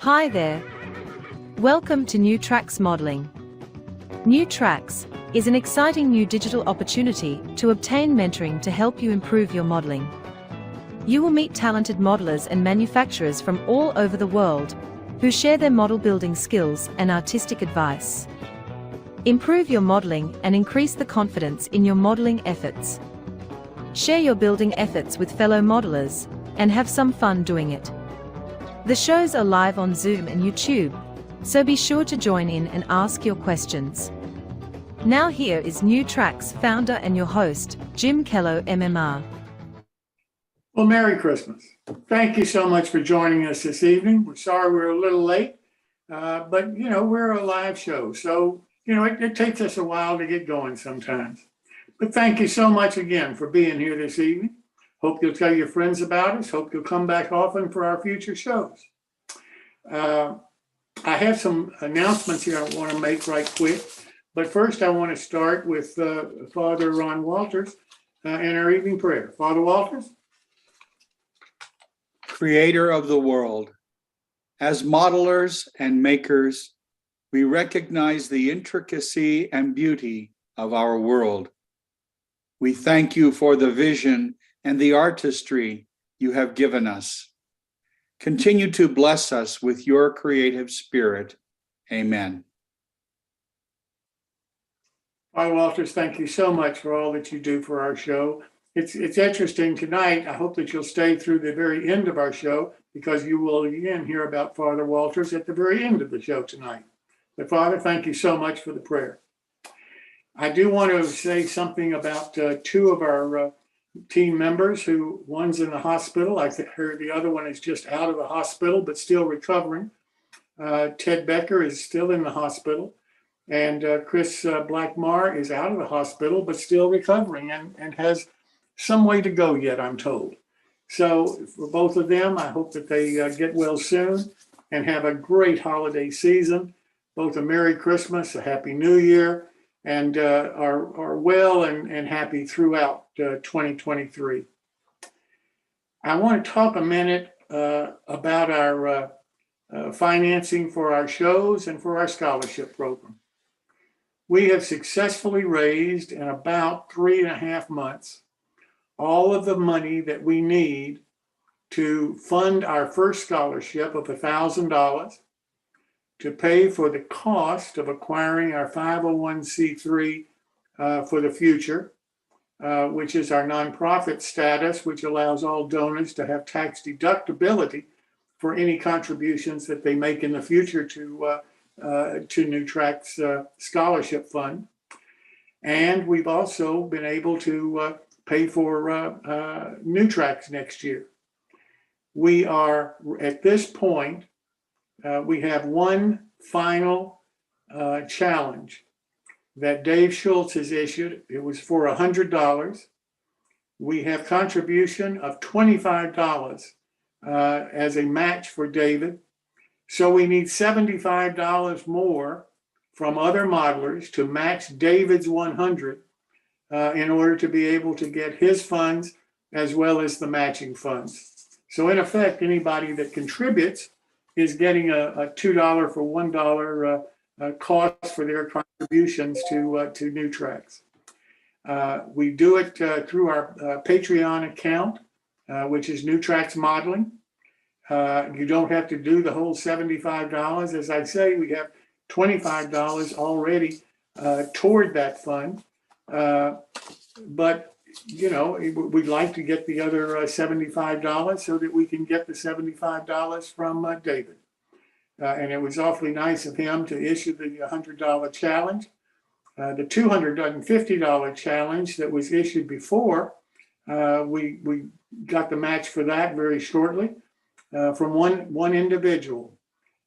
Hi there. Welcome to New Tracks Modeling. New Tracks is an exciting new digital opportunity to obtain mentoring to help you improve your modeling. You will meet talented modelers and manufacturers from all over the world who share their model building skills and artistic advice. Improve your modeling and increase the confidence in your modeling efforts. Share your building efforts with fellow modelers and have some fun doing it. The shows are live on Zoom and YouTube, so be sure to join in and ask your questions. Now here is New Tracks founder and your host, Jim Kello, MMR. Well, Merry Christmas. Thank you so much for joining us this evening. We're sorry we're a little late, but we're a live show, so it takes us a while to get going sometimes. But thank you so much again for being here this evening. Hope you'll tell your friends about us. Hope you'll come back often for our future shows. I have some announcements here I want to make right quick. But first, I want to start with Father Ron Walters and our evening prayer. Father Walters? Creator of the world, as modelers and makers, we recognize the intricacy and beauty of our world. We thank you for the vision and the artistry you have given us. Continue to bless us with your creative spirit. Amen. Father Walters, thank you so much for all that you do for our show. It's interesting tonight. I hope that you'll stay through the very end of our show, because you will again hear about Father Walters at the very end of the show tonight. But Father, thank you so much for the prayer. I do want to say something about two of our team members who, one's in the hospital. I heard the other one is just out of the hospital, but still recovering. Ted Becker is still in the hospital, and Chris Blackmar is out of the hospital, but still recovering and has some way to go yet, I'm told. So for both of them, I hope that they get well soon and have a great holiday season, both a Merry Christmas, a Happy New Year, and are well and happy throughout 2023. I want to talk a minute about our financing for our shows and for our scholarship program. We have successfully raised in about 3.5 months all of the money that we need to fund our first scholarship of $1,000, to pay for the cost of acquiring our 501c3 for the future, which is our nonprofit status, which allows all donors to have tax deductibility for any contributions that they make in the future to New Tracks Scholarship Fund. And we've also been able to pay for New Tracks next year. We are, at this point, we have one final challenge that Dave Schultz has issued. It was for $100. We have contribution of $25 as a match for David. So we need $75 more from other modelers to match David's 100 in order to be able to get his funds as well as the matching funds. So in effect, anybody that contributes is getting a $2 for $1 cost for their contributions to New Tracks. We do it through our Patreon account, which is New Tracks Modeling. You don't have to do the whole $75. As I say, we have $25 already toward that fund. But we'd like to get the other $75 so that we can get the $75 from David. And it was awfully nice of him to issue the $100 challenge. The $250 challenge that was issued before, we got the match for that very shortly from one individual.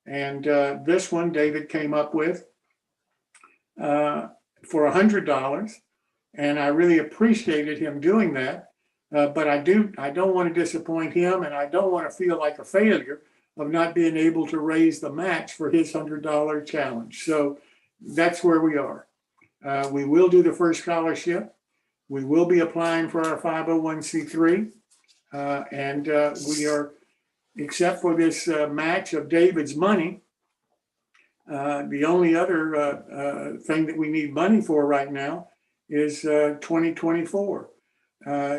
And this one David came up with for $100. And I really appreciated him doing that. But I don't want to disappoint him, and I don't want to feel like a failure of not being able to raise the match for his $100 challenge. So that's where we are. We will do the first scholarship. We will be applying for our 501c3. And we are except for this match of David's money. The only other thing that we need money for right now is 2024.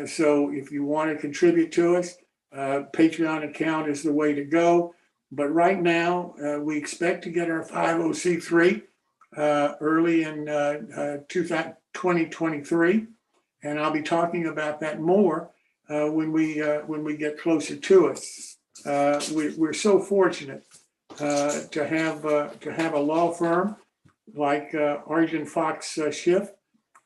So if you want to contribute to us, Patreon account is the way to go. But right now, we expect to get our 50c3 early in 2023, and I'll be talking about that more when we get closer to it. We're so fortunate to have a law firm like Argent Fox Schiff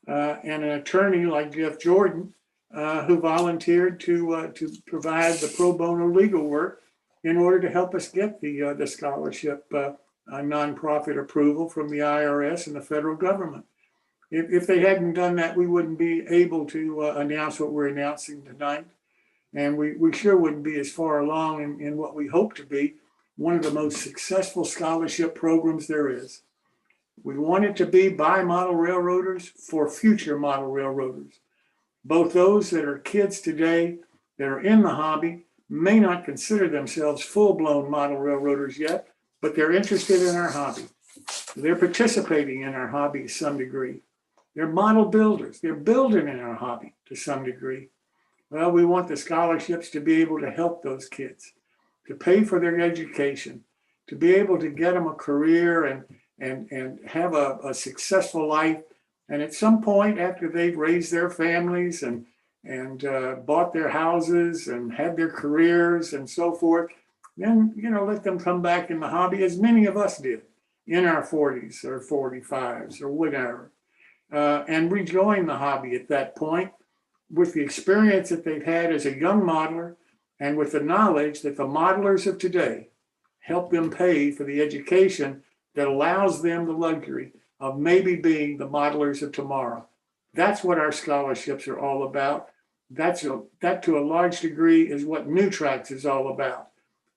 and an attorney like Jeff Jordan, who volunteered to provide the pro bono legal work in order to help us get the scholarship nonprofit approval from the IRS and the federal government. If they hadn't done that, we wouldn't be able to announce what we're announcing tonight. And we sure wouldn't be as far along in what we hope to be one of the most successful scholarship programs there is. We want it to be by model railroaders for future model railroaders. Both those that are kids today that are in the hobby may not consider themselves full-blown model railroaders yet, but they're interested in our hobby. They're participating in our hobby to some degree. They're model builders. They're building in our hobby to some degree. Well, we want the scholarships to be able to help those kids, to pay for their education, to be able to get them a career and have a successful life. And at some point after they've raised their families and bought their houses and had their careers and so forth, then, let them come back in the hobby, as many of us did in our 40s or 45s or whatever, and rejoin the hobby at that point with the experience that they've had as a young modeler and with the knowledge that the modelers of today help them pay for the education that allows them the luxury of maybe being the modelers of tomorrow. That's what our scholarships are all about. That to a large degree is what New Tracks is all about.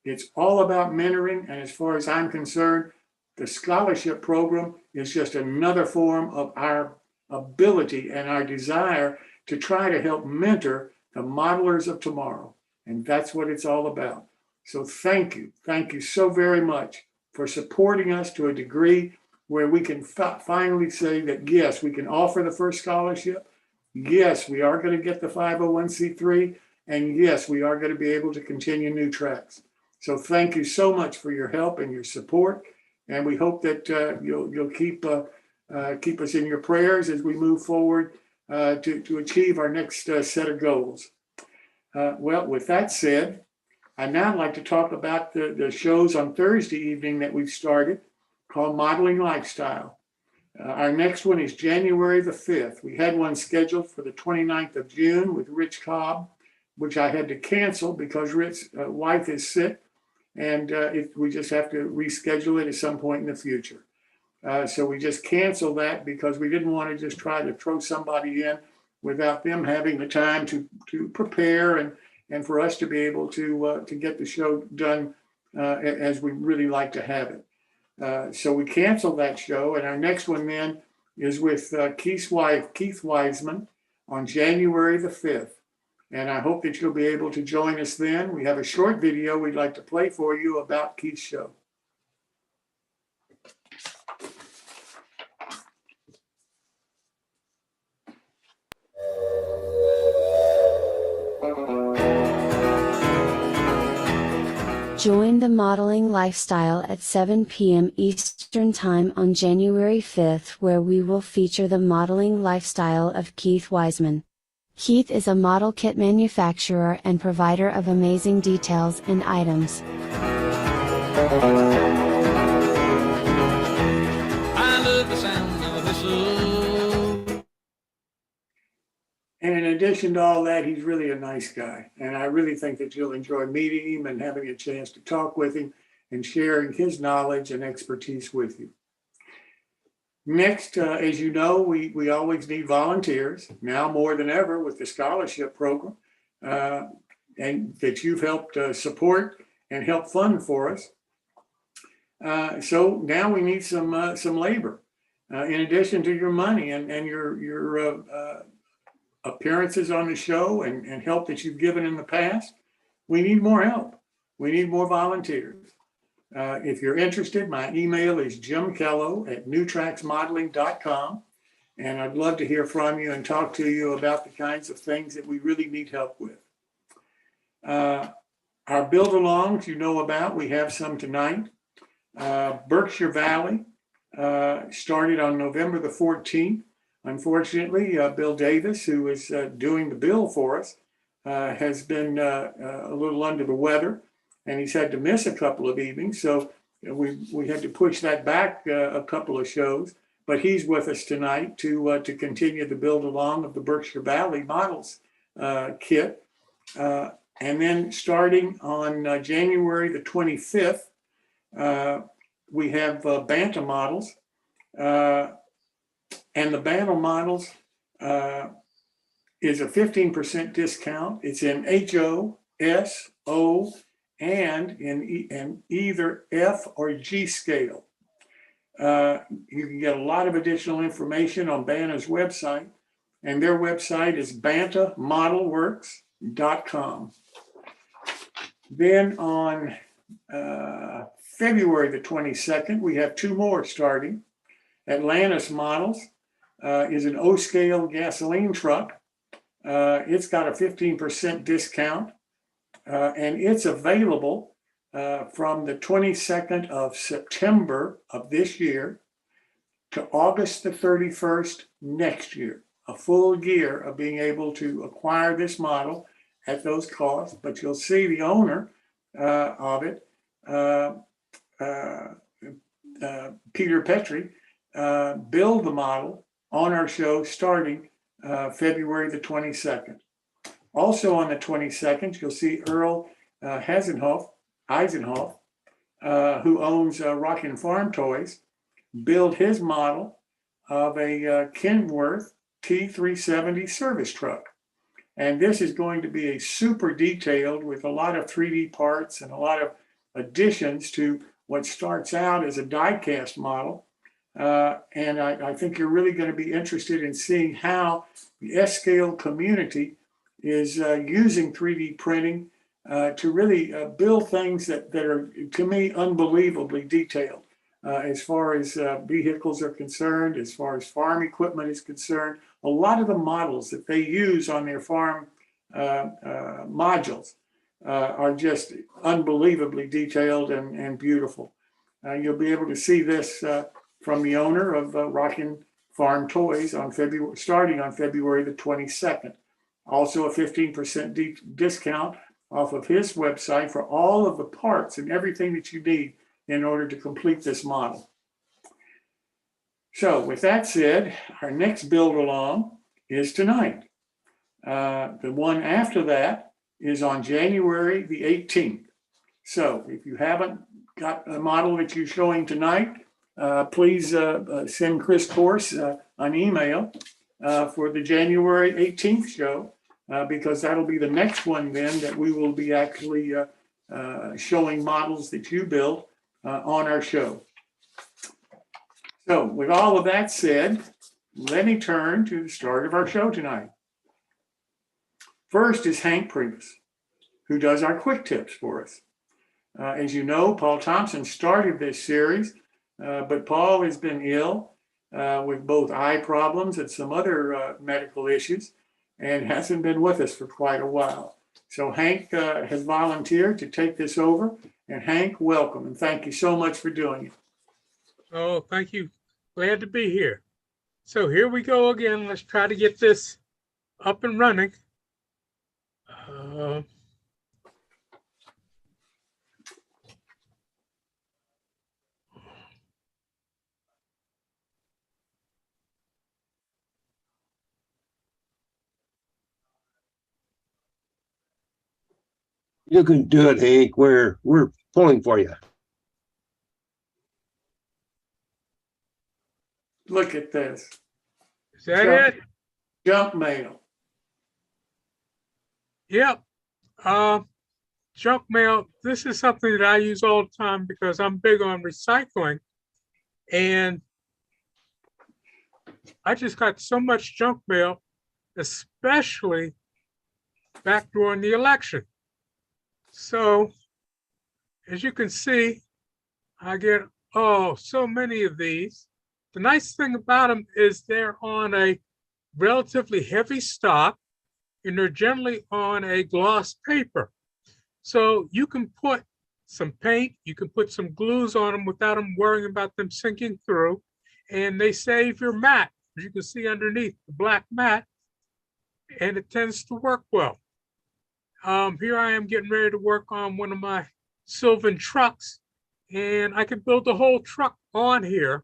It's all about mentoring, and as far as I'm concerned, the scholarship program is just another form of our ability and our desire to try to help mentor the modelers of tomorrow. And that's what it's all about. So thank you. Thank you so very much for supporting us to a degree where we can finally say that, yes, we can offer the first scholarship. Yes, we are going to get the 501c3. And yes, we are going to be able to continue New Tracks. So thank you so much for your help and your support. And we hope that you'll keep us in your prayers as we move forward to achieve our next set of goals. Well, with that said, I'd now like to talk about the shows on Thursday evening that we've started called Modeling Lifestyle. Our next one is January the 5th. We had one scheduled for the 29th of June with Rich Cobb, which I had to cancel because Rich's wife is sick, and we just have to reschedule it at some point in the future. So we just canceled that because we didn't want to just try to throw somebody in without them having the time to prepare and for us to be able to get the show done as we really like to have it. So we canceled that show, and our next one then is with Keith's wife, Keith Wiseman, on January the 5th. And I hope that you'll be able to join us then. We have a short video we'd like to play for you about Keith's show. Join the modeling lifestyle at 7 p.m. Eastern Time on January 5th, where we will feature the modeling lifestyle of Keith Wiseman. Keith is a model kit manufacturer and provider of amazing details and items. I love the sound of a whistle. And in addition to all that, he's really a nice guy. And I really think that you'll enjoy meeting him and having a chance to talk with him and sharing his knowledge and expertise with you. Next, as you know, we always need volunteers, now more than ever with the scholarship program, and that you've helped support and help fund for us. So now we need some labor, in addition to your money and your appearances on the show and help that you've given in the past. We need more help. We need more volunteers. If you're interested, my email is jimkello@newtracksmodeling.com. And I'd love to hear from you and talk to you about the kinds of things that we really need help with. Our build-alongs you know about, we have some tonight. Berkshire Valley started on November the 14th. Unfortunately, Bill Davis, who is doing the bill for us, has been a little under the weather, and he's had to miss a couple of evenings. So we had to push that back a couple of shows. But he's with us tonight to continue the build along of the Berkshire Valley Models kit. And then starting on January the 25th, we have Banta Models. And the Banta Models is a 15% discount. It's in HO, S, O, and in either F or G scale. You can get a lot of additional information on Banta's website, and their website is bantamodelworks.com. Then on February the 22nd, we have two more starting. Atlantis Models is an O-scale gasoline truck. It's got a 15% discount, and it's available from the 22nd of September of this year to August the 31st next year. A full year of being able to acquire this model at those costs, but you'll see the owner of it, Peter Petrie, build the model on our show starting February the 22nd. Also on the 22nd, you'll see Earl Eisenhoff, who owns Rockin' Farm Toys, build his model of a Kenworth T370 service truck. And this is going to be a super detailed with a lot of 3D parts and a lot of additions to what starts out as a die-cast model. And I think you're really going to be interested in seeing how the S-scale community is using 3D printing to really build things that are, to me, unbelievably detailed as far as vehicles are concerned, as far as farm equipment is concerned. A lot of the models that they use on their farm modules are just unbelievably detailed and beautiful. You'll be able to see this from the owner of Rockin' Farm Toys on starting on February the 22nd. Also a 15% discount off of his website for all of the parts and everything that you need in order to complete this model. So with that said, our next build along is tonight. The one after that is on January the 18th. So if you haven't got a model that you're showing tonight, please send Chris Corse an email for the January 18th show, because that'll be the next one then that we will be actually showing models that you built on our show. So with all of that said, let me turn to the start of our show tonight. First is Hank Primas, who does our quick tips for us. As you know, Paul Thompson started this series, but Paul has been ill with both eye problems and some other medical issues, and hasn't been with us for quite a while. So Hank has volunteered to take this over. And Hank, welcome, and thank you so much for doing it. Oh, thank you. Glad to be here. So here we go again. Let's try to get this up and running. You can do it, Hank. We're pulling for you. Look at this. Is that it? Junk mail. Yep. Junk mail. This is something that I use all the time because I'm big on recycling. And I just got so much junk mail, especially back during the election. So as you can see, I get, oh, so many of these. The nice thing about them is they're on a relatively heavy stock, and they're generally on a gloss paper. So you can put some paint, you can put some glues on them without them worrying about them sinking through, and they save your mat. As you can see underneath the black mat, and it tends to work well. Here I am getting ready to work on one of my Sylvan trucks, and I can build the whole truck on here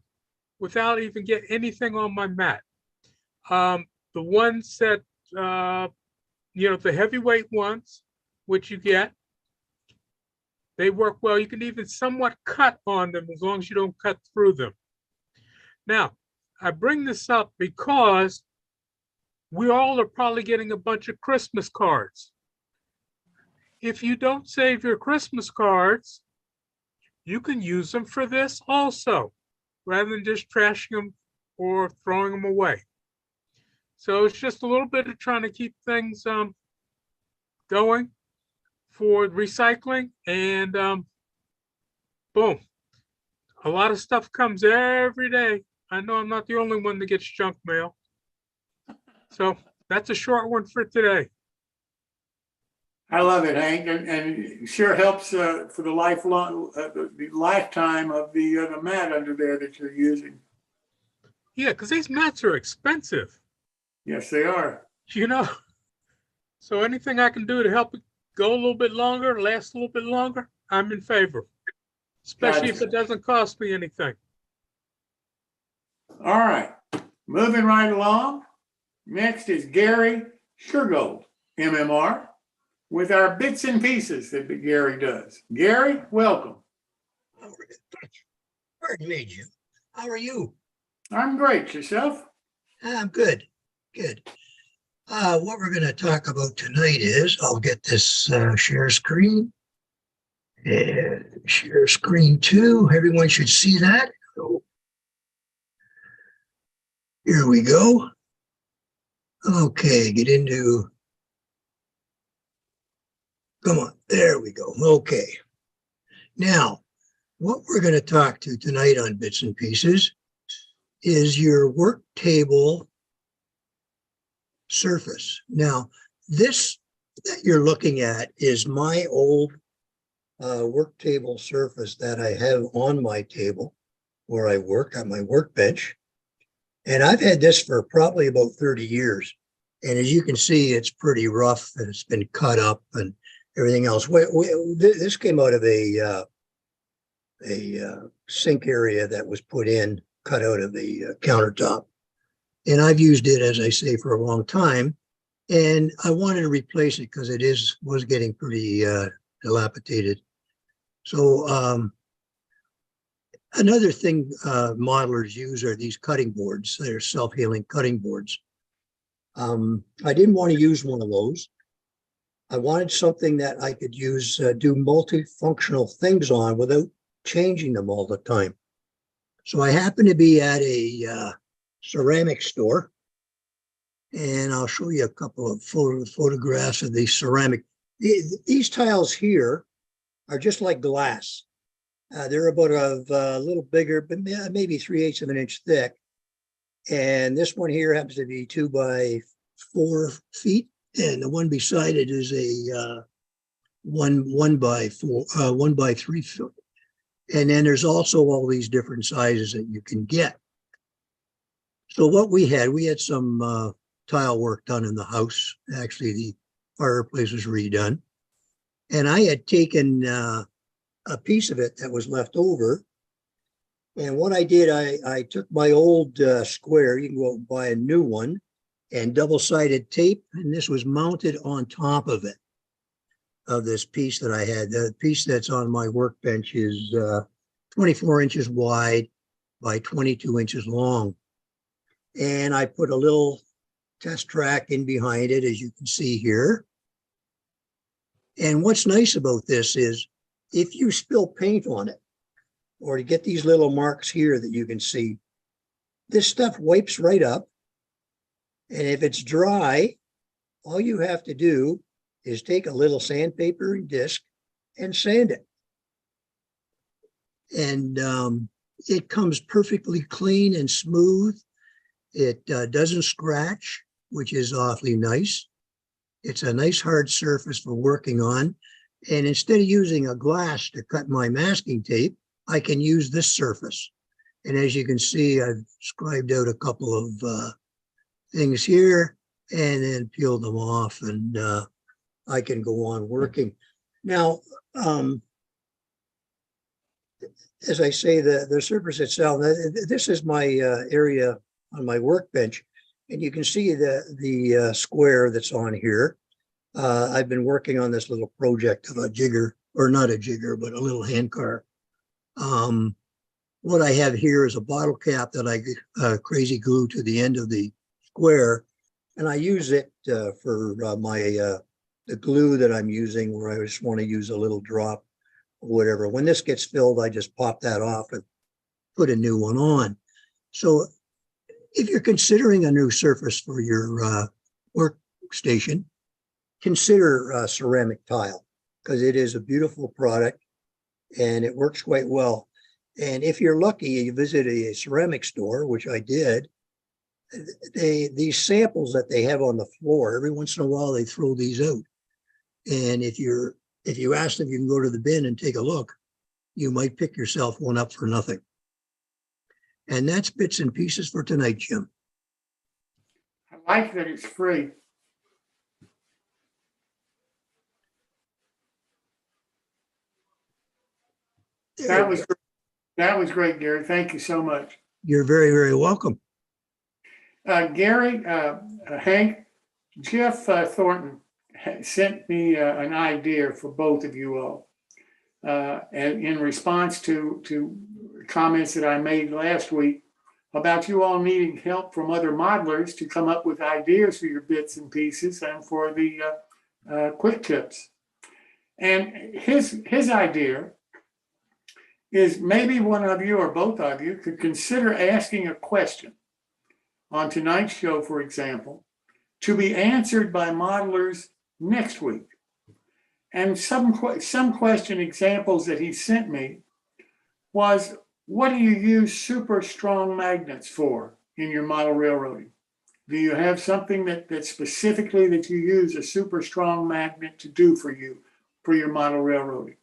without even get anything on my mat. The ones that, the heavyweight ones, which you get, they work well. You can even somewhat cut on them as long as you don't cut through them. Now, I bring this up because we all are probably getting a bunch of Christmas cards. If you don't save your Christmas cards, you can use them for this also, rather than just trashing them or throwing them away. So it's just a little bit of trying to keep things going for recycling, and boom, a lot of stuff comes every day. I know I'm not the only one that gets junk mail. So that's a short one for today. I love it, Hank, and it sure helps for the the lifetime of the mat under there that you're using. Yeah, because these mats are expensive. Yes, they are. So anything I can do to help it go a little bit longer, last a little bit longer, I'm in favor, especially if it doesn't cost me anything. All right, moving right along. Next is Gary Shurgold, MMR, with our bits and pieces that Gary does. Gary, welcome. Pardon me, Jim. How are you? I'm great. Yourself? I'm good. Good. What we're going to talk about tonight is, I'll get this share screen. And share screen 2. Everyone should see that. So, here we go. Okay, get into, come on, there we go. Okay. Now, what we're going to talk to tonight on Bits and Pieces is your work table surface. Now, this that you're looking at is my old work table surface that I have on my table where I work on my workbench. And I've had this for probably about 30 years. And as you can see, it's pretty rough and it's been cut up and everything else. This came out of a sink area that was put in, cut out of the countertop. And I've used it, as I say, for a long time. And I wanted to replace it because it was getting pretty dilapidated. So another thing modelers use are these cutting boards. They're self-healing cutting boards. I didn't want to use one of those. I wanted something that I could use, do multifunctional things on without changing them all the time. So I happened to be at a ceramic store, and I'll show you a couple of photographs of these ceramic. These tiles here are just like glass. They're about a little bigger, but maybe 3/8 of an inch thick. And this one here happens to be 2 by 4 feet, and the one beside it is a 1 by 3 foot. And then there's also all these different sizes that you can get. So what we had some tile work done in the house. Actually, the fireplace was redone. And I had taken a piece of it that was left over. And what I did, I took my old square, you can go out and buy a new one, and double-sided tape, and this was mounted on top of it, of this piece that I had. The piece that's on my workbench is 24 inches wide by 22 inches long. And I put a little test track in behind it, as you can see here. And what's nice about this is if you spill paint on it, or to get these little marks here that you can see, this stuff wipes right up. And if it's dry, all you have to do is take a little sandpaper and disc and sand it. And it comes perfectly clean and smooth. It doesn't scratch, which is awfully nice. It's a nice hard surface for working on. And instead of using a glass to cut my masking tape, I can use this surface. And as you can see, I've scribed out a couple of things here and then peeled them off, and I can go on working. Now, as I say, the surface itself, this is my area on my workbench, and you can see the square that's on here. I've been working on this little project of a jigger, or not a jigger, but a little hand car. What I have here is a bottle cap that I crazy glue to the end of the square, and I use it for the glue that I'm using, where I just want to use a little drop or whatever. When this gets filled, I just pop that off and put a new one on. So if you're considering a new surface for your workstation, consider ceramic tile, because it is a beautiful product and it works quite well. And if you're lucky, you visit a ceramic store, which I did, these samples that they have on the floor, every once in a while they throw these out. And if you ask them, you can go to the bin and take a look, you might pick yourself one up for nothing. And that's bits and pieces for tonight, Jim. I like that it's free. That was great, Gary. Thank you so much. You're very, very welcome. Gary, Hank, Jeff Thornton sent me an idea for both of you all. And in response to comments that I made last week about you all needing help from other modelers to come up with ideas for your bits and pieces and for the quick tips. And his idea is maybe one of you or both of you could consider asking a question on tonight's show, for example, to be answered by modelers next week. And some question examples that he sent me was, what do you use super strong magnets for in your model railroading? Do you have something that specifically that you use a super strong magnet to do for you, for your model railroading?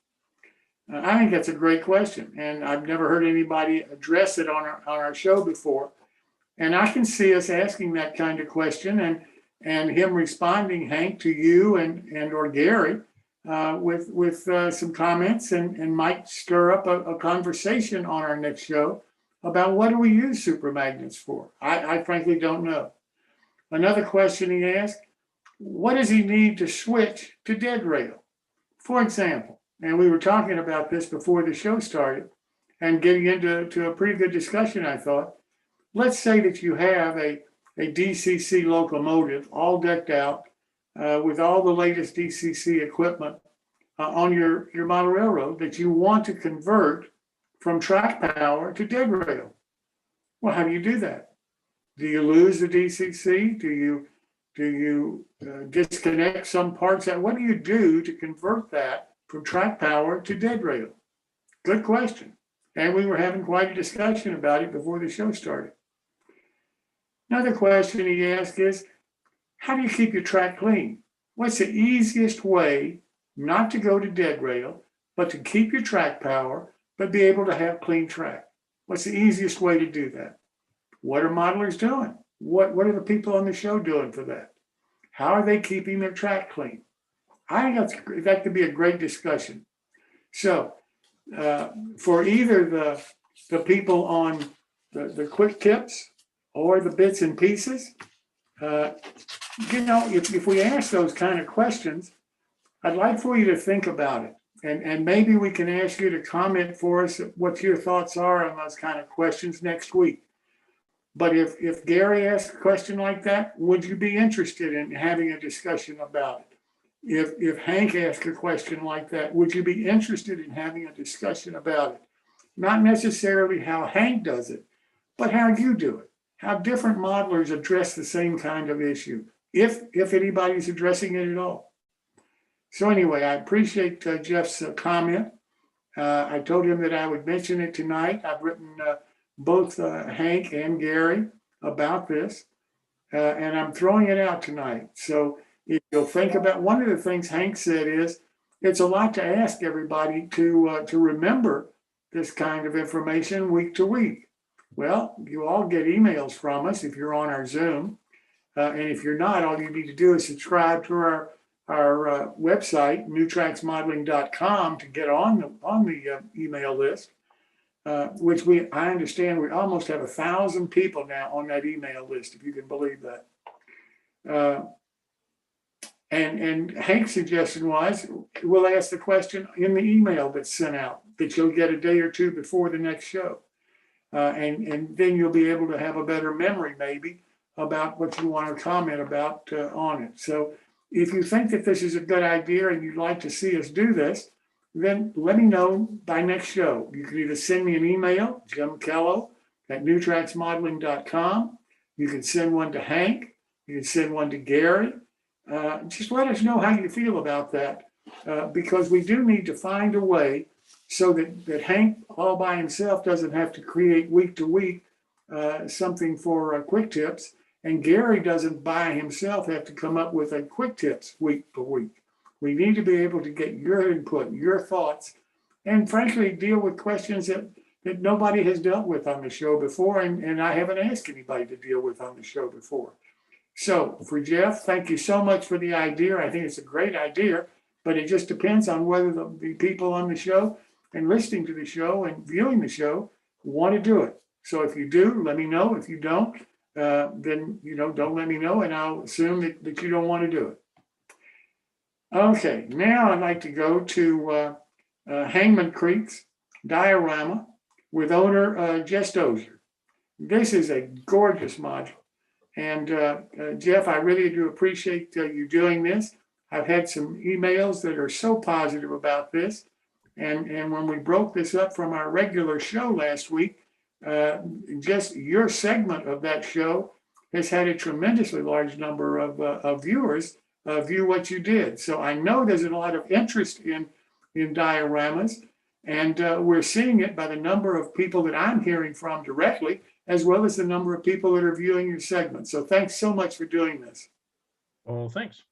I think that's a great question, and I've never heard anybody address it on our show before. And I can see us asking that kind of question and him responding, Hank, to you and or Gary with some comments and might stir up a conversation on our next show about what do we use super magnets for. I frankly don't know. Another question he asked, what does he need to switch to dead rail? For example, and we were talking about this before the show started and getting into a pretty good discussion, I thought. Let's say that you have a DCC locomotive all decked out with all the latest DCC equipment on your model railroad that you want to convert from track power to dead rail. Well, how do you do that? Do you lose the DCC? Do you disconnect some parts? What do you do to convert that from track power to dead rail? Good question. And we were having quite a discussion about it before the show started. Another question he asked is, how do you keep your track clean? What's the easiest way not to go to dead rail, but to keep your track power, but be able to have clean track? What's the easiest way to do that? What are modelers doing? What are the people on the show doing for that? How are they keeping their track clean? I think that could be a great discussion. So for either the people on the quick tips or the bits and pieces, if we ask those kind of questions, I'd like for you to think about it. And maybe we can ask you to comment for us what your thoughts are on those kind of questions next week. But if Gary asks a question like that, would you be interested in having a discussion about it? If Hank asked a question like that, would you be interested in having a discussion about it? Not necessarily how Hank does it, but how you do it. How different modelers address the same kind of issue, if anybody's addressing it at all. So anyway, I appreciate Jeff's comment. I told him that I would mention it tonight. I've written both Hank and Gary about this, and I'm throwing it out tonight. So if you'll think about, one of the things Hank said is, it's a lot to ask everybody to remember this kind of information week to week. Well, you all get emails from us if you're on our Zoom. And if you're not, all you need to do is subscribe to our website, newtracksmodeling.com, to get on the email list, which I understand we almost have 1,000 people now on that email list, if you can believe that. And Hank's suggestion was, we'll ask the question in the email that's sent out that you'll get a day or two before the next show. And then you'll be able to have a better memory maybe about what you want to comment about on it. So if you think that this is a good idea and you'd like to see us do this, then let me know by next show. You can either send me an email, jimkello@newtracksmodeling.com. You can send one to Hank. You can send one to Gary. Just let us know how you feel about that, because we do need to find a way so that Hank all by himself doesn't have to create week to week something for quick tips, and Gary doesn't by himself have to come up with a quick tips week per week. We need to be able to get your input, your thoughts, and frankly, deal with questions that nobody has dealt with on the show before, and I haven't asked anybody to deal with on the show before. So for Jeff, thank you so much for the idea. I think it's a great idea, but it just depends on whether the people on the show and listening to the show and viewing the show want to do it. So if you do, let me know. If you don't, then don't let me know, and I'll assume that you don't want to do it. Okay, now I'd like to go to Hangman Creek's Diorama with owner Jess Dozier. This is a gorgeous module. And Jeff, I really do appreciate you doing this. I've had some emails that are so positive about this. And when we broke this up from our regular show last week, just your segment of that show has had a tremendously large number of viewers view what you did. So I know there's a lot of interest in dioramas, and we're seeing it by the number of people that I'm hearing from directly, as well as the number of people that are viewing your segment. So thanks so much for doing this. Well, thanks.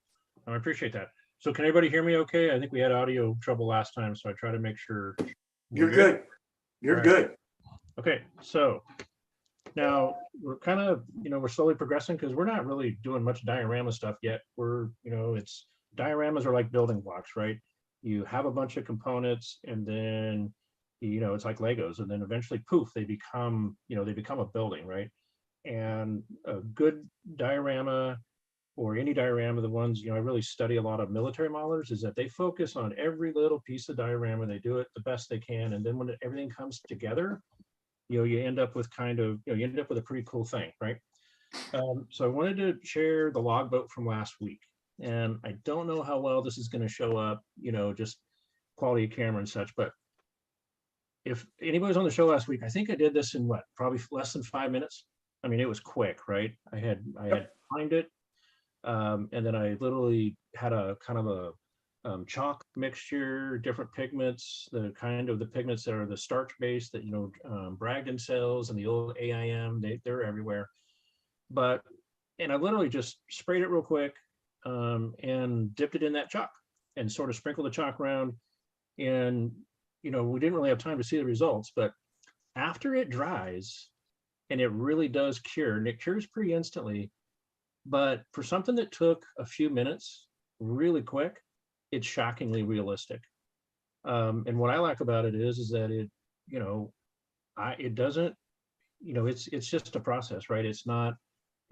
I appreciate that. So can everybody hear me okay? I think we had audio trouble last time, so I try to make sure. You're good. You're good. Okay, so now we're kind of, we're slowly progressing because we're not really doing much diorama stuff yet. We're, it's dioramas are like building blocks, right? You have a bunch of components and then, it's like Legos, and then eventually poof, they become a building, right? And a good diorama, or any diorama, the ones, I really study a lot of military modelers, is that they focus on every little piece of diorama. They do it the best they can. And then when everything comes together, you end up with you end up with a pretty cool thing, right? So I wanted to share the logbook from last week. And I don't know how well this is going to show up, just quality of camera and such, but if anybody's on the show last week, I think I did this in probably less than 5 minutes. I mean, it was quick, right? I had timed it. And then I literally had a kind of a chalk mixture, different pigments, the pigments that are the starch based that, Bragdon sells and the old AIM, they're everywhere. And I literally just sprayed it real quick and dipped it in that chalk and sort of sprinkled the chalk around. And, we didn't really have time to see the results, but after it dries and it really does cure, and it cures pretty instantly, but for something that took a few minutes, really quick, it's shockingly realistic. And what I like about it is that it, it doesn't, it's just a process, right? It's not,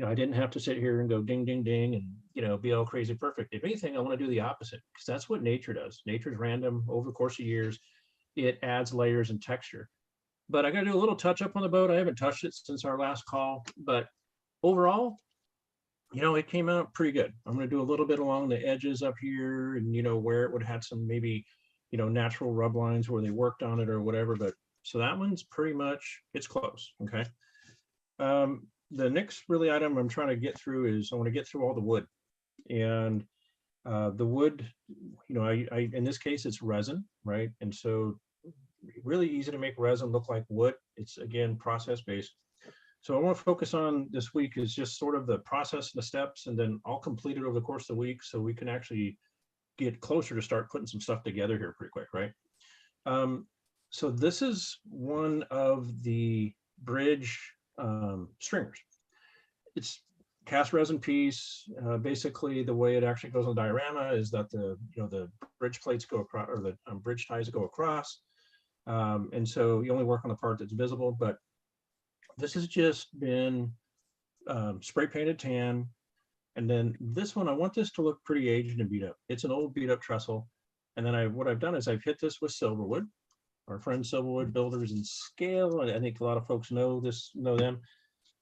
I didn't have to sit here and go ding, ding, ding, and, be all crazy perfect. If anything, I want to do the opposite, because that's what nature does. Nature's random over the course of years. It adds layers and texture. But I got to do a little touch up on the boat. I haven't touched it since our last call, but overall, it came out pretty good. I'm going to do a little bit along the edges up here and, where it would have had some maybe, natural rub lines where they worked on it or whatever. But so that one's pretty much, it's close. Okay. The next really item I'm trying to get through is I want to get through all the wood. And the wood, I in this case, it's resin, right? And so really easy to make resin look like wood. It's again, process based. So I want to focus on this week is just sort of the process and the steps, and then I'll complete it over the course of the week so we can actually get closer to start putting some stuff together here pretty quick, right? So this is one of the bridge stringers. It's cast resin piece. Basically, the way it actually goes on the diorama is that the bridge plates go across, or the bridge ties go across, and so you only work on the part that's visible. But this has just been spray painted tan, and then this one I want this to look pretty aged and beat up. It's an old beat up trestle, and then what I've done is I've hit this with Silverwood. Our friends Silverwood Builders and Scale. I think a lot of folks know them.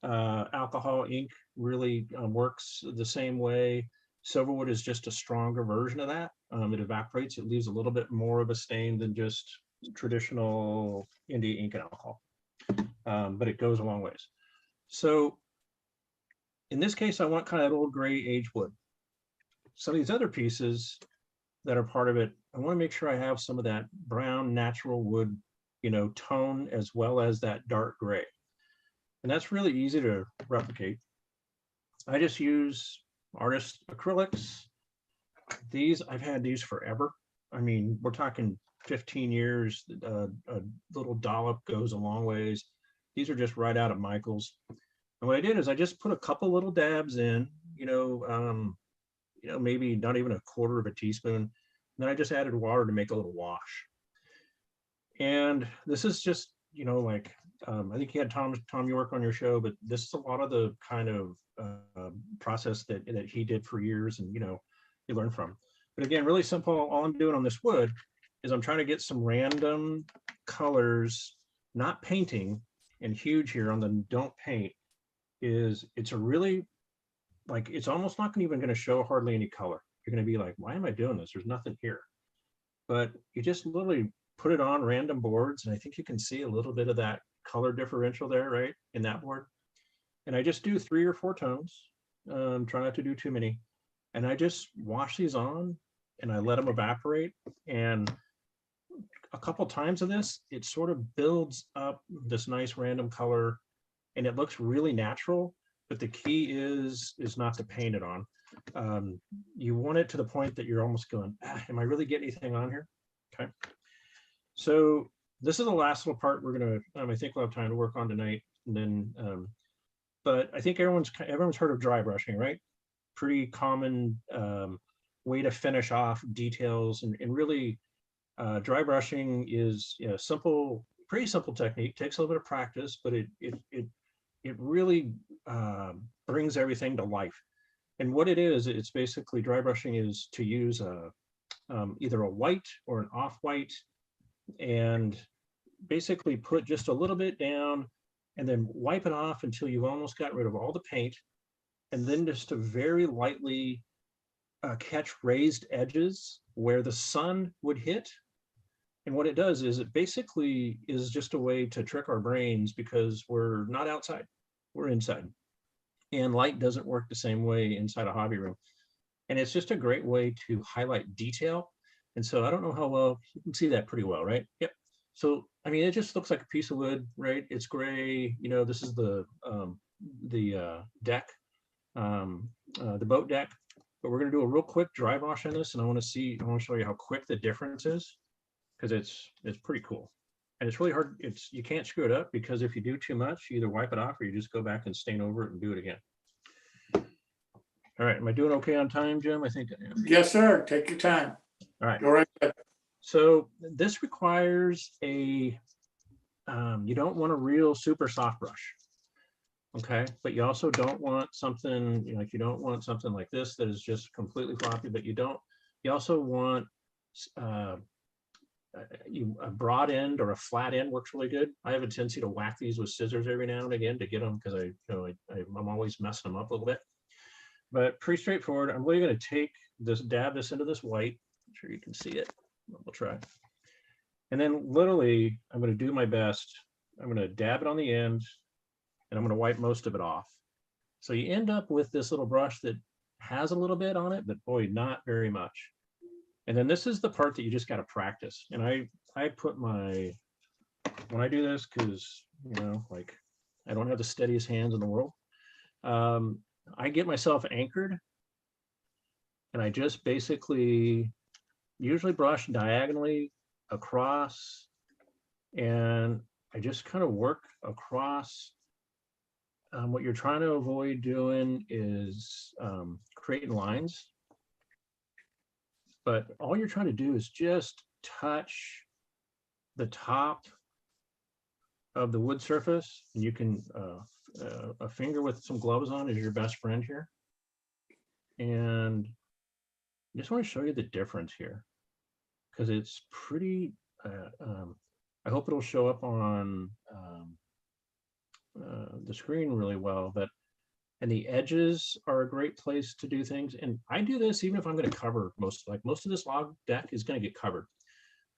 Alcohol ink really works the same way. Silverwood is just a stronger version of that. It evaporates. It leaves a little bit more of a stain than just traditional India ink and alcohol, but it goes a long ways. So in this case, I want kind of that old gray aged wood. Some of these other pieces that are part of it, I want to make sure I have some of that brown natural wood, tone, as well as that dark gray. And that's really easy to replicate. I just use artist acrylics. These, I've had these forever. I mean, we're talking 15 years. A little dollop goes a long ways. These are just right out of Michael's. And what I did is I just put a couple little dabs in, maybe not even a quarter of a teaspoon. And then I just added water to make a little wash. And this is just, I think you had Tom York on your show, but this is a lot of the kind of process that he did for years, and you learn from. But again, really simple. All I'm doing on this wood is I'm trying to get some random colors, not painting. And huge here on the don't paint is it's a really, it's almost not even going to show hardly any color. You're going to be like, why am I doing this? There's nothing here. But you just literally put it on random boards, and I think you can see a little bit of that color differential there, right, in that board. And I just do 3 or 4 tones, try not to do too many, and I just wash these on and I let them evaporate. And a couple times of this, it sort of builds up this nice random color, and it looks really natural. But the key is not to paint it on. You want it to the point that you're almost going, am I really getting anything on here? Okay. So this is the last little part we're gonna, I think we'll have time to work on tonight. And then, but I think everyone's heard of dry brushing, right? Pretty common way to finish off details, and really dry brushing is simple, pretty simple technique. Takes a little bit of practice, but it really brings everything to life. And what it is, it's basically dry brushing is to use either a white or an off-white, and basically put just a little bit down and then wipe it off until you've almost got rid of all the paint, and then just to very lightly catch raised edges where the sun would hit. And what it does is it basically is just a way to trick our brains, because we're not outside, we're inside, and light doesn't work the same way inside a hobby room. And it's just a great way to highlight detail. And so I don't know how well you can see that pretty well, right? Yep. So, I mean, it just looks like a piece of wood, right? It's gray. This is the deck, the boat deck. But we're going to do a real quick dry wash on this, and I want to show you how quick the difference is, because it's pretty cool. And it's really hard. You can't screw it up, because if you do too much, you either wipe it off or you just go back and stain over it and do it again. All right, am I doing okay on time, Jim? I think I am. Yes, sir. Take your time. All right. Go right ahead. So this requires you don't want a real super soft brush, okay? But you also don't want something, you don't want something like this that is just completely floppy, but you also want a broad end or a flat end works really good. I have a tendency to whack these with scissors every now and again to get them, because I'm always messing them up a little bit. But pretty straightforward. I'm really going to take this, dab this into this white. I'm sure you can see it. We'll try. And then literally, I'm going to do my best. I'm going to dab it on the end, and I'm going to wipe most of it off. So you end up with this little brush that has a little bit on it, but boy, not very much. And then this is the part that you just got to practice. And I put my when I do this, because, you know, like, I don't have the steadiest hands in the world, I get myself anchored, and I just basically usually brush diagonally across, and I just kind of work across. What you're trying to avoid doing is creating lines, but all you're trying to do is just touch the top of the wood surface. And you can, a finger with some gloves on is your best friend here. And I just want to show you the difference here, because it's pretty, I hope it'll show up on the screen really well, but, and the edges are a great place to do things. And I do this even if I'm going to cover most of this log deck is going to get covered,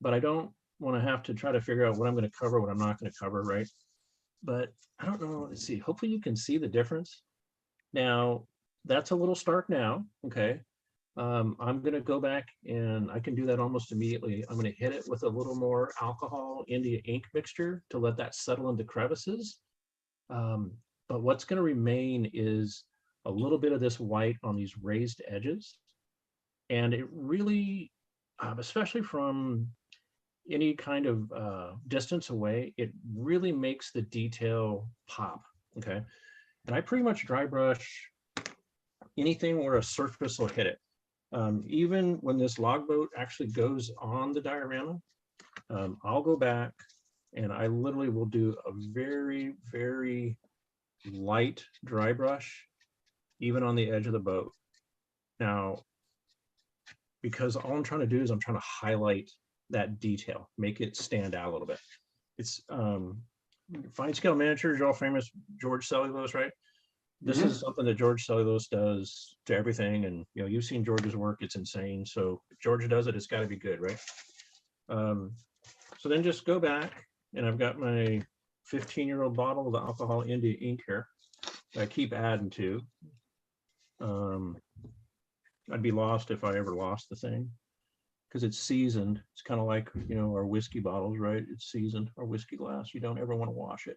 but I don't want to have to try to figure out what I'm going to cover, what I'm not going to cover, right? But I don't know, let's see, hopefully you can see the difference. Now, that's a little stark now, okay? I'm going to go back, and I can do that almost immediately. I'm going to hit it with a little more alcohol India ink mixture to let that settle into crevices. But what's going to remain is a little bit of this white on these raised edges. And it really, especially from any kind of distance away, it really makes the detail pop, okay? And I pretty much dry brush anything where a surface will hit it. Even when this log boat actually goes on the diorama, I'll go back and I literally will do a very, very light dry brush, even on the edge of the boat. Now, because all I'm trying to do is I'm trying to highlight that detail, make it stand out a little bit. It's fine scale miniatures, you're all famous George Cellulose, right? This is something that George Cellulose does to everything, and you know, you've seen George's work, it's insane. So if George does it, it's got to be good, right? So then just go back, and I've got my 15-year-old bottle of the alcohol India ink here that I keep adding to. I'd be lost if I ever lost the thing, because it's seasoned. It's kind of like, you know, our whiskey bottles, right? It's seasoned, our whiskey glass. You don't ever want to wash it.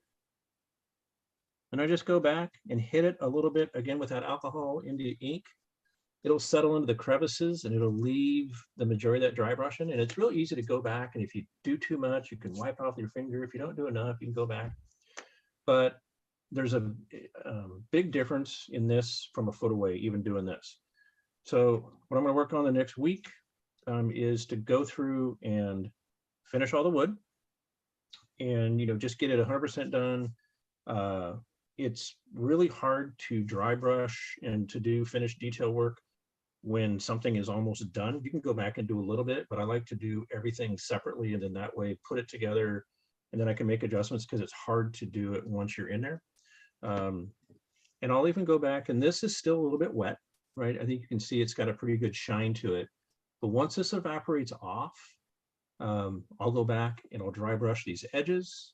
And I just go back and hit it a little bit again with that alcohol India ink. It'll settle into the crevices and it'll leave the majority of that dry brushing. And it's real easy to go back. And if you do too much, you can wipe off your finger. If you don't do enough, you can go back. But there's a big difference in this from a foot away, even doing this. So what I'm going to work on the next week is to go through and finish all the wood and, you know, just get it 100% done. It's really hard to dry brush and to do finished detail work when something is almost done. You can go back and do a little bit, but I like to do everything separately, and then that way put it together, and then I can make adjustments, because it's hard to do it once you're in there. And I'll even go back, and this is still a little bit wet, right? I think you can see it's got a pretty good shine to it. But once this evaporates off, I'll go back and I'll dry brush these edges.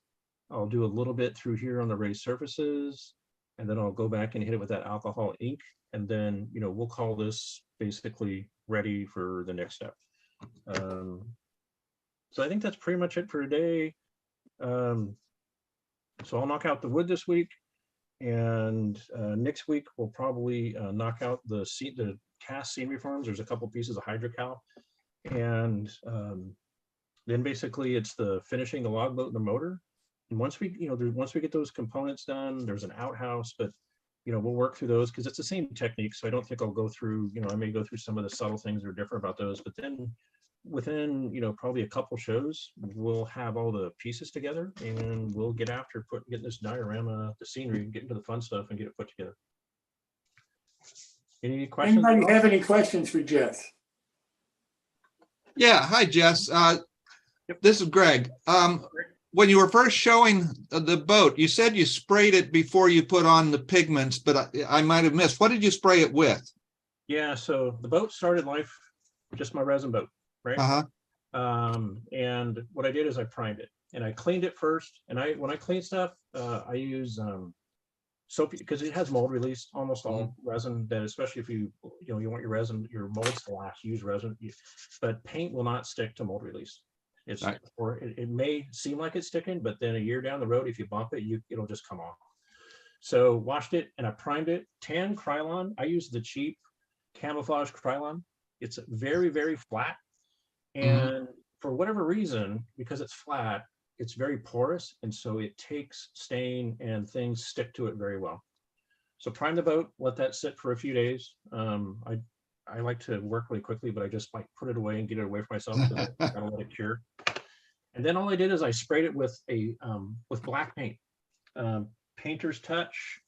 I'll do a little bit through here on the raised surfaces, and then I'll go back and hit it with that alcohol ink. And then, you know, we'll call this basically ready for the next step. So I think that's pretty much it for today. So I'll knock out the wood this week, and next week we'll probably knock out the cast scenery forms. There's a couple pieces of hydrocal, and then basically it's the finishing the log boat and the motor. And once we, you know, once we get those components done, there's an outhouse, but you know, we'll work through those because it's the same technique. So I don't think I'll go through, you know, I may go through some of the subtle things that are different about those, but then within, you know, probably a couple shows, we'll have all the pieces together, and we'll get after getting this diorama, the scenery, get into the fun stuff and get it put together. Any questions? Anybody have any questions for Jess? Yeah, hi Jess. This is Greg. When you were first showing the boat, you said you sprayed it before you put on the pigments, but I might have missed. What did you spray it with? Yeah, so the boat started life just my resin boat, right? And what I did is I primed it, and I cleaned it first. And when I clean stuff, I use soap, because it has mold release. Almost all resin, that especially if you want your resin, your molds to last, use resin. But paint will not stick to mold release. It's Right. or it may seem like it's sticking, but then a year down the road, if you bump it, it'll just come off. So washed it and I primed it. Tan Krylon. I use the cheap camouflage Krylon. It's very, very flat. And for whatever reason, because it's flat, it's very porous. And so it takes stain and things stick to it very well. So prime the boat, let that sit for a few days. I like to work really quickly, but I just like put it away and get it away from myself because I gotta let it cure. And then all I did is I sprayed it with black paint, painter's touch.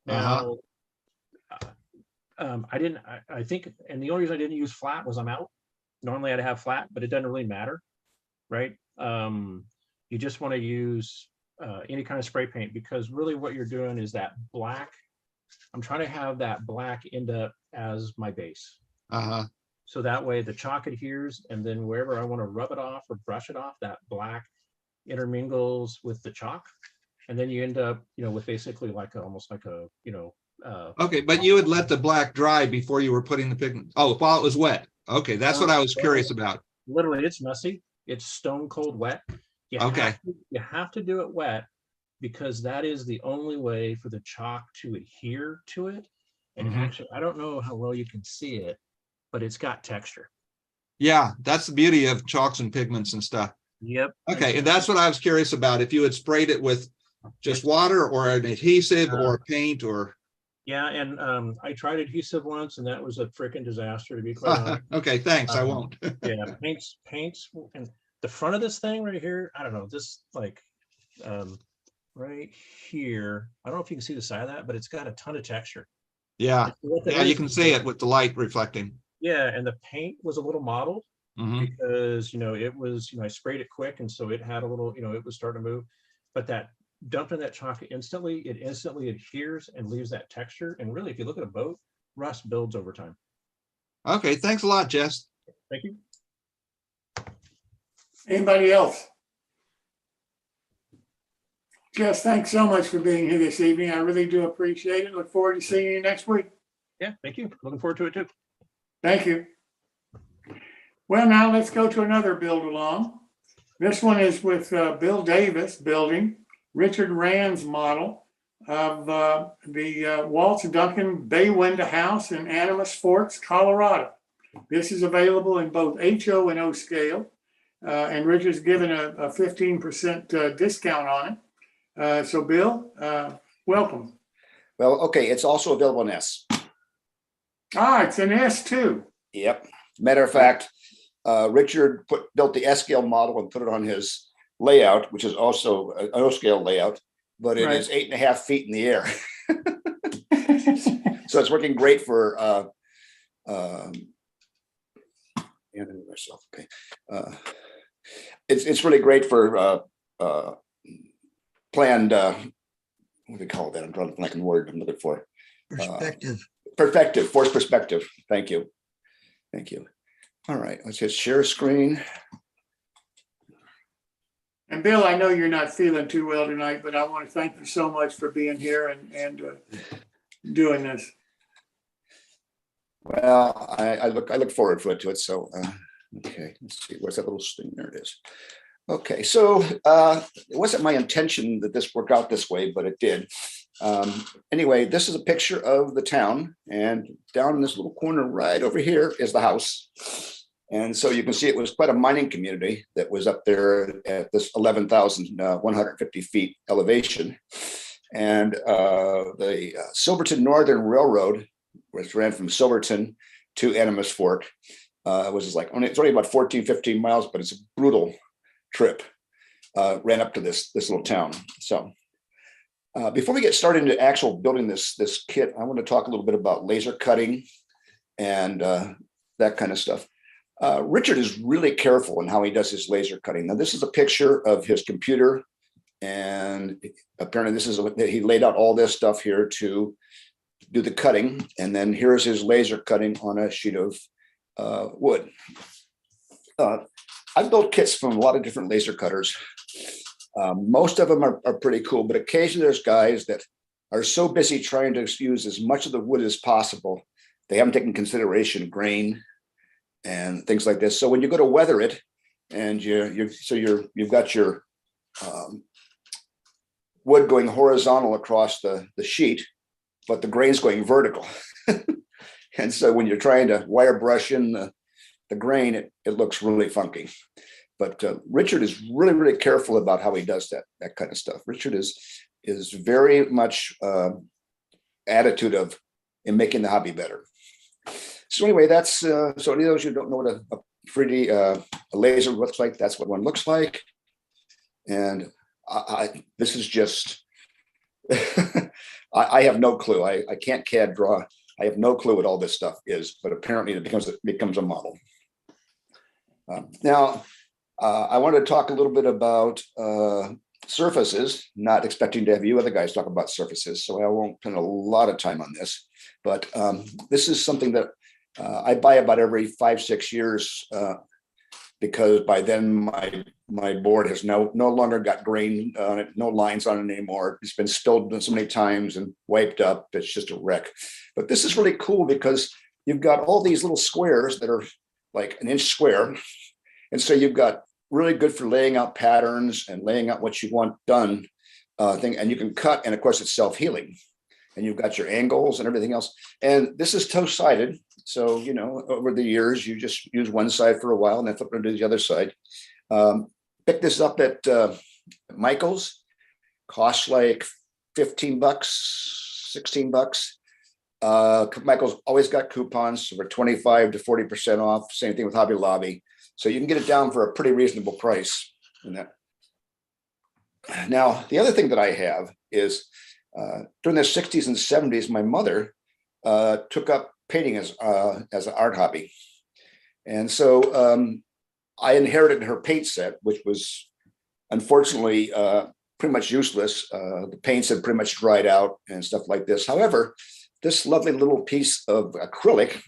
Now, I think, and the only reason I didn't use flat was I'm out. Normally I'd have flat, but it doesn't really matter, right? You just want to use any kind of spray paint because really what you're doing is that black. I'm trying to have that black end up as my base. So that way the chalk adheres, and then wherever I want to rub it off or brush it off, that black intermingles with the chalk. And then you end up, with basically almost like a, Okay, but you would let the black dry before you were putting the pigment. Oh, while it was wet. Okay, that's what I was curious about. Literally, it's messy. It's stone cold wet. You have to do it wet because that is the only way for the chalk to adhere to it. And actually, I don't know how well you can see it, but it's got texture. Yeah, that's the beauty of chalks and pigments and stuff. Yep. Okay, and that's what I was curious about. If you had sprayed it with just water or an adhesive or paint or. Yeah, and I tried adhesive once, and that was a freaking disaster, to be quite honest. Okay, thanks. I won't. Yeah, paints, and the front of this thing right here. I don't know, this right here. I don't know if you can see the side of that, but it's got a ton of texture. Yeah, yeah, you can see it with the light reflecting. Yeah, and the paint was a little mottled because it was I sprayed it quick, and so it had a little it was starting to move, but that dumping that chalk it instantly adheres and leaves that texture. And really, if you look at a boat, rust builds over time. Okay, thanks a lot, Jess. Thank you. Anybody else? Jess, thanks so much for being here this evening. I really do appreciate it. Look forward to seeing you next week. Yeah, thank you. Looking forward to it too. Thank you. Well, now let's go to another build along. This one is with Bill Davis building Richard Rand's model of the Walsh Duncan Bay Window House in Animas Forks, Colorado. This is available in both HO and O scale, and Richard's given a 15% discount on it. So Bill, welcome. Well, okay, it's also available in S. It's an S too. Yep. Matter of fact, Richard built the S scale model and put it on his layout, which is also an O scale layout, but it is 8.5 feet in the air. So it's working great for it's really great for planned what do we call that? I'm drawing like a word I'm looking for. Forced perspective. Thank you. All right, let's hit share screen. And Bill, I know you're not feeling too well tonight, but I want to thank you so much for being here and doing this. Well, I look forward to it. So, okay, let's see, where's that little thing? There it is. Okay, so it wasn't my intention that this worked out this way, but it did. Anyway, this is a picture of the town, and down in this little corner right over here is the house. And so you can see it was quite a mining community that was up there at this 11,150 feet elevation. And the Silverton Northern Railroad, which ran from Silverton to Animas Fork, was like it's only about 14, 15 miles, but it's a brutal trip. Ran up to this little town. So before we get started into actual building this kit, I want to talk a little bit about laser cutting and that kind of stuff. Richard is really careful in how he does his laser cutting. Now, this is a picture of his computer, and apparently this is he laid out all this stuff here to do the cutting, and then here's his laser cutting on a sheet of wood. I've built kits from a lot of different laser cutters. Most of them are pretty cool, but occasionally there's guys that are so busy trying to use as much of the wood as possible, they haven't taken consideration grain and things like this. So when you go to weather it, and you've got your wood going horizontal across the sheet, but the grain's going vertical. And so when you're trying to wire brush in the grain, it looks really funky. But Richard is really, really careful about how he does that kind of stuff. Richard is very much attitude of in making the hobby better. So anyway, that's so any of those who don't know what a 3D a laser looks like, that's what one looks like. And this is just I have no clue. I can't CAD draw. I have no clue what all this stuff is, but apparently it becomes a model. Now, I want to talk a little bit about surfaces, not expecting to have you other guys talk about surfaces, so I won't spend a lot of time on this. But this is something that I buy about every 5-6 years because by then my board has no longer got grain on it, no lines on it anymore. It's been spilled so many times and wiped up. It's just a wreck. But this is really cool because you've got all these little squares that are like an inch square. And so you've got really good for laying out patterns and laying out what you want done and you can cut, and of course it's self-healing. And you've got your angles and everything else. And this is toe-sided. So, you know, over the years, you just use one side for a while and then flip it to the other side. Pick this up at Michael's, costs like $15, $16. Michael's always got coupons for 25 to 40% off. Same thing with Hobby Lobby. So you can get it down for a pretty reasonable price. Now, the other thing that I have is during the 60s and 70s, my mother took up painting as an art hobby. And so I inherited her paint set, which was unfortunately pretty much useless. The paints had pretty much dried out and stuff like this. However, this lovely little piece of acrylic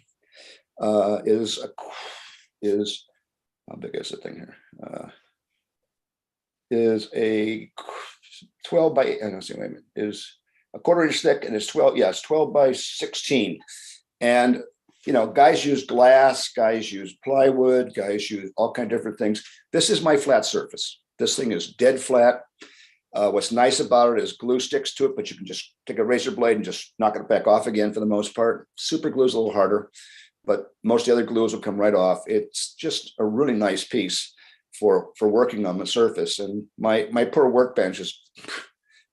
is how big is the thing here? Is a 12 by, I don't see, wait a minute, is a 1/4 inch thick, and it's 12, yes, 12 by 16. And, you know, guys use glass, guys use plywood, guys use all kinds of different things. This is my flat surface. This thing is dead flat. What's nice about it is glue sticks to it, but you can just take a razor blade and just knock it back off again for the most part. Super glue is a little harder, but most of the other glues will come right off. It's just a really nice piece for working on the surface. And my poor workbench is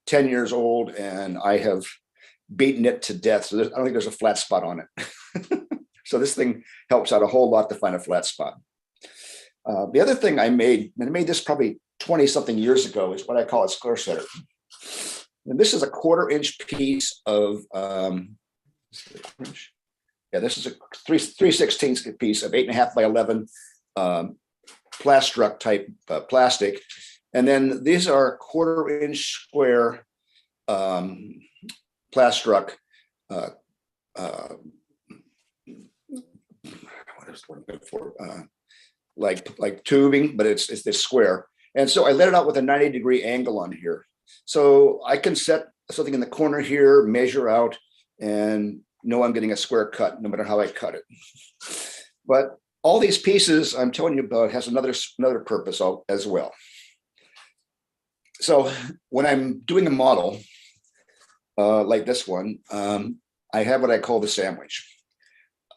10 years old and I have beaten it to death. So I don't think there's a flat spot on it. So this thing helps out a whole lot to find a flat spot. The other thing I made, and I made this probably 20 something years ago, is what I call a square setter. And this is a 1/4 inch piece of, this is a 3/16 piece of 8.5 by 11 plastruck type plastic. And then these are 1/4 inch square plastruck, what is what I'm looking for? Like tubing, but it's this square. And so I let it out with a 90-degree angle on here. So I can set something in the corner here, measure out, and know I'm getting a square cut no matter how I cut it. But all these pieces I'm telling you about has another purpose as well. So when I'm doing a model like this one, I have what I call the sandwich.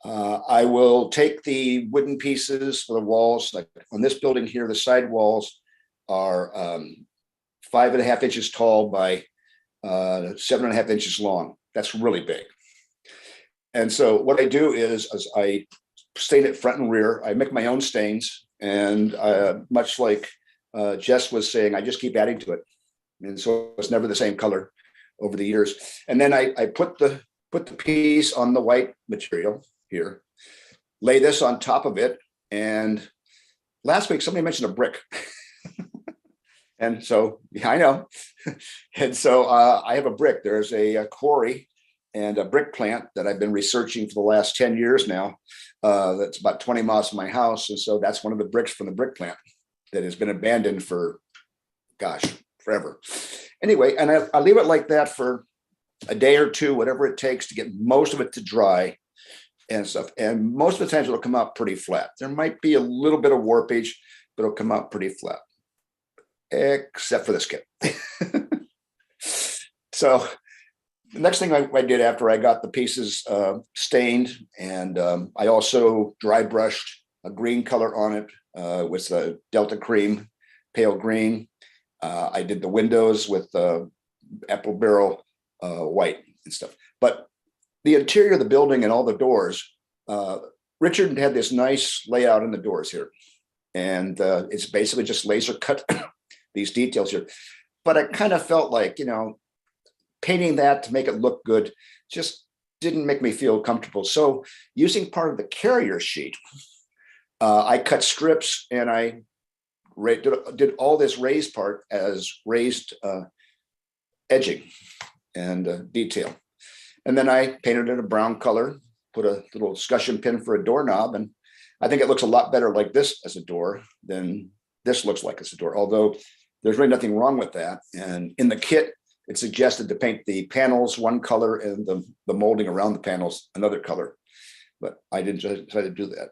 I will take the wooden pieces for the walls. Like on this building here, the side walls are 5.5 inches tall by 7.5 inches long. That's really big. And so what I do is I stain it front and rear. I make my own stains, and much like Jess was saying, I just keep adding to it. And so it's never the same color over the years. And then I put the piece on the white material here, lay this on top of it. And last week, somebody mentioned a brick. And so, yeah, I know. And so I have a brick. There's a quarry and a brick plant that I've been researching for the last 10 years now. That's about 20 miles from my house. And so that's one of the bricks from the brick plant that has been abandoned for, gosh, forever. Anyway, and I leave it like that for a day or two, whatever it takes to get most of it to dry and stuff. And most of the times it'll come out pretty flat. There might be a little bit of warpage, but it'll come out pretty flat, except for this kit. So the next thing I did after I got the pieces stained, and I also dry brushed a green color on it with a Delta Cream, pale green. I did the windows with apple barrel white and stuff. But the interior of the building and all the doors, Richard had this nice layout in the doors here. And it's basically just laser cut these details here. But I kind of felt like, painting that to make it look good just didn't make me feel comfortable. So using part of the carrier sheet, I cut strips and I did all this raised part as raised edging and detail. And then I painted it a brown color, put a little escutcheon pin for a doorknob. And I think it looks a lot better like this as a door than this looks like as a door, although there's really nothing wrong with that. And in the kit, it suggested to paint the panels one color and the molding around the panels another color, but I didn't decide to do that.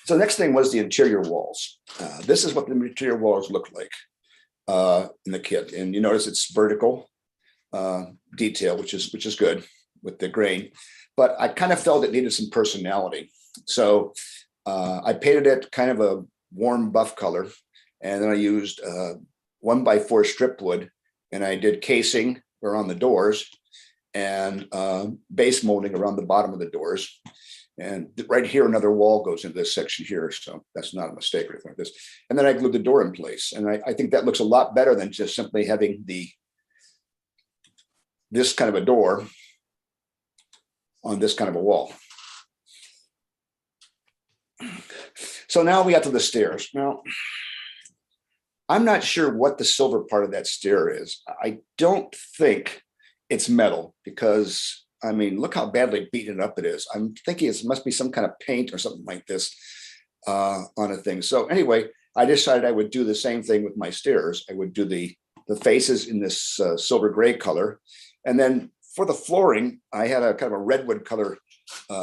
So the next thing was the interior walls. This is what the interior walls look like in the kit. And you notice it's vertical detail, which is good with the grain, but I kind of felt it needed some personality. So I painted it kind of a warm buff color, and then I used 1x4 strip wood, and I did casing around the doors and base molding around the bottom of the doors. And right here, another wall goes into this section here. So that's not a mistake or anything like this. And then I glued the door in place. And I think that looks a lot better than just simply having this kind of a door on this kind of a wall. So now we got to the stairs. Now, I'm not sure what the silver part of that stair is. I don't think it's metal because, I mean, look how badly beaten up it is. I'm thinking it must be some kind of paint or something like this on a thing. So anyway, I decided I would do the same thing with my stairs. I would do the faces in this silver gray color. And then for the flooring, I had a kind of a redwood color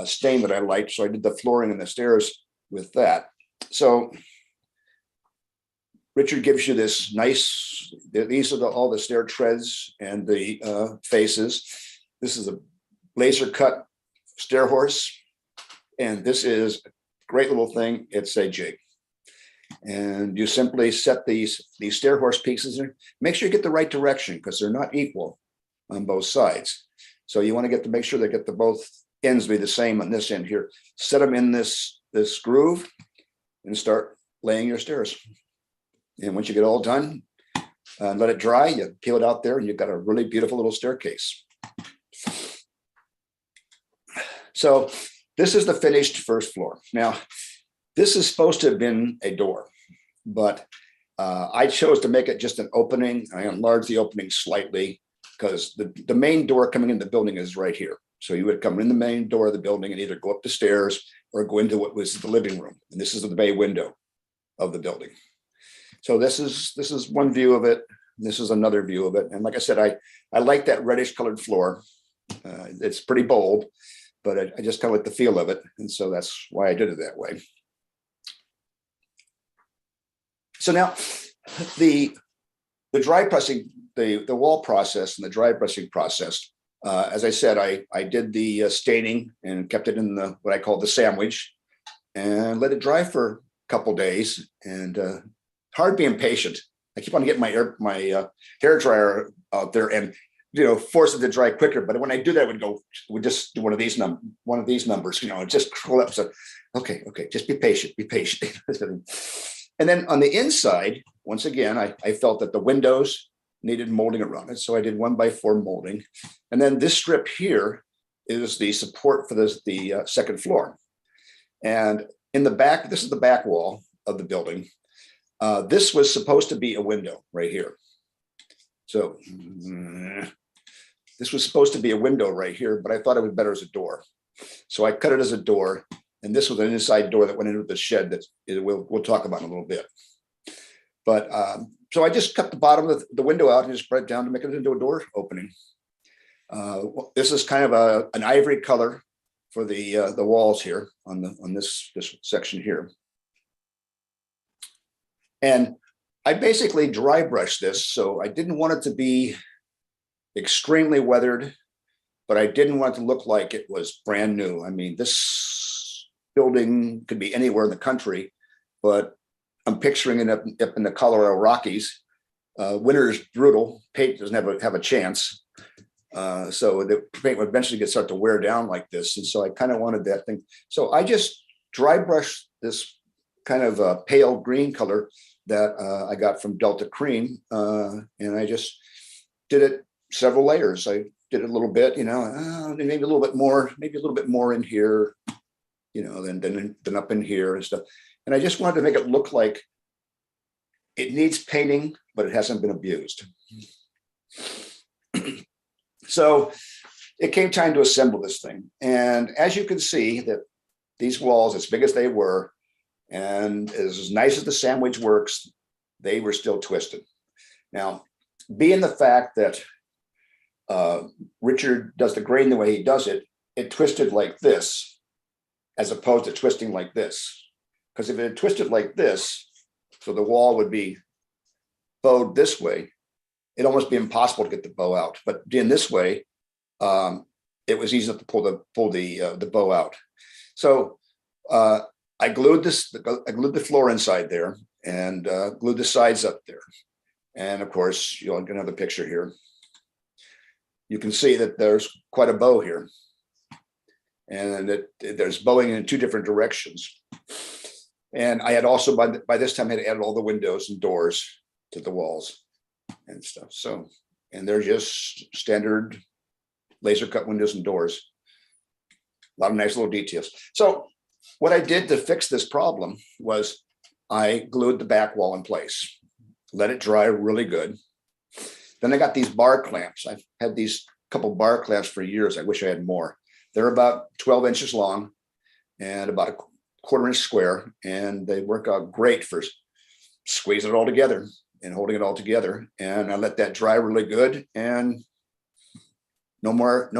stain that I liked. So I did the flooring and the stairs with that. So Richard gives you this nice, these are all the stair treads and the faces. This is a laser cut stair horse. And this is a great little thing. It's a jig. And you simply set these stair horse pieces in. Make sure you get the right direction because they're not equal on both sides. So you want to make sure they get the both ends be the same on this end here. Set them in this groove and start laying your stairs. And once you get all done, let it dry, you peel it out there and you've got a really beautiful little staircase. So this is the finished first floor. Now, this is supposed to have been a door, but I chose to make it just an opening. I enlarged the opening slightly because the main door coming in the building is right here. So you would come in the main door of the building and either go up the stairs or go into what was the living room. And this is the bay window of the building. So this is one view of it. This is another view of it. And like I said, I like that reddish colored floor. It's pretty bold, but I just kind of like the feel of it. And so that's why I did it that way. So now the dry pressing, the wall process and the dry pressing process, as I said, I did the staining and kept it in what I call the sandwich and let it dry for a couple days. And hard being patient. I keep on getting my hair dryer out there and force it to dry quicker. But when I do that, it would just do one of these numbers, just curl up. So okay, just be patient. And then on the inside, once again, I felt that the windows needed molding around it. So I did 1x4 molding. And then this strip here is the support for the second floor. And in the back, this is the back wall of the building. This was supposed to be a window right here. So this was supposed to be a window right here, but I thought it was better as a door. So I cut it as a door. And this was an inside door that went into the shed that we'll talk about in a little bit. But so I just cut the bottom of the window out and just spread it down to make it into a door opening. This is kind of an ivory color the walls here on this section here. And I basically dry brushed this, so I didn't want it to be extremely weathered, but I didn't want it to look like it was brand new. I mean, this building could be anywhere in the country, but I'm picturing it up in the Colorado Rockies. Winter's brutal. Paint doesn't have a chance. So the paint would eventually start to wear down like this. And so I kind of wanted that thing. So I just dry brushed this kind of pale green color that I got from Delta Cream. And I just did it several layers. I did it a little bit, maybe a little bit more in here, than up in here and stuff. And I just wanted to make it look like it needs painting, but it hasn't been abused. So it came time to assemble this thing. And as you can see, that these walls, as big as they were, and as nice as the sandwich works, they were still twisted. Now, being the fact that Richard does the grain the way he does it, it twisted like this, as opposed to twisting like this. Because if it had twisted like this, so the wall would be bowed this way, it'd almost be impossible to get the bow out. But in this way, it was easy enough to pull the bow out. So I glued the floor inside there and glued the sides up there. And of course, you'll get another picture here. You can see that there's quite a bow here, and that there's bowing in two different directions. And I had also, by this time, I had added all the windows and doors to the walls and stuff. So, and they're just standard laser cut windows and doors. A lot of nice little details. So what I did to fix this problem was I glued the back wall in place, let it dry really good. Then I got these bar clamps. I've had these couple bar clamps for years. I wish I had more. They're about 12 inches long and about a quarter-inch square, and they work out great for squeezing it all together and holding it all together. And I let that dry really good, and no more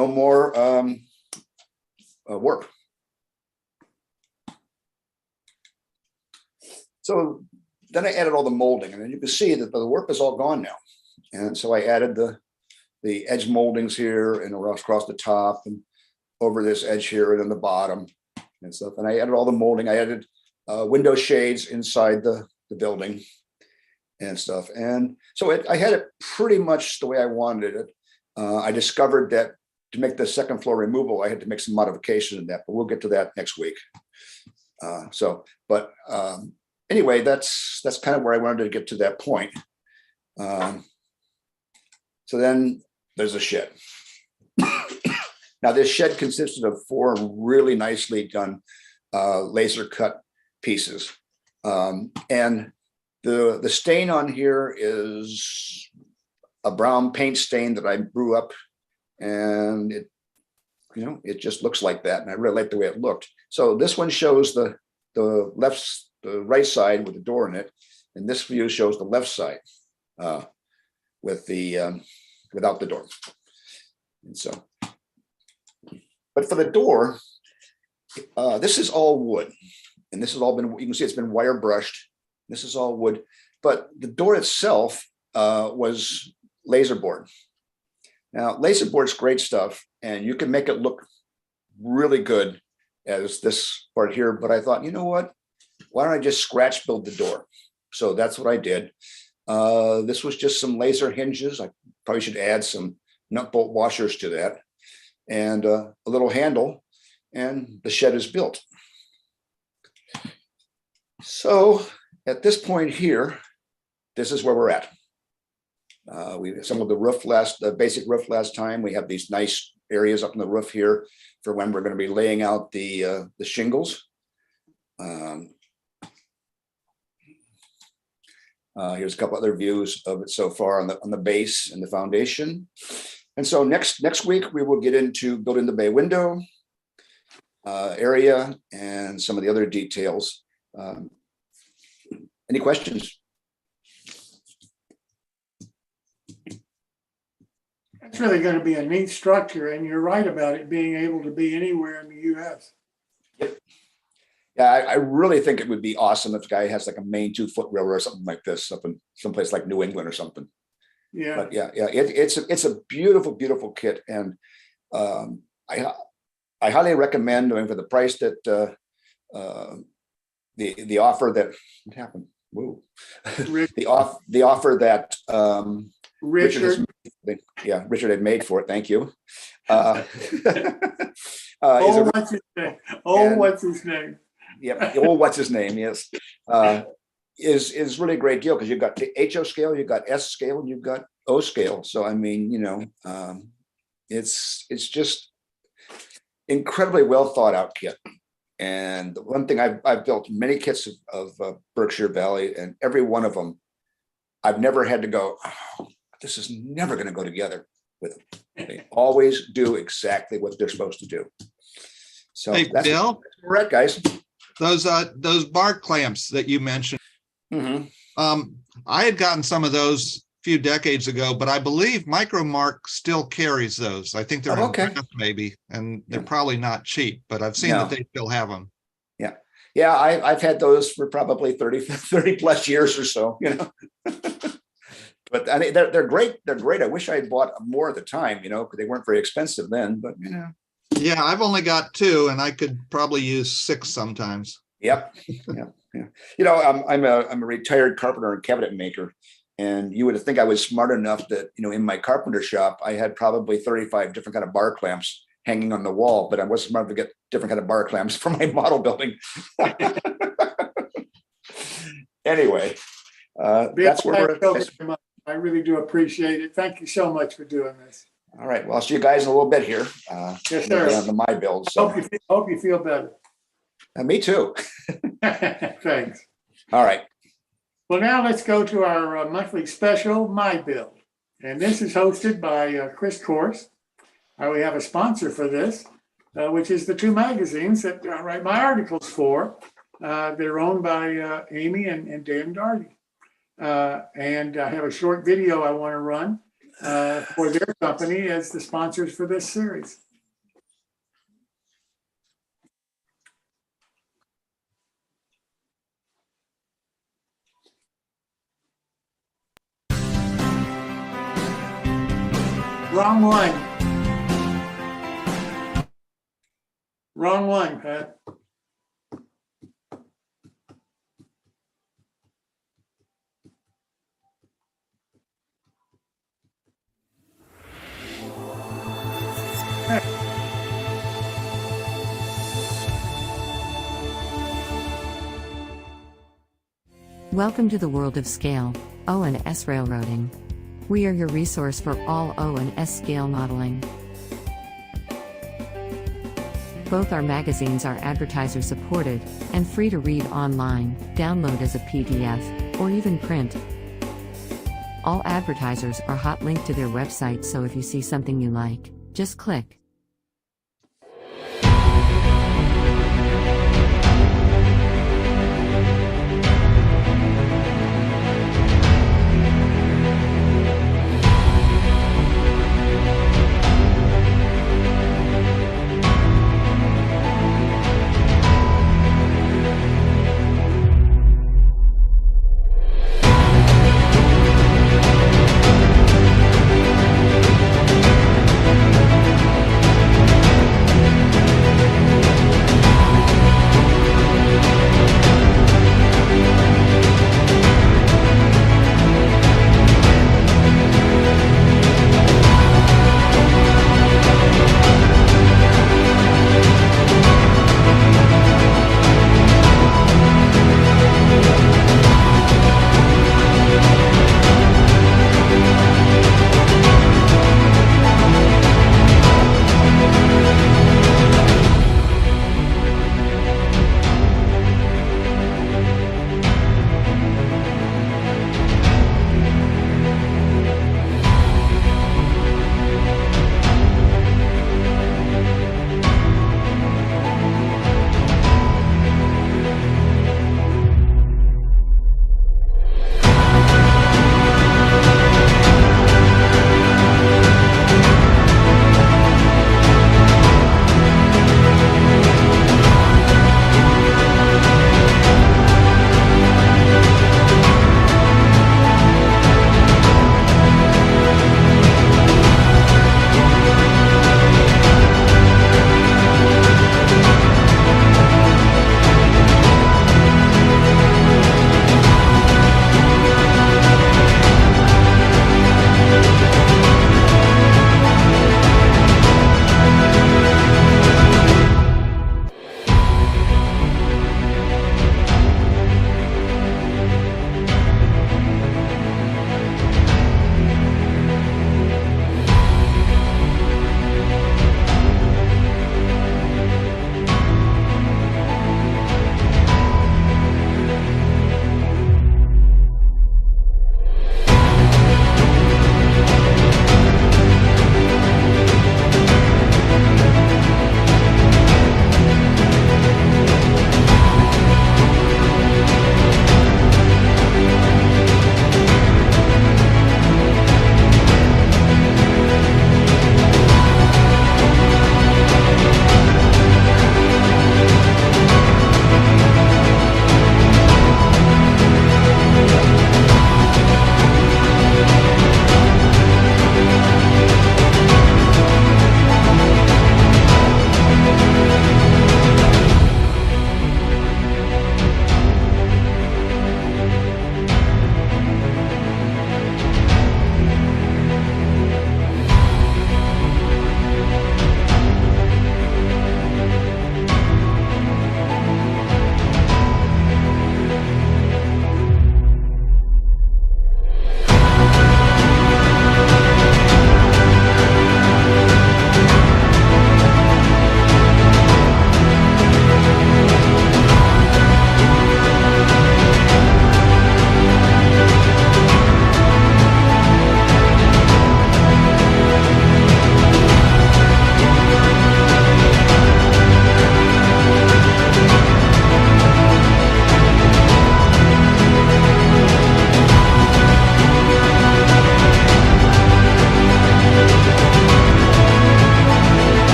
work. So then I added all the molding, and then you can see that the work is all gone now. And so I added the edge moldings here and across the top and over this edge here and in the bottom and stuff. And I added all the molding. I added window shades inside the building and stuff. And so I had it pretty much the way I wanted it. I discovered that to make the second floor removable, I had to make some modifications in that, but we'll get to that next week. Anyway, that's kind of where I wanted to get to that point. So then there's a shed. Now this shed consisted of 4 really nicely done laser cut pieces. And the stain on here is a brown paint stain that I brew up, and it just looks like that. And I really like the way it looked. So this one shows the right side with the door in it, and this view shows the left side with the without the door. And so, but for the door, this is all wood, and this has all been, you can see it's been wire brushed. This is all wood, but the door itself was laser board. Now, laser board's great stuff, and you can make it look really good as this part here. But I thought, you know what? Why don't I just scratch build the door? So that's what I did. This was just some laser hinges. I probably should add some nut bolt washers to that, and a little handle, and the shed is built. So at this point here, this is where we're at. We assembled the basic roof last time. We have these nice areas up in the roof here for when we're going to be laying out the shingles. Here's a couple other views of it so far on the base and the foundation. And so next week we will get into building the bay window area and some of the other details. Any questions? It's really going to be a neat structure, and you're right about it being able to be anywhere in the US. Yep. Yeah, I really think it would be awesome if the guy has like a main 2-foot railroad or something like this up in someplace like New England or something. Yeah. But yeah, it's a beautiful, beautiful kit, and I highly recommend. I mean, for the price that the offer that what happened? Whoa, the offer that Richard. Richard had made for it. Thank you. What's his name? What's his name? Yep. What's his name? Yes. Is really a great deal because you've got the HO scale, you've got S scale, and you've got O scale. So I mean, it's just incredibly well thought out kit. And the one thing I've built many kits of Berkshire Valley, and every one of them, I've never had to go, oh, this is never going to go together with them. They always do exactly what they're supposed to do. So Hey, that's Bill, correct, guys. those bar clamps that you mentioned, I had gotten some of those a few decades ago, but I believe Micromark still carries those. I think they're in brass maybe, and they're probably not cheap, but I've seen that they still have them. Yeah, I've had those for probably 30 plus years or so, But I mean, they're great. They're great. I wish I had bought more at the time, because they weren't very expensive then, but Yeah, I've only got 2 and I could probably use 6 sometimes. Yep. Yeah. I'm a retired carpenter and cabinet maker. And you would think I was smart enough that, in my carpenter shop, I had probably 35 different kind of bar clamps hanging on the wall, but I wasn't smart to get different kind of bar clamps for my model building. Anyway, that's where I really do appreciate it. Thank you so much for doing this. All right. Well, I'll see you guys in a little bit here. Yes, sir. On the my build. So hope you feel better. Me too. Thanks. All right. Well, now let's go to our monthly special, My Build. And this is hosted by Chris Course. We have a sponsor for this, which is the 2 magazines that I write my articles for. They're owned by Amy and Dan Darby. And I have a short video I want to run for their company as the sponsors for this series. Wrong one. Wrong one, Pat. Welcome to the world of scale, O and S railroading. We are your resource for all O and S scale modeling. Both our magazines are advertiser supported and free to read online, download as a PDF, or even print. All advertisers are hot linked to their website, so if you see something you like, just click.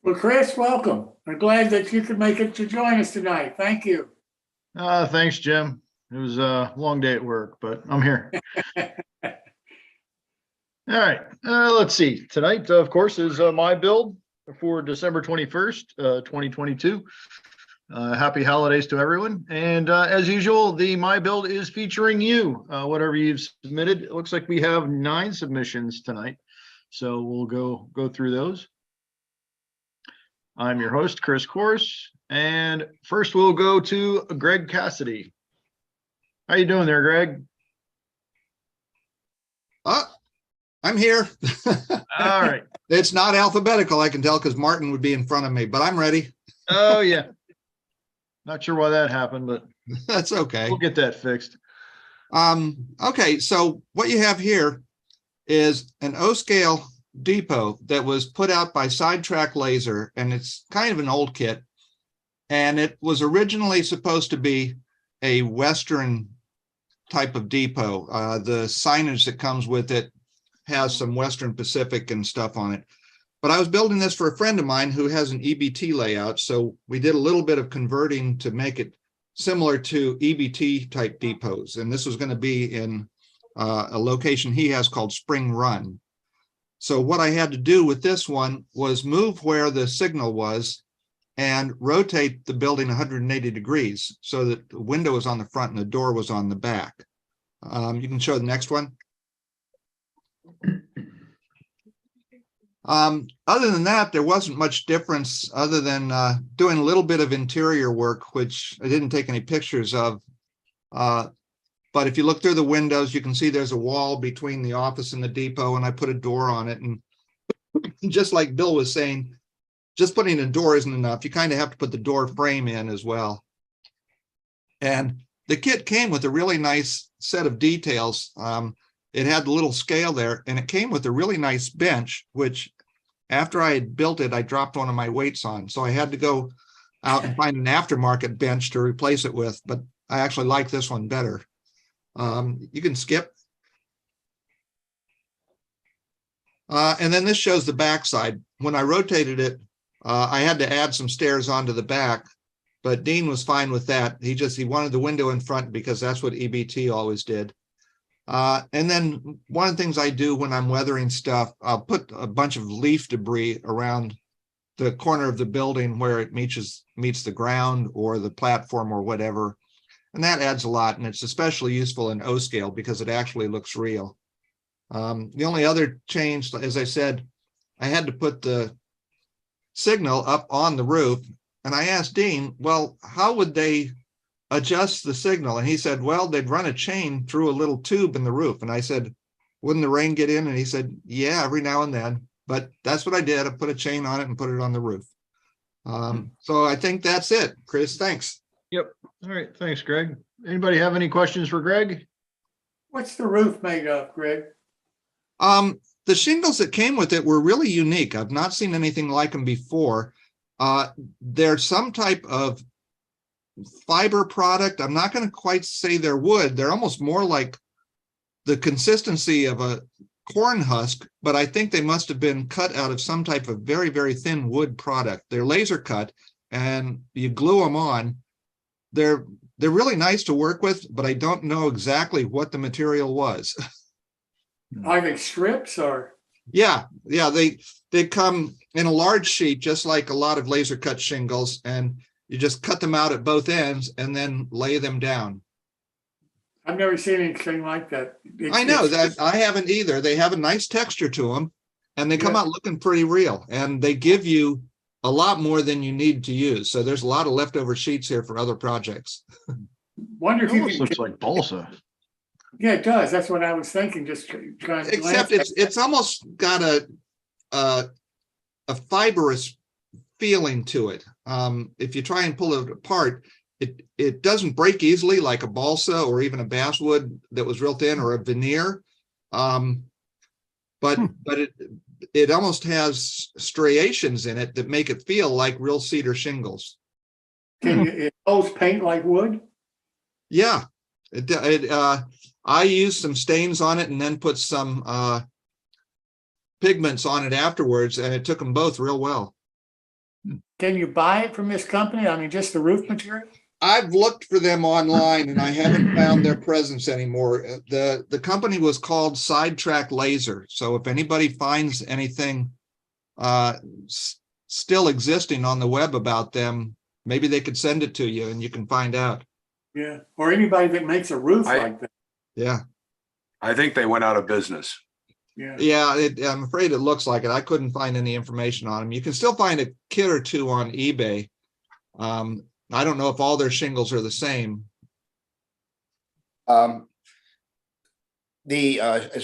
Well, Chris, welcome. I'm glad that you could make it to join us tonight. Thank you. Thanks, Jim. It was a long day at work, but I'm here. All right, let's see. Tonight, of course, is my build for December 21st, 2022. Happy holidays to everyone. And as usual, the my build is featuring you, whatever you've submitted. It looks like we have 9 submissions tonight. So we'll go through those. I'm your host, Chris Course. And first we'll go to Greg Cassidy. How you doing there, Greg? I'm here. All right. It's not alphabetical, I can tell, because Martin would be in front of me, but I'm ready. Oh, yeah. Not sure why that happened, but that's okay. We'll get that fixed. Okay, so what you have here is an O-scale depot that was put out by Sidetrack Laser, and it's kind of an old kit. And it was originally supposed to be a Western type of depot. The signage that comes with it has some Western Pacific and stuff on it. But I was building this for a friend of mine who has an EBT layout. So we did a little bit of converting to make it similar to EBT type depots. And this was going to be in a location he has called Spring Run. So what I had to do with this one was move where the signal was and rotate the building 180 degrees so that the window was on the front and the door was on the back. You can show the next one. Other than that, there wasn't much difference other than doing a little bit of interior work, which I didn't take any pictures of. But if you look through the windows, you can see there's a wall between the office and the depot, and I put a door on it. And just like Bill was saying, just putting a door isn't enough. You kind of have to put the door frame in as well. And the kit came with a really nice set of details. It had the little scale there, and it came with a really nice bench, which after I had built it, I dropped one of my weights on. So I had to go out and find an aftermarket bench to replace it with, but I actually like this one better. You can skip. And then this shows the backside. When I rotated it, I had to add some stairs onto the back, but Dean was fine with that. He wanted the window in front because that's what EBT always did. And then one of the things I do when I'm weathering stuff, I'll put a bunch of leaf debris around the corner of the building where it meets the ground or the platform or whatever. And that adds a lot. And it's especially useful in O-scale because it actually looks real. The only other change, as I said, I had to put the signal up on the roof. And I asked Dean, well, how would they adjust the signal? And he said, well, they'd run a chain through a little tube in the roof. And I said, wouldn't the rain get in? And he said, yeah, every now and then. But that's what I did. I put a chain on it and put it on the roof. So I think that's it. Chris, thanks. Yep. All right. Thanks, Greg. Anybody have any questions for Greg? What's the roof made of, Greg? The shingles that came with it were really unique. I've not seen anything like them before. They're some type of fiber product. I'm not going to quite say they're wood. They're almost more like the consistency of a corn husk, but I think they must have been cut out of some type of very, very thin wood product. They're laser cut and you glue them on. They're really nice to work with, but I don't know exactly what the material was. Are they strips or? Yeah, they come in a large sheet, just like a lot of laser cut shingles, and you just cut them out at both ends and then lay them down. I've never seen anything like that. I know that I haven't either. They have a nice texture to them and they come out looking pretty real, and they give you a lot more than you need to use. So there's a lot of leftover sheets here for other projects. Wonder if It you almost can, looks like balsa. yeah, it does. That's what I was thinking. Just trying to Except it's almost got a fibrous feeling to it. If you try and pull it apart, it doesn't break easily like a balsa or even a basswood that was real thin, or a veneer. But it almost has striations in it that make it feel like real cedar shingles. Can it holds paint like wood? Yeah, I used some stains on it and then put some pigments on it afterwards, and it took them both real well. Can you buy it from this company? I mean, just the roof material? I've looked for them online and I haven't found their presence anymore. The company was called Sidetrack Laser. So if anybody finds anything still existing on the web about them, maybe they could send it to you and you can find out. Yeah, or anybody that makes a roof like that. Yeah. I think they went out of business. Yeah, I'm afraid it looks like it. I couldn't find any information on them. You can still find a kit or two on eBay. I don't know if all their shingles are the same. As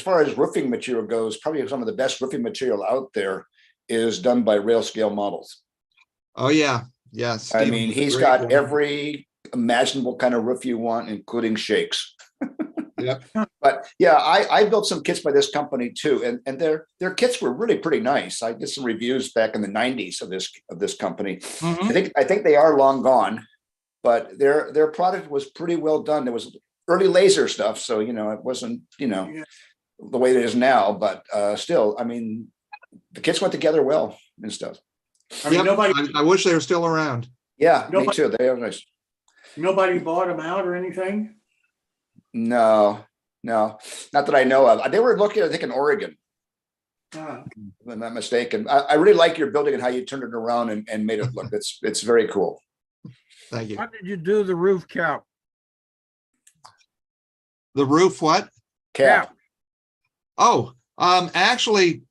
far as roofing material goes, probably some of the best roofing material out there is done by Rail Scale Models. Oh yeah, yes. I mean, he's got every imaginable kind of roof you want, including shakes. Yep. But yeah, I built some kits by this company too, and their kits were really pretty nice. I did some reviews back in the 90s of this company. Mm-hmm. I think they are long gone, but their product was pretty well done. There was early laser stuff, so it wasn't the way it is now, but still, I mean, the kits went together well and stuff. I mean, I wish they were still around. Yeah, me too. They are nice. Nobody bought them out or anything? No, not that I know of. They were located, I think, in Oregon. If I'm not mistaken. I really like your building and how you turned it around and made it look. It's very cool. Thank you. How did you do the roof cap? The roof what? Cap. Oh, actually,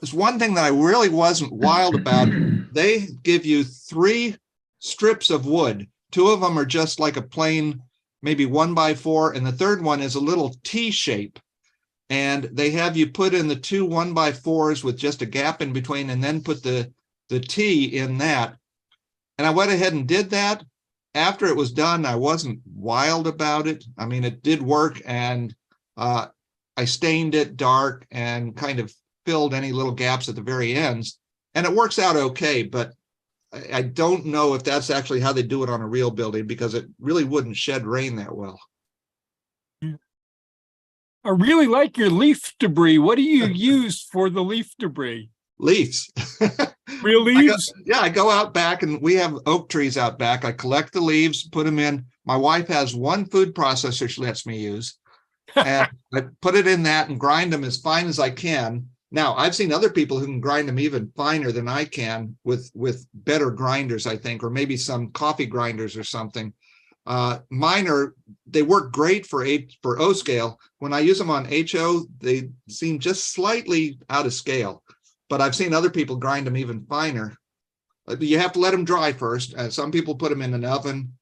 there's one thing that I really wasn't wild about. They give you 3 strips of wood. 2 of them are just like a plain, maybe 1x4, and the third one is a little T shape. And they have you put in the 2 1x4s with just a gap in between, and then put the T in that. And I went ahead and did that. After it was done, I wasn't wild about it. I mean, it did work, and I stained it dark and kind of filled any little gaps at the very ends. And it works out okay, but I don't know if that's actually how they do it on a real building, because it really wouldn't shed rain that well. I really like your leaf debris. What do you use for the leaf debris? Leaves. Real leaves? I go out back, and we have oak trees out back. I collect the leaves, put them in. My wife has one food processor she lets me use. And I put it in that and grind them as fine as I can. Now, I've seen other people who can grind them even finer than I can with better grinders, I think, or maybe some coffee grinders or something. Mine they work great for O scale. When I use them on HO, they seem just slightly out of scale. But I've seen other people grind them even finer. You have to let them dry first. Some people put them in an oven.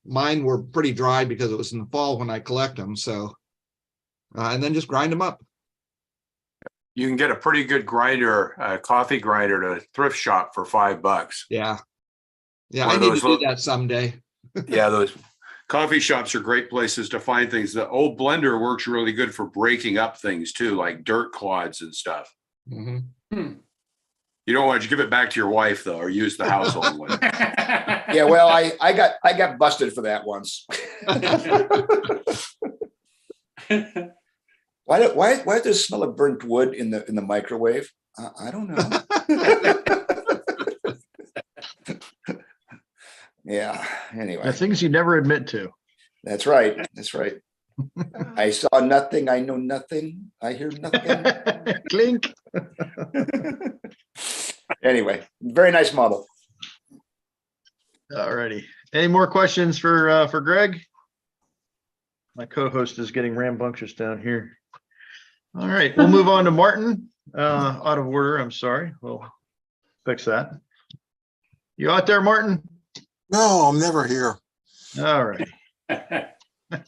Mine were pretty dry because it was in the fall when I collect them. So, and then just grind them up. You can get a pretty good grinder, a coffee grinder, at a thrift shop for $5. Yeah. I need to do that someday. Yeah, those coffee shops are great places to find things. The old blender works really good for breaking up things too, like dirt clods and stuff. Mm-hmm. You don't want to give it back to your wife though, or use the household one. Yeah, well, I got busted for that once. Why does there smell of burnt wood in the microwave? I don't know. Yeah. Anyway, The things you never admit to. That's right. I saw nothing. I know nothing. I hear nothing. Clink. Anyway, very nice model. All righty. Any more questions for Greg? My co-host is getting rambunctious down here. All right, we'll move on to Martin. Out of order, I'm sorry. We'll fix that. You out there, Martin? No, I'm never here. All right. I'm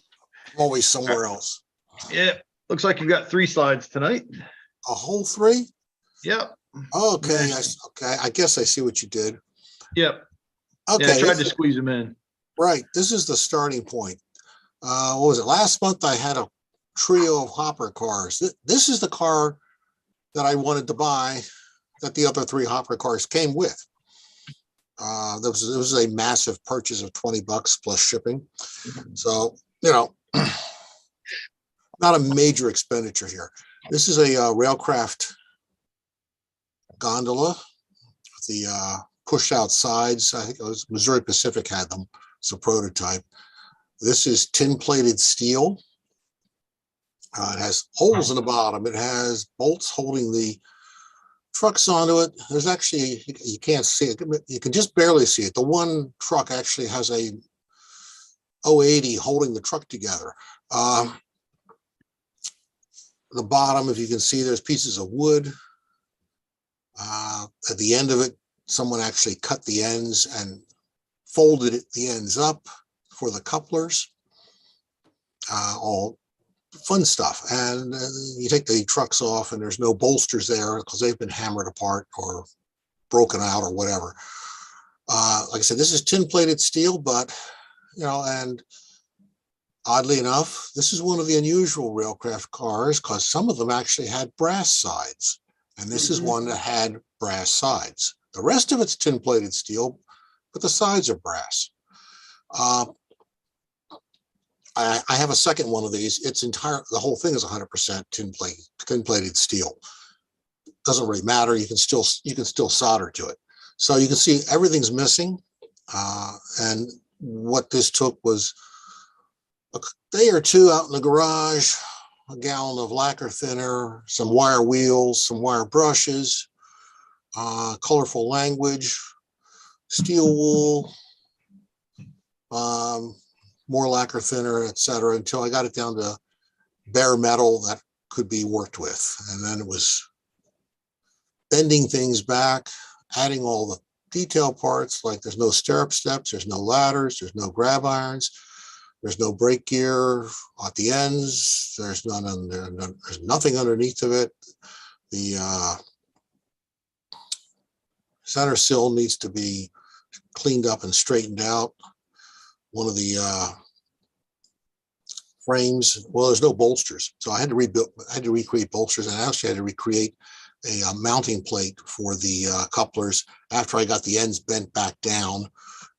always somewhere else. Yeah, looks like you've got 3 slides tonight. A whole 3? Yep. Okay. I guess I see what you did. Yep. Okay. Yeah, I tried to squeeze them in. Right. This is the starting point. What was it? Last month I had a trio of hopper cars. This is the car that I wanted to buy that the other 3 hopper cars came with. There was a massive purchase of $20 plus shipping. So, not a major expenditure here. This is a Railcraft gondola, the pushed out sides. I think it was Missouri Pacific had them. It's a prototype. This is tin plated steel. It has holes in the bottom. It has bolts holding the trucks onto it. There's actually, you can't see it. You can just barely see it. The one truck actually has a 080 holding the truck together. The bottom, if you can see, there's pieces of wood. At the end of it, someone actually cut the ends and folded the ends up for the couplers. All fun stuff. And you take the trucks off and there's no bolsters there because they've been hammered apart or broken out or whatever. Like I said, this is tin plated steel, but and oddly enough, this is one of the unusual railcraft cars because some of them actually had brass sides. And this is one that had brass sides. The rest of it's tin plated steel, but the sides are brass. I have a second one of these. The whole thing is 100% tin plated steel. Doesn't really matter. You can still solder to it. So you can see everything's missing. And what this took was a day or two out in the garage, a gallon of lacquer thinner, some wire wheels, some wire brushes, colorful language, steel wool, more lacquer thinner, etc., until I got it down to bare metal that could be worked with. And then it was bending things back, adding all the detail parts, like there's no stirrup steps, there's no ladders, there's no grab irons, there's no brake gear at the ends, there's nothing underneath of it. The center sill needs to be cleaned up and straightened out. One of the frames, well, there's no bolsters, so I had to recreate bolsters, and I actually had to recreate a mounting plate for the couplers after I got the ends bent back down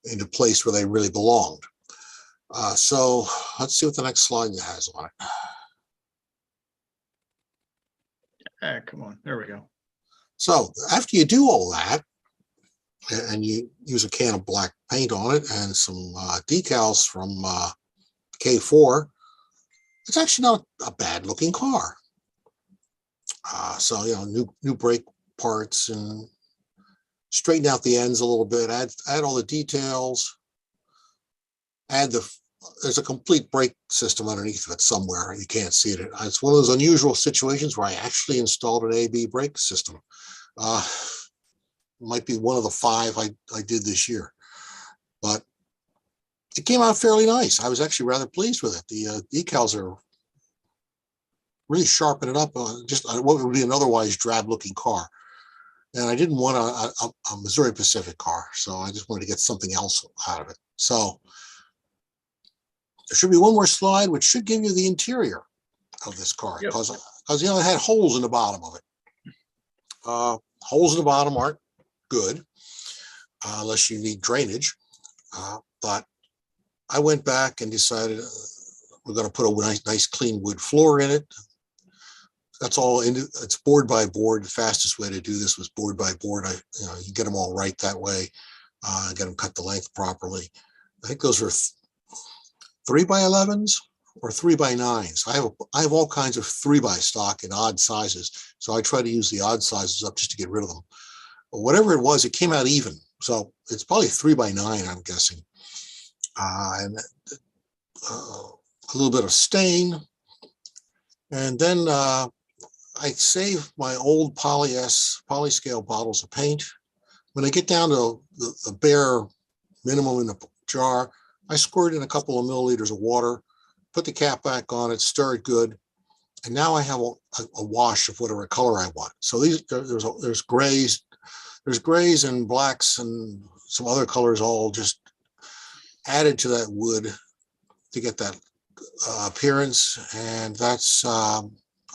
into place where they really belonged. So let's see what the next slide has on it. Come on, there we go. So after you do all that, and you use a can of black paint on it and some decals from K4, it's actually not a bad looking car. So, new brake parts and straighten out the ends a little bit, add all the details, there's a complete brake system underneath of it somewhere. You can't see it. It's one of those unusual situations where I actually installed an AB brake system. Might be one of the 5 I did this year, but it came out fairly nice. I was actually rather pleased with it. The decals are really sharpening it up on just what would be an otherwise drab looking car. And I didn't want a Missouri Pacific car, so I just wanted to get something else out of it. So there should be one more slide, which should give you the interior of this car, because it had holes in the bottom of it. Holes in the bottom aren't good unless you need drainage. But I went back and decided we're going to put a nice clean wood floor in it. That's all. It's board by board. The fastest way to do this was board by board. You get them all right that way. Get them cut the length properly. I think those are 3x11s or 3x9s. I have all kinds of 3x stock in odd sizes, so I try to use the odd sizes up just to get rid of them. But whatever it was, it came out even. So it's probably 3x9, I'm guessing. And a little bit of stain. And then I save my old polyscale bottles of paint. When I get down to the bare minimum in the jar, I squirt in a couple of milliliters of water, put the cap back on it, stir it good, and now I have a wash of whatever color I want. So there's grays and blacks and some other colors all just added to that wood to get that appearance, and that's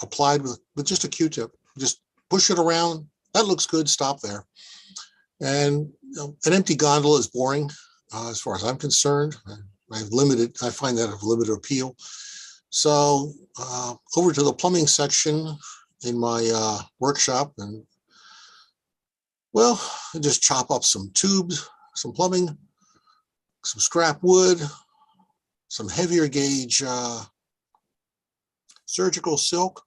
applied with just a Q-tip. Just push it around. That looks good. Stop there. And an empty gondola is boring as far as I'm concerned. I find that of limited appeal. So over to the plumbing section in my workshop, and Well, I just chop up some tubes, some plumbing, some scrap wood, some heavier gauge surgical silk,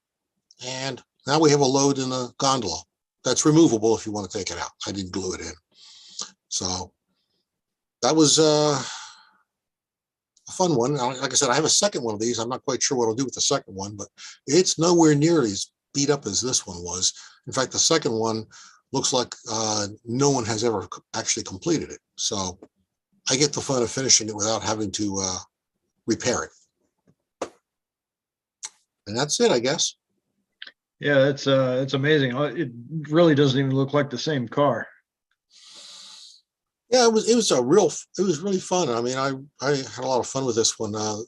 and now we have a load in a gondola that's removable if you want to take it out. I didn't glue it in. So that was a fun one. Like I said, I have a second one of these. I'm not quite sure what I'll do with the second one, but it's nowhere near as beat up as this one was. In fact, the second one looks like no one has ever actually completed it. So I get the fun of finishing it without having to repair it. And that's it, I guess. Yeah, it's amazing. It really doesn't even look like the same car. Yeah, it was really fun. I mean, I had a lot of fun with this one. I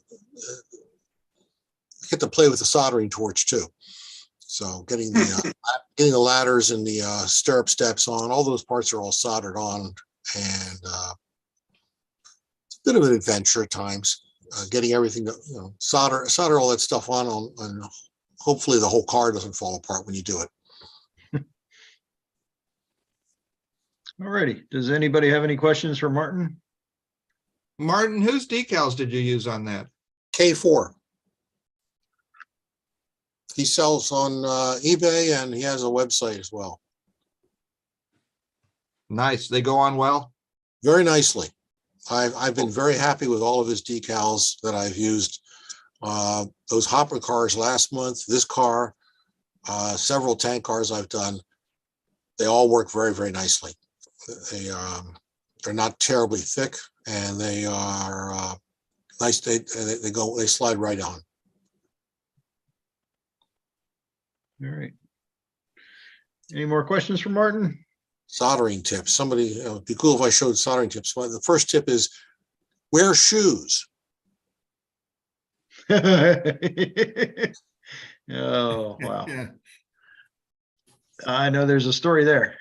get to play with the soldering torch too. So getting the ladders and the stirrup steps on, all those parts are all soldered on, and it's a bit of an adventure at times. Getting everything to solder all that stuff on, and hopefully the whole car doesn't fall apart when you do it. Alrighty. Does anybody have any questions for Martin? Martin, whose decals did you use on that? K4. He sells on eBay, and he has a website as well. Nice. They go on well? Very nicely. I've been very happy with all of his decals that I've used. Those hopper cars last month, this car, several tank cars I've done, they all work very, very nicely. They're not terribly thick, and they are nice. They slide right on. All right. Any more questions for Martin? Soldering tips. Somebody, it'd be cool if I showed soldering tips. Well, the first tip is wear shoes. Oh, wow. Yeah. I know there's a story there.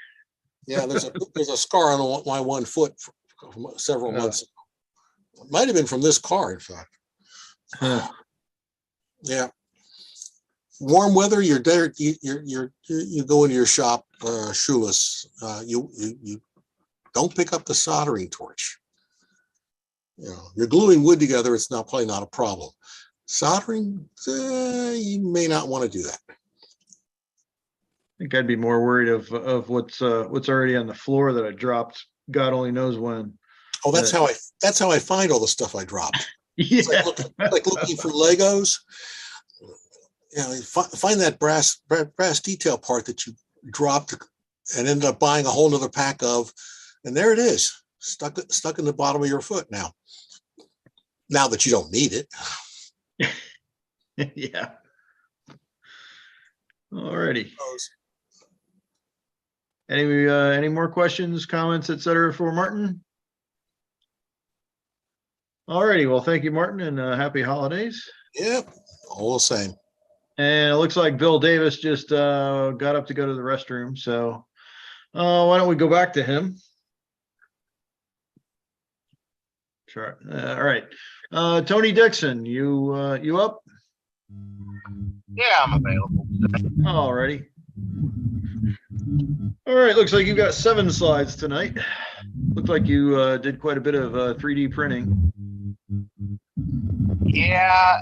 Yeah, there's a scar on my one foot from several months ago. It might have been from this car, in fact. Yeah. Warm weather, you're there. You go into your shop shoeless. You don't pick up the soldering torch. You're gluing wood together. It's probably not a problem. Soldering, you may not want to do that. I think I'd be more worried of what's already on the floor that I dropped. God only knows when. Oh, that's how I find all the stuff I dropped. Yeah. It's like looking for Legos. Find that brass detail part that you dropped and ended up buying a whole nother pack of, and there it is, stuck in the bottom of your foot now. Now that you don't need it. Yeah. Alrighty. Any more questions, comments, etc. for Martin? Alrighty. Well, thank you, Martin, and happy holidays. Yep. All the same. And it looks like Bill Davis just got up to go to the restroom. So why don't we go back to him? Sure. All right. Tony Dixon, you up? Yeah, I'm available. All righty. All right. Looks like you've got 7 slides tonight. Looks like you did quite a bit of 3D printing. Yeah.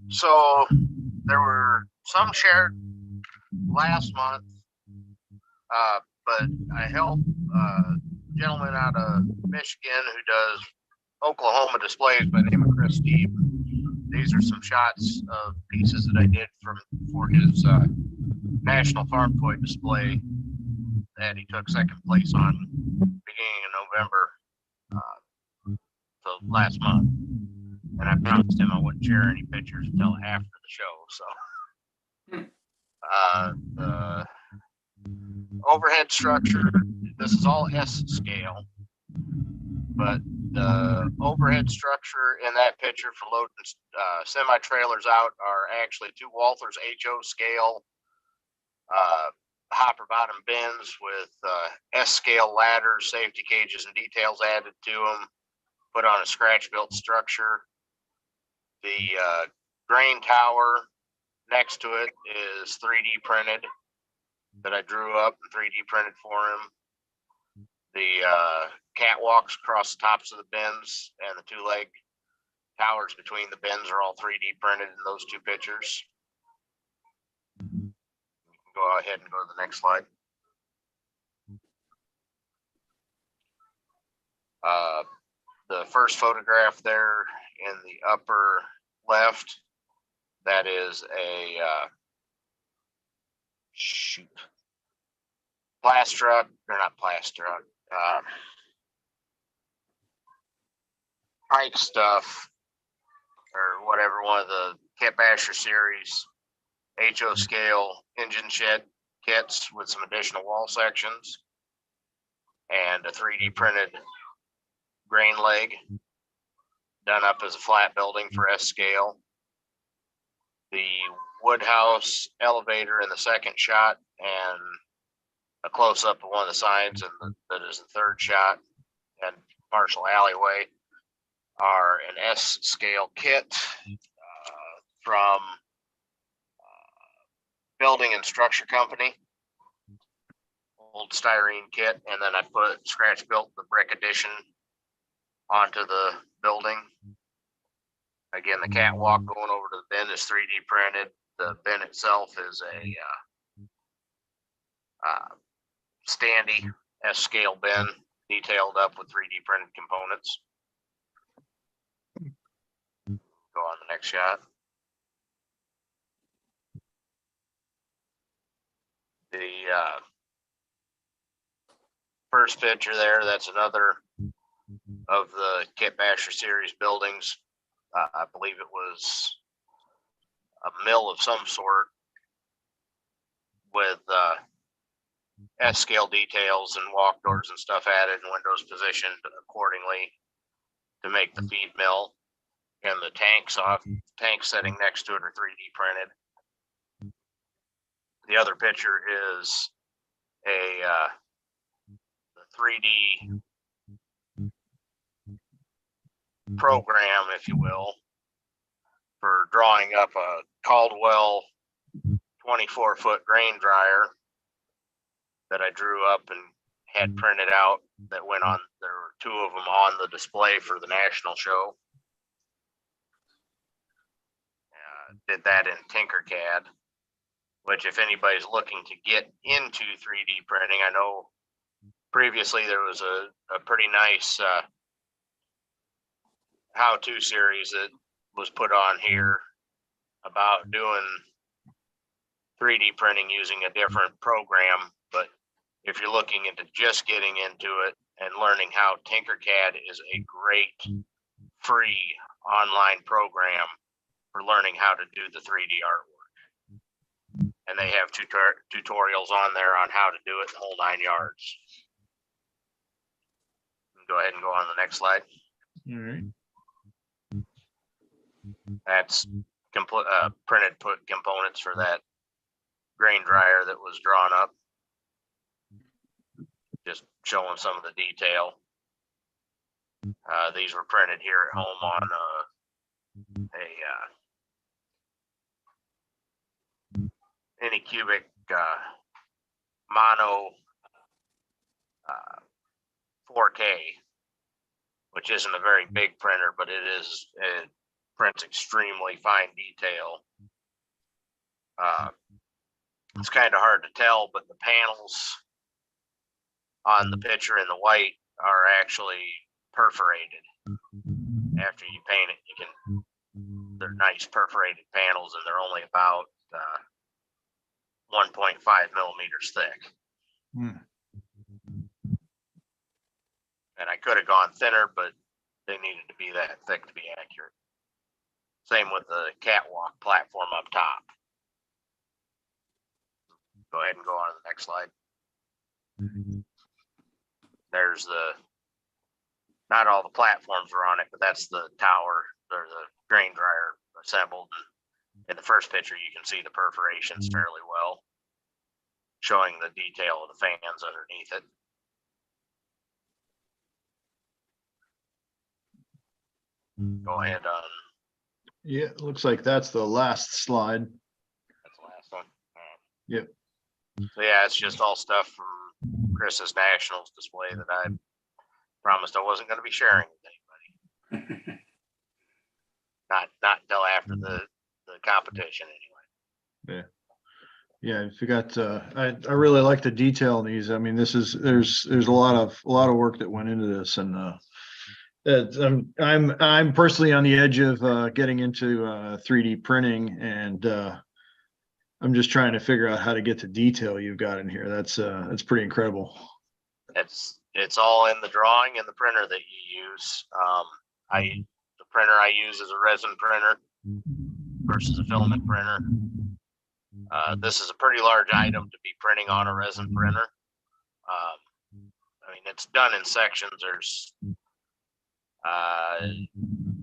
So there were some shared last month, but I helped a gentleman out of Michigan who does Oklahoma displays by the name of Chris Steve. These are some shots of pieces that I did for his National Farm Toy display that he took second place on beginning of November, so last month. And I promised him I wouldn't share any pictures until after the show. So the overhead structure, this is all S scale, but the overhead structure in that picture for loading semi-trailers out are actually 2 Walthers HO scale hopper bottom bins with S scale ladders, safety cages, and details added to them, put on a scratch built structure. The grain tower next to it is 3D printed, that I drew up and 3D printed for him. catwalks across the tops of the bins and the two-leg towers between the bins are all 3D printed in those two pictures. You can go ahead and go to the next slide. The first photograph there in the upper left, that is a plastruck, or not plastruck, Pike stuff, or whatever, one of the Kit Basher series HO scale engine shed kits with some additional wall sections and a 3D printed grain leg done up as a flat building for S scale. The wood house elevator in the second shot and a close up of one of the signs, and that is the third shot, and partial alleyway are an S scale kit from Building and Structure Company, old styrene kit, and then I put scratch built the brick addition onto the building. Again, the catwalk going over to the bin is 3D printed. The bin itself is a standy S scale bin detailed up with 3D printed components. Go on the next shot. The first picture there, that's another of the Kit Basher series buildings. I believe it was a mill of some sort with S scale details and walk doors and stuff added and windows positioned accordingly to make the feed mill. And the tanks sitting next to it are 3D printed. The other picture is a 3D program, if you will, for drawing up a Caldwell 24-foot grain dryer that I drew up and had printed out that went on. There were two of them on the display for the national show. Did that in Tinkercad, which if anybody's looking to get into 3D printing, I know previously there was a pretty nice how-to series that was put on here about doing 3D printing using a different program. But if you're looking into just getting into it and learning how, Tinkercad is a great free online program for learning how to do the 3D artwork. And they have tutorials on there on how to do it the whole 9 yards. Go ahead and go on the next slide. All right. That's printed put components for that grain dryer that was drawn up. Just showing some of the detail. These were printed here at home on Anycubic mono 4K, which isn't a very big printer, but it prints extremely fine detail. It's kind of hard to tell, but the panels on the picture in the white are actually perforated. After you paint it, they're nice perforated panels, and they're only about 1.5 millimeters thick. And I could have gone thinner, but they needed to be that thick to be accurate. Same with the catwalk platform up top. Go ahead and go on to the next slide. There's not all the platforms are on it, but that's the tower or the grain dryer assembled. In the first picture, you can see the perforations fairly well, showing the detail of the fans underneath it. Go ahead on. Yeah, it looks like that's the last slide. That's the last one. Yep. So yeah, it's just all stuff from Chris's Nationals display that I promised I wasn't going to be sharing with anybody. not until after the competition anyway. Yeah, if you got, I really like the detail in these. I mean, there's a lot of work that went into this, and I'm personally on the edge of getting into 3D printing, and I'm just trying to figure out how to get the detail you've got in here. That's pretty incredible. It's all in the drawing and the printer that you use. The printer I use is a resin printer versus a filament printer. This is a pretty large item to be printing on a resin printer. I mean, it's done in sections. There's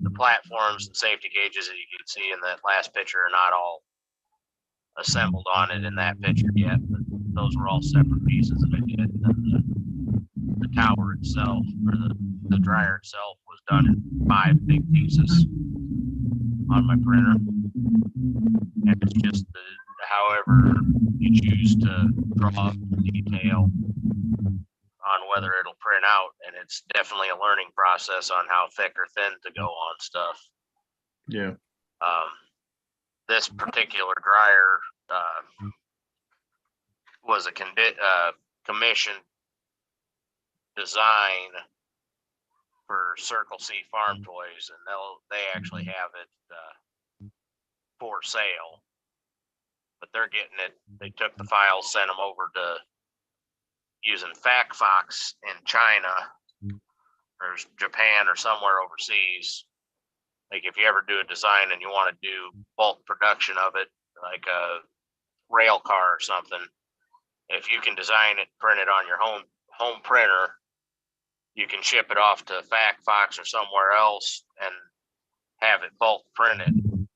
the platforms and safety gauges that you can see in that last picture are not all assembled on it in that picture yet, but those were all separate pieces that I did. And the tower itself, or the dryer itself, was done in 5 big pieces on my printer. And it's just however you choose to draw the detail on whether it'll print out, and it's definitely a learning process on how thick or thin to go on stuff. Yeah. This particular dryer was a commissioned design for Circle C Farm Toys, and they actually have it for sale. But they're getting it. They took the files, sent them over to using FactFox in China or Japan or somewhere overseas. Like if you ever do a design and you want to do bulk production of it, like a rail car or something, if you can design it, print it on your home printer, you can ship it off to FactFox or somewhere else and have it bulk printed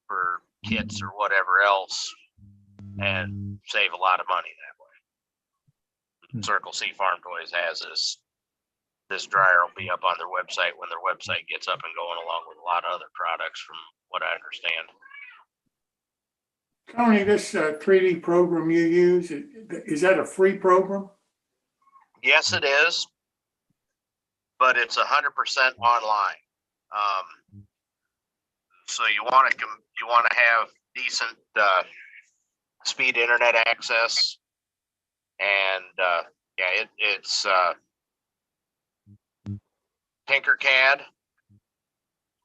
for kits or whatever else and save a lot of money that way. Circle C Farm Toys has this dryer will be up on their website when their website gets up and going, along with a lot of other products from what I understand. Tony, this 3D program you use, is that a free program? Yes, it is, but it's 100% online. So you want to have decent speed internet access, and it's Tinkercad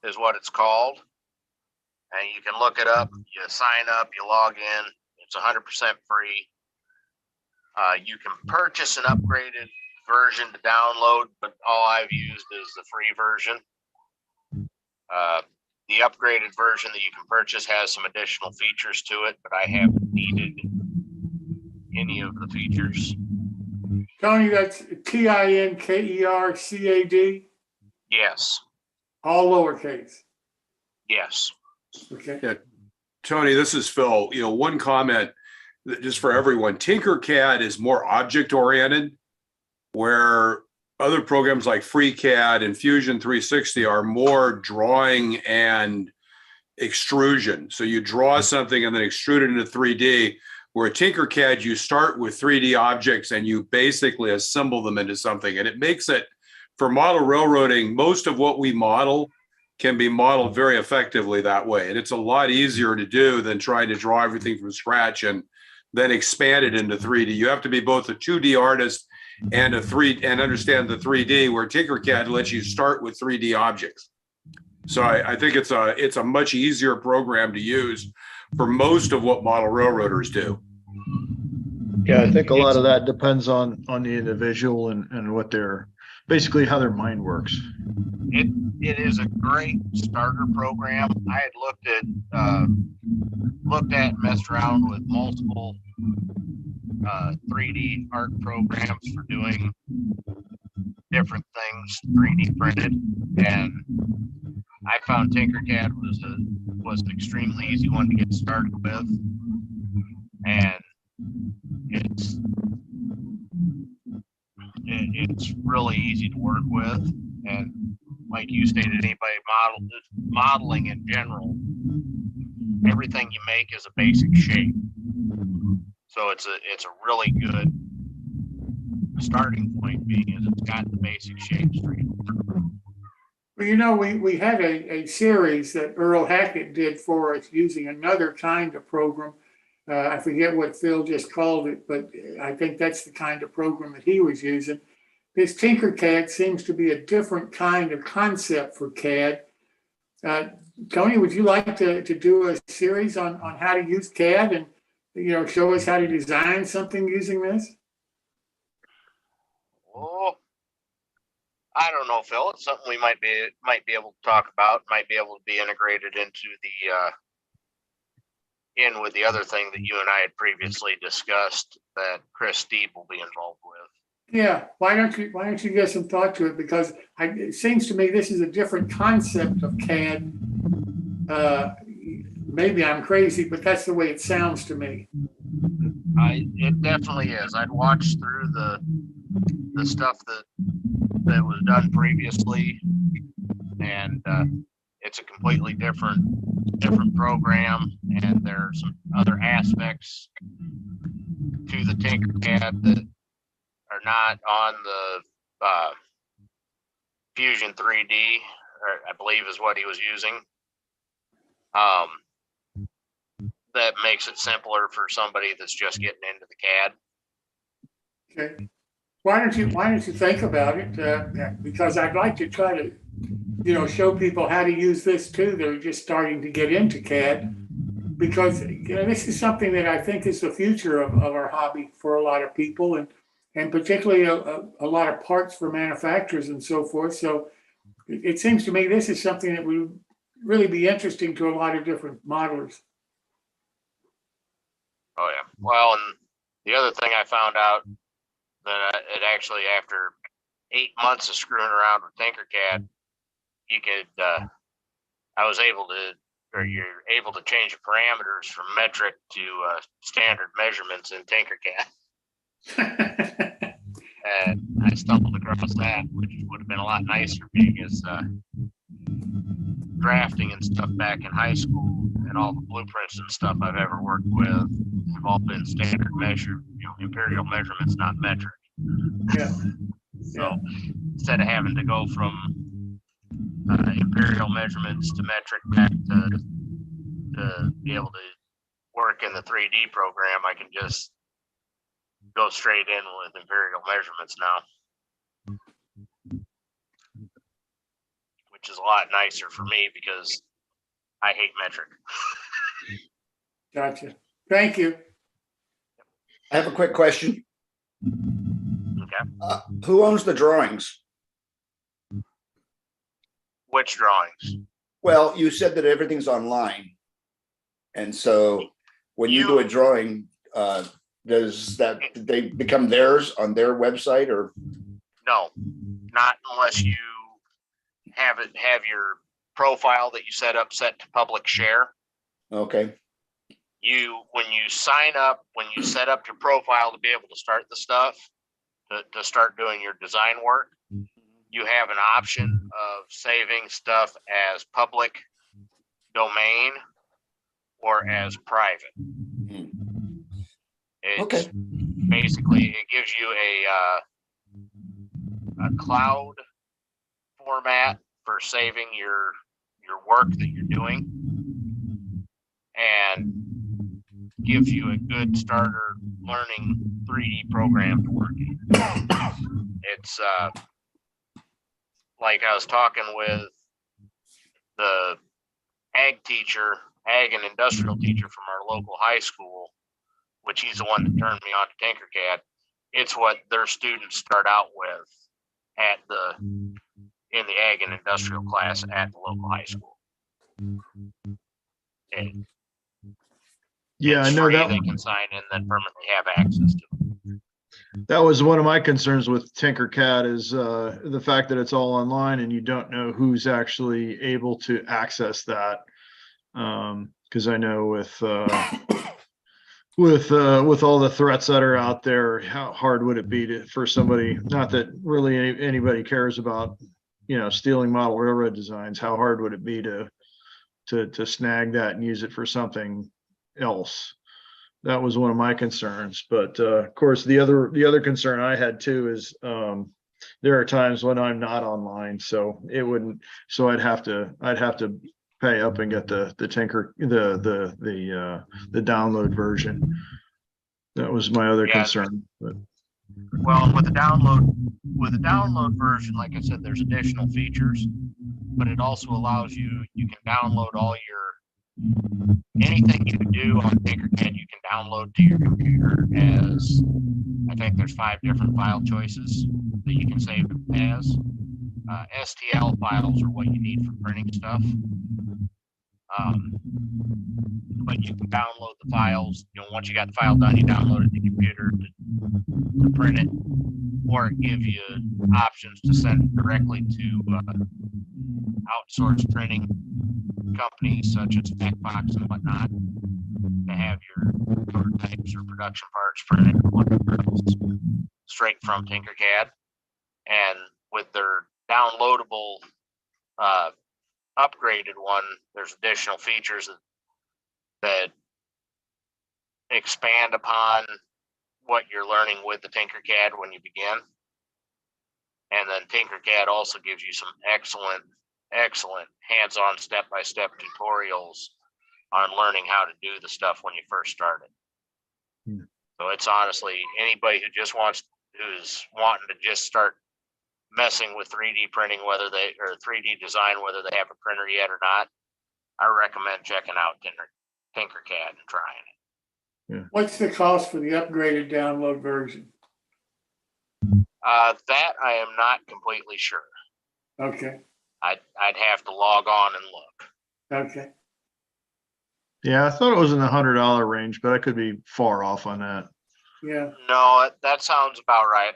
is what it's called, and you can look it up. You sign up, you log in. It's 100% free. You can purchase an upgraded version to download, but all I've used is the free version. The upgraded version that you can purchase has some additional features to it, but I haven't needed any of the features. Tony, that's TINKERCAD? Yes. All lowercase? Yes. Okay. Yeah. Tony, this is Phil. One comment that just for everyone, Tinkercad is more object oriented, where other programs like FreeCAD and Fusion 360 are more drawing and extrusion. So you draw something and then extrude it into 3D, where Tinkercad, you start with 3D objects and you basically assemble them into something. And it makes it, for model railroading, most of what we model can be modeled very effectively that way. And it's a lot easier to do than trying to draw everything from scratch and then expand it into 3D. You have to be both a 2D artist and understand the 3D, where Tinkercad lets you start with 3D objects. So I think it's a much easier program to use for most of what model railroaders do. Yeah, I think a lot of that depends on the individual and what basically how their mind works. It is a great starter program. I had looked at and messed around with multiple 3D art programs for doing different things 3D printed, and I found Tinkercad was an extremely easy one to get started with, and it's really easy to work with. And like you stated, anybody modeling in general, everything you make is a basic shape. So it's a really good the starting point being is it's got the basic shapes for you. Well, you know, we had a series that Earl Hackett did for us using another kind of program. I forget what Phil just called it, but I think that's the kind of program that he was using. This Tinkercad seems to be a different kind of concept for CAD. Tony, would you like to do a series on how to use CAD and, you know, show us how to design something using this? Oh, I don't know, Phil. It's something we might be able to talk about. Might be able to be integrated into the in with the other thing that you and I had previously discussed that Chris Steeb will be involved with. Yeah, why don't you give some thought to it? Because it seems to me this is a different concept of CAD. Maybe I'm crazy, but that's the way it sounds to me. It definitely is. I'd watched through the stuff that was done previously, and it's a completely different program, and there's some other aspects to the Tinkercad that are not on the Fusion 3D, or I believe is what he was using. That makes it simpler for somebody that's just getting into the CAD. Okay. Why don't you think about it? Because I'd like to try to, you know, show people how to use this too. They're just starting to get into CAD, because you know, this is something that I think is the future of our hobby for a lot of people, and particularly a lot of parts for manufacturers and so forth. So it seems to me this is something that would really be interesting to a lot of different modelers. Oh yeah. Well, and the other thing I found out that it actually, after 8 months of screwing around with Tinkercad, you could I was able to, or you're able to change the parameters from metric to standard measurements in Tinkercad. And I stumbled across that, which would have been a lot nicer, being as drafting and stuff back in high school, and all the blueprints and stuff I've ever worked with have all been standard measure, you know, imperial measurements, not metric. Yeah. So instead of having to go from imperial measurements to metric back to be able to work in the 3D program, I can just go straight in with imperial measurements now, which is a lot nicer for me because I hate metric. Gotcha. Thank you. I have a quick question. Okay. Who owns the drawings? Which drawings? Well, you said that everything's online. And so when you do a drawing, does they become theirs on their website, or? No, not unless you have your profile that you set to public share. Okay. When you sign up, when you set up your profile to be able to start the stuff, to start doing your design work, you have an option of saving stuff as public domain or as private. It's basically, it gives you a cloud format for saving your work that you're doing, and gives you a good starter learning 3D program to work in. It's like I was talking with the ag and industrial teacher from our local high school, which he's the one that turned me on to Tinkercad. It's what their students start out with in the ag and industrial class at the local high school. Yeah, I know that they can sign in, then permanently have access to it. That was one of my concerns with Tinkercad, is the fact that it's all online and you don't know who's actually able to access that. Because I know with all the threats that are out there, how hard would it be for somebody, not that really anybody cares about, you know, stealing model railroad designs, how hard would it be to snag that and use it for something else? that was one of my concerns. But of course, the other concern I had too is there are times when I'm not online, so it wouldn't. So I'd have to pay up and get the download version. That was my other concern. But well, with the download version, like I said, there's additional features, but it also allows you can download all anything you do on Tinkercad, you can download to your computer as, I think there's 5 different file choices that you can save as. STL files are what you need for printing stuff. But you can download the files, once you got the file done, you download it to your computer to print it, or it gives you options to send it directly to outsourced printing companies such as Backbox and whatnot to have your prototypes or production parts printed or whatever else straight from Tinkercad. And with their downloadable upgraded one, there's additional features that expand upon what you're learning with the Tinkercad when you begin. And then Tinkercad also gives you some excellent hands-on step-by-step tutorials on learning how to do the stuff when you first started. So it's honestly anybody who's wanting to just start messing with 3D printing, or 3D design, whether they have a printer yet or not, I recommend checking out Tinkercad and trying it. Yeah. What's the cost for the upgraded download version? That I am not completely sure. Okay. I'd have to log on and look. Okay. yeah, I thought it was in the $100 range, but I could be far off on that. Yeah. No, that sounds about right.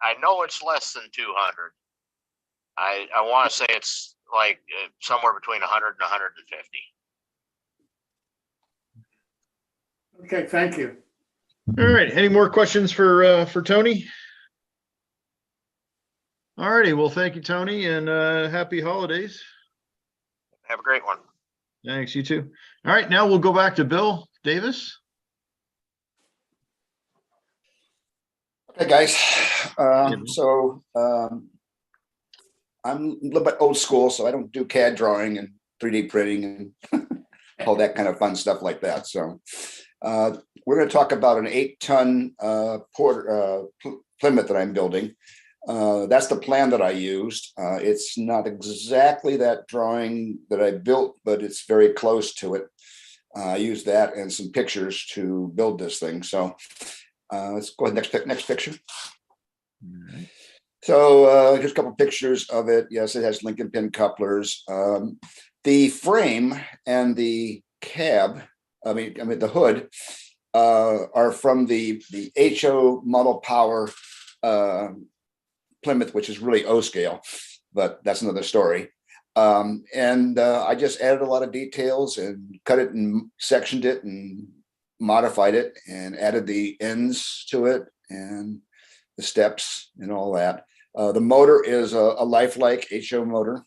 I know it's less than 200. I want to say it's like somewhere between 100 and 150. Okay, thank you. All right. Any more questions for Tony? All righty. Well, thank you, Tony, and happy holidays. Have a great one. Thanks. You too. All right. Now we'll go back to Bill Davis. Okay, guys. I'm a little bit old school, so I don't do CAD drawing and 3D printing and all that kind of fun stuff like that. So we're going to talk about an 8-ton Plymouth that I'm building. That's the plan that I used. It's not exactly that drawing that I built, but it's very close to it. I used that and some pictures to build this thing. So let's go ahead, next picture. All right. So here's a couple of pictures of it. Yes, it has Lincoln pin couplers. The frame and the cab, I mean the hood, are from the HO Model Power Plymouth, which is really O scale, but that's another story. I just added a lot of details and cut it and sectioned it and modified it and added the ends to it and the steps and all that. The motor is a lifelike HO motor,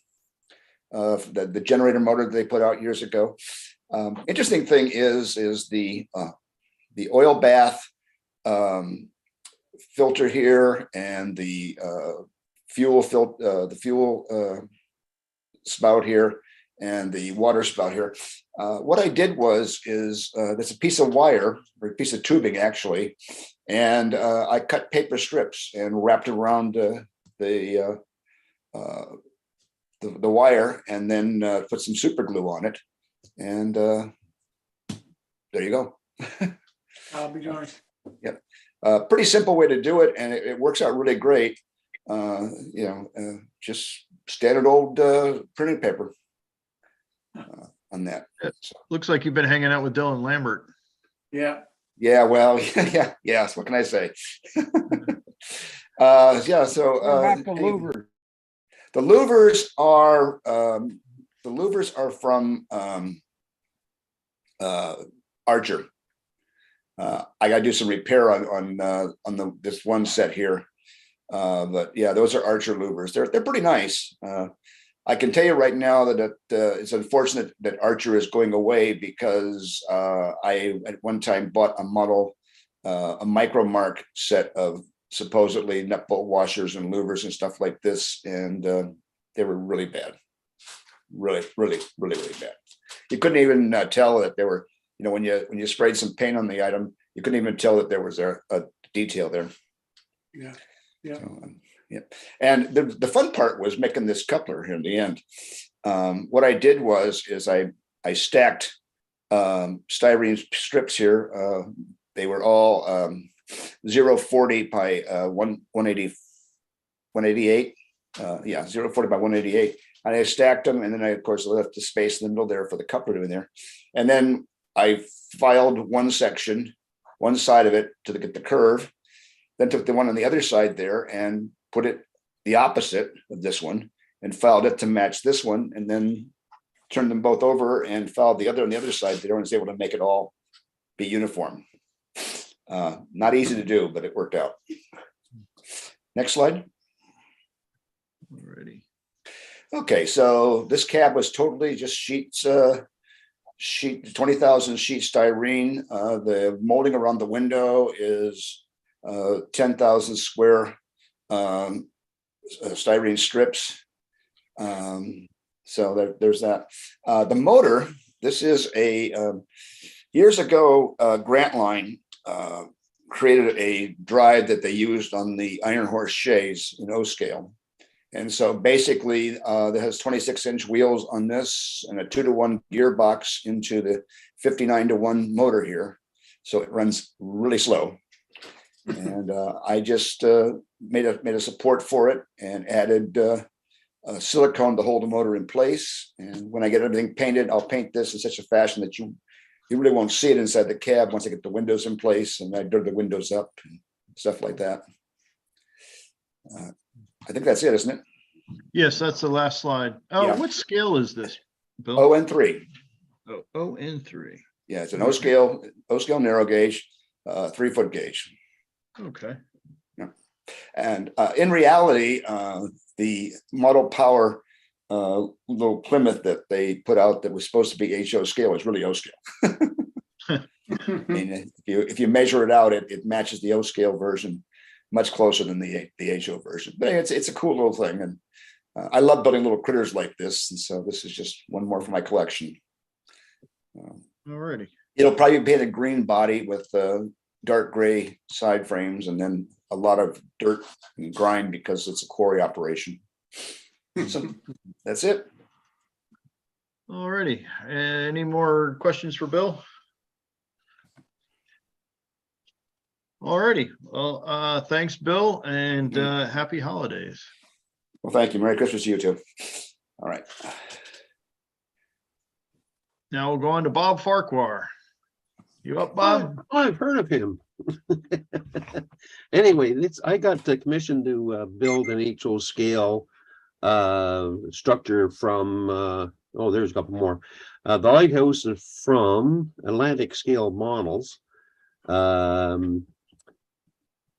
the generator motor that they put out years ago. Interesting thing is the oil bath filter here and the fuel spout here and the water spout here. What I did was that's a piece of wire or a piece of tubing actually, and I cut paper strips and wrapped around the wire, and then put some super glue on it, and there you go. I'll be darned. Yep. Pretty simple way to do it, and it works out really great. Just standard old printing paper on that. So. Looks like you've been hanging out with Dylan Lambert. Yeah. Yeah. Well. Yeah. Yes. What can I say? Yeah. So the louvers are from Archer. I got to do some repair on this one set here, but yeah, those are Archer louvers. They're pretty nice. I can tell you right now that it's unfortunate that Archer is going away because I at one time bought a model, a Micromark set of supposedly nut bolt washers and louvers and stuff like this, and they were really bad, really bad. You couldn't even tell that they were, you know, when you sprayed some paint on the item, you couldn't even tell that there was a detail there. Yeah, yeah. So, yeah. And the fun part was making this coupler here in the end. What I did is I stacked styrene strips here. They were all 040 by 188. Yeah, 040 by 188. And I stacked them, and then I of course left the space in the middle there for the coupler to be there. And then I filed one section, one side of it to get the curve, then took the one on the other side there and put it the opposite of this one and filed it to match this one, and then turned them both over and filed the other on the other side there, and was able to make it all be uniform. Not easy to do, but it worked out. Next slide. Alrighty. Okay, so this cab was totally just sheets, 20,000 sheet styrene. The molding around the window is 10,000 square styrene strips. So there's that. The motor, this is a years ago, Grantline created a drive that they used on the Iron Horse Shays in O scale. And so basically that has 26-inch wheels on this and a 2-to-1 gearbox into the 59-to-1 motor here. So it runs really slow. And I just made a support for it and added silicone to hold the motor in place. And when I get everything painted, I'll paint this in such a fashion that you really won't see it inside the cab once I get the windows in place, and I do the windows up and stuff like that. I think that's it, isn't it? Yes, that's the last slide. Oh, Yeah. what scale is this, Bill? ON3. Oh, ON3. Yeah, it's an O scale narrow gauge, 3-foot gauge. Okay. Yeah. And in reality, the Model Power little Plymouth that they put out that was supposed to be HO scale is really O scale. And if you measure it out, it matches the O scale version much closer than the HO version. But it's a cool little thing, and I love building little critters like this. And so this is just one more for my collection. Alrighty. It'll probably be painted green body with dark gray side frames, and then a lot of dirt and grime because it's a quarry operation. So that's it. Alrighty. Any more questions for Bill? Alrighty. Well, thanks, Bill, and happy holidays. Well, thank you. Merry Christmas to you too. All right. Now we'll go on to Bob Farquhar. You up, Bob? Oh, I've heard of him. Anyway, I got the commission to build an HO scale structure from there's a couple more. The lighthouse is from Atlantic Scale Models,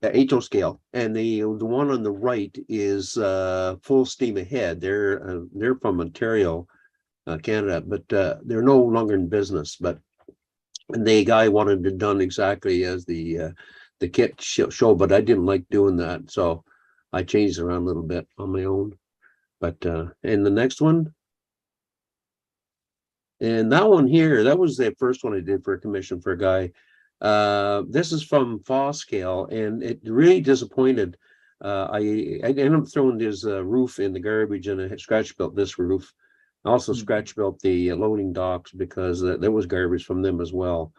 HO scale, and the one on the right is Full Steam Ahead. They're from Ontario, Canada, but they're no longer in business. But the guy wanted it done exactly as the kit show, but I didn't like doing that, so I changed it around a little bit on my own. But and the next one, and that one here, that was the first one I did for a commission for a guy. This is from Fall Scale, and it really disappointed. I ended up throwing his roof in the garbage, and I scratch built this roof. I also scratch built the loading docks because there was garbage from them as well.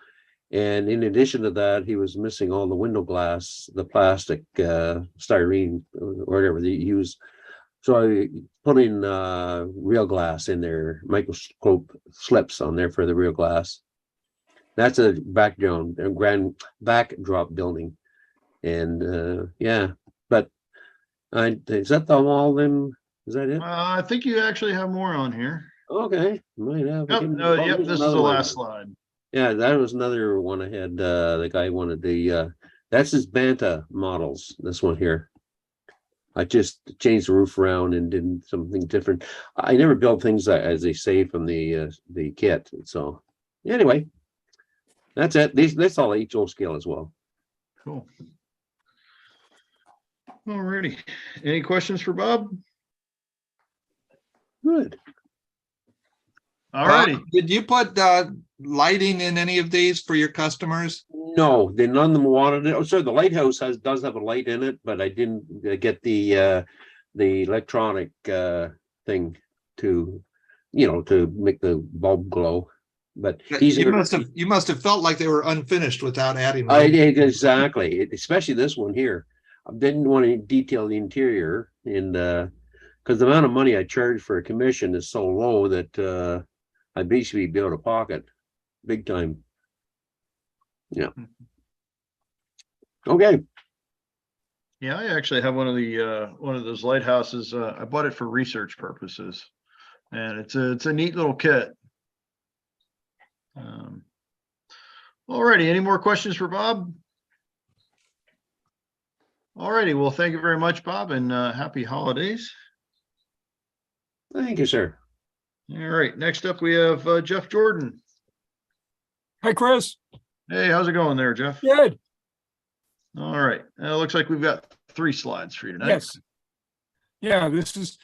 And in addition to that, he was missing all the window glass, the plastic styrene or whatever they use. So I put in real glass in there, microscope slips on there for the real glass. That's a grand backdrop building. And yeah, but is that all of them? Is that it? I think you actually have more on here. Okay. Might have. Yep, this is the last slide. Yeah, that was another one I had. The guy wanted the that's his Banta models, this one here. I just changed the roof around and did something different. I never build things as they say from the kit. So anyway, that's it. That's all HO scale as well. Cool. Alrighty. Any questions for Bob? Good. Alrighty. Did you put lighting in any of these for your customers? No, none of them wanted it. Oh, sorry, the lighthouse does have a light in it, but I didn't get the electronic thing to, to make the bulb glow. But You must have felt like they were unfinished without adding. Exactly, especially this one here. I didn't want to detail the interior, and because the amount of money I charge for a commission is so low that I basically be out of pocket big time. Yeah. Okay. Yeah, I actually have one of those lighthouses. I bought it for research purposes, and it's a neat little kit. Alrighty, any more questions for Bob? Alrighty, well, thank you very much, Bob, and happy holidays. Thank you, sir. All right, next up we have Jeff Jordan. Hi, Chris. Hey, how's it going there, Jeff? Good. All right, looks like we've got 3 slides for you tonight. Yes. Yeah, this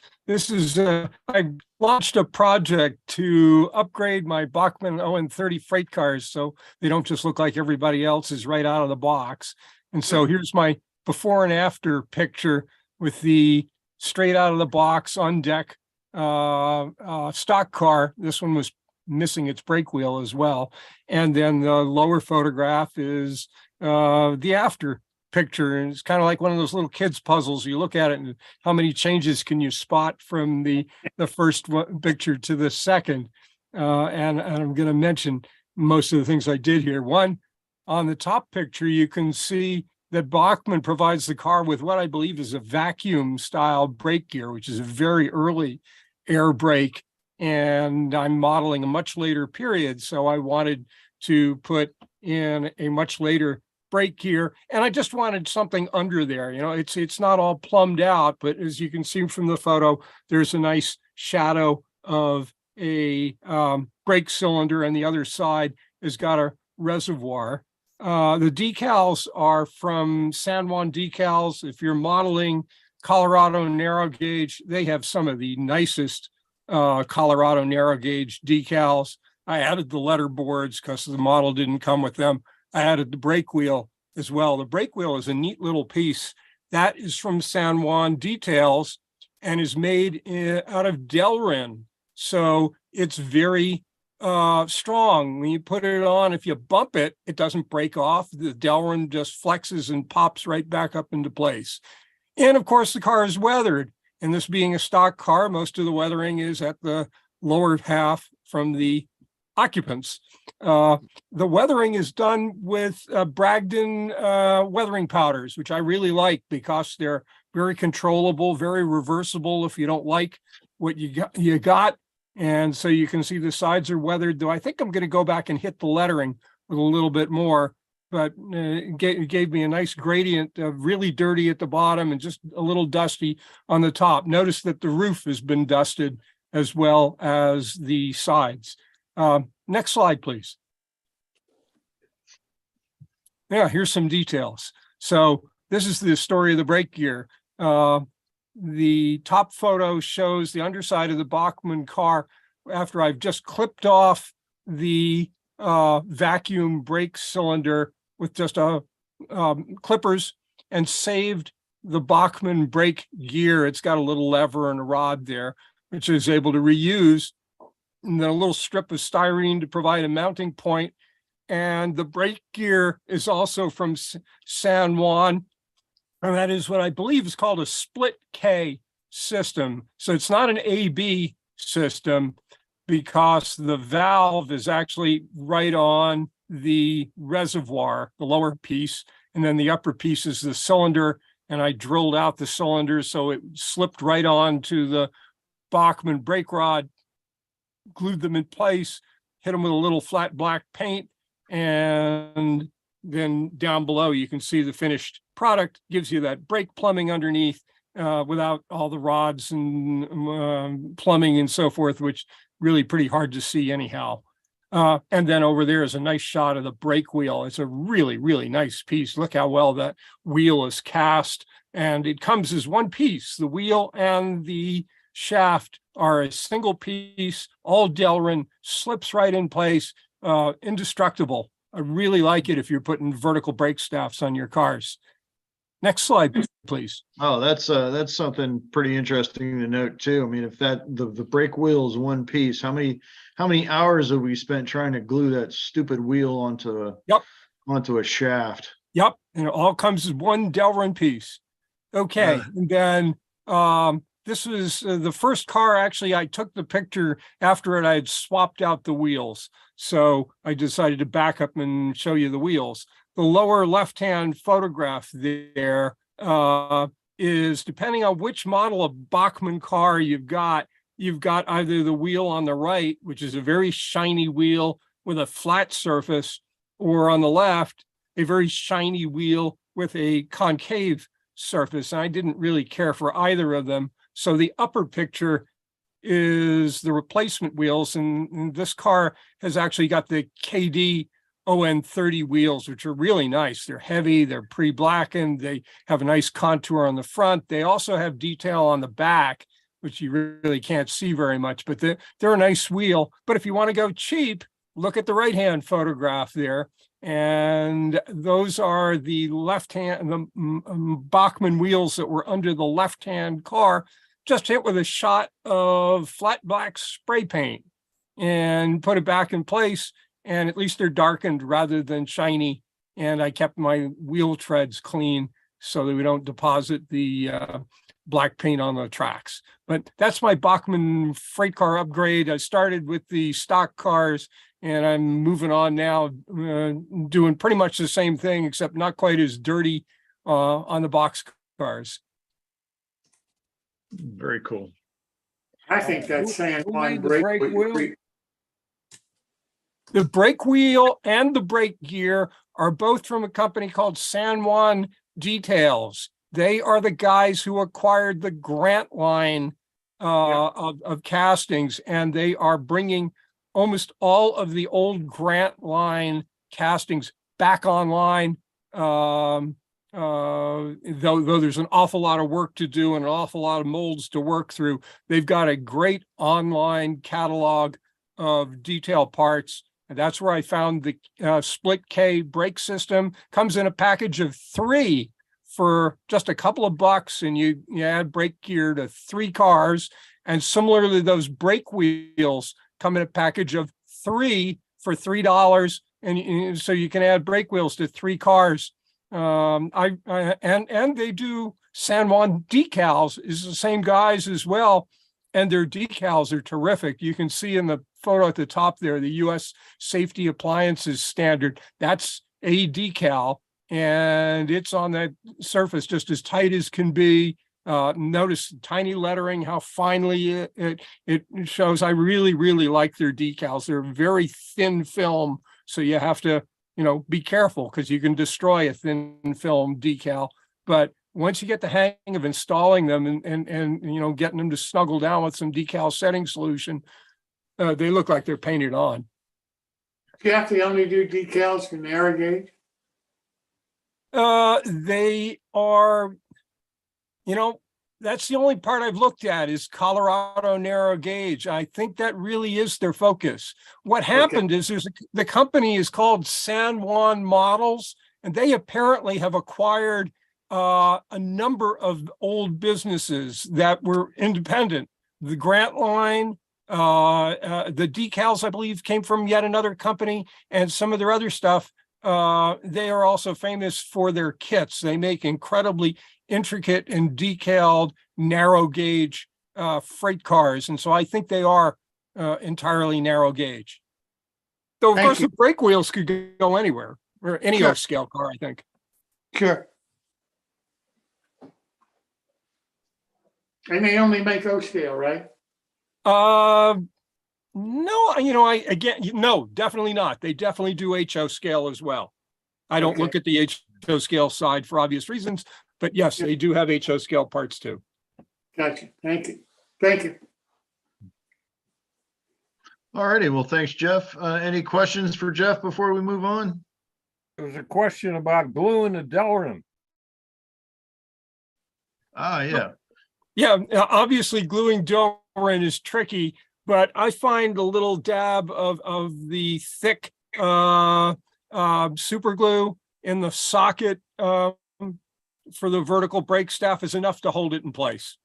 is I launched a project to upgrade my Bachmann ON30 freight cars so they don't just look like everybody else's right out of the box. And so here's my before and after picture with the straight out of the box on deck stock car. This one was missing its brake wheel as well. And then the lower photograph is the after picture, and it's kind of like one of those little kids puzzles. You look at it and how many changes can you spot from the first picture to the second. And I'm going to mention most of the things I did here. One, on the top picture, you can see that Bachmann provides the car with what I believe is a vacuum style brake gear, which is a very early air brake. And I'm modeling a much later period. So I wanted to put in a much later brake gear, and I just wanted something under there. It's not all plumbed out, but as you can see from the photo, there's a nice shadow of a brake cylinder, and the other side has got a reservoir. The decals are from San Juan Decals. If you're modeling Colorado narrow gauge, they have some of the nicest Colorado narrow gauge decals. I added the letter boards because the model didn't come with them. I added the brake wheel as well. The brake wheel is a neat little piece. That is from San Juan Details and is made out of Delrin. So it's very strong. When you put it on, if you bump it, it doesn't break off. The Delrin just flexes and pops right back up into place. And of course, the car is weathered. And this being a stock car, most of the weathering is at the lower half from the occupants. The weathering is done with Bragdon weathering powders, which I really like because they're very controllable, very reversible if you don't like what you got. And so you can see the sides are weathered, though I think I'm going to go back and hit the lettering with a little bit more, but it gave me a nice gradient of really dirty at the bottom and just a little dusty on the top. Notice that the roof has been dusted as well as the sides. Next slide, please. Yeah, here's some details. So this is the story of the brake gear. The top photo shows the underside of the Bachmann car after I've just clipped off the vacuum brake cylinder with just clippers and saved the Bachmann brake gear. It's got a little lever and a rod there, which is able to reuse. And then a little strip of styrene to provide a mounting point. And the brake gear is also from San Juan. And that is what I believe is called a split K system. So it's not an AB system because the valve is actually right on the reservoir, the lower piece. And then the upper piece is the cylinder. And I drilled out the cylinder so it slipped right on to the Bachmann brake rod, glued them in place, hit them with a little flat black paint, and then down below you can see the finished product. Gives you that brake plumbing underneath without all the rods and plumbing and so forth, which really pretty hard to see anyhow. And then over there is a nice shot of the brake wheel. It's a really, really nice piece. Look how well that wheel is cast. And it comes as one piece. The wheel and the shaft are a single piece, all Delrin, slips right in place, indestructible. I really like it if you're putting vertical brake staffs on your cars. Next slide, please. Oh, that's something pretty interesting to note too. I mean, if that the brake wheel is one piece, how many hours have we spent trying to glue that stupid wheel onto a shaft? Yep, and it all comes as one Delrin piece. Okay, and then this was the first car. Actually, I took the picture after I had swapped out the wheels, so I decided to back up and show you the wheels. The lower left-hand photograph there is, depending on which model of Bachmann car you've got either the wheel on the right, which is a very shiny wheel with a flat surface, or on the left, a very shiny wheel with a concave surface. And I didn't really care for either of them. So the upper picture is the replacement wheels. And this car has actually got the KD ON30 wheels, which are really nice. They're heavy, they're pre-blackened, they have a nice contour on the front. They also have detail on the back, which you really can't see very much, but they're a nice wheel. But if you want to go cheap, look at the right-hand photograph there. And those are the left-hand, the Bachmann wheels that were under the left-hand car, just hit with a shot of flat black spray paint and put it back in place. And at least they're darkened rather than shiny. And I kept my wheel treads clean so that we don't deposit the black paint on the tracks. But that's my Bachmann freight car upgrade. I started with the stock cars, and I'm moving on now, doing pretty much the same thing, except not quite as dirty on the box cars. Very cool. I think that's saying one brake wheel. The brake wheel and the brake gear are both from a company called San Juan Details. They are the guys who acquired the Grant line of castings, and they are bringing almost all of the old Grant line castings back online. Though there's an awful lot of work to do and an awful lot of molds to work through, they've got a great online catalog of detail parts. And that's where I found the split K brake system. Comes in a package of 3 for just a couple of bucks, and you add brake gear to 3 cars. And similarly, those brake wheels come in a package of 3 for $3, and so you can add brake wheels to 3 cars. And they do San Juan decals, is the same guys as well. And their decals are terrific. You can see in the photo at the top there, the U.S. Safety Appliances Standard. That's a decal, and it's on that surface just as tight as can be. Notice tiny lettering, how finely it shows. I really, really like their decals. They're very thin film, so you have to, be careful because you can destroy a thin film decal. But once you get the hang of installing them and getting them to snuggle down with some decal setting solution, they look like they're painted on. Jeff, they only do decals for narrow gauge? They are, that's the only part I've looked at is Colorado narrow gauge. I think that really is their focus. What happened is the company is called San Juan Models, and they apparently have acquired a number of old businesses that were independent. The Grant line, the decals, I believe, came from yet another company, and some of their other stuff. They are also famous for their kits. They make incredibly intricate and decaled narrow gauge freight cars. And so I think they are entirely narrow gauge. Though, of course, the brake wheels could go anywhere, or any scale car, I think. Sure. And they only make O scale, right? No, no, definitely not. They definitely do HO scale as well. I don't look at the HO scale side for obvious reasons, But yes, they do have HO scale parts too. Gotcha. Thank you. Thank you. All righty. Well, thanks, Jeff. Any questions for Jeff before we move on? There was a question about gluing the Delrin. Ah, yeah. Yeah, obviously gluing Delrin is tricky, but I find a little dab of the thick super glue in the socket for the vertical brake staff is enough to hold it in place.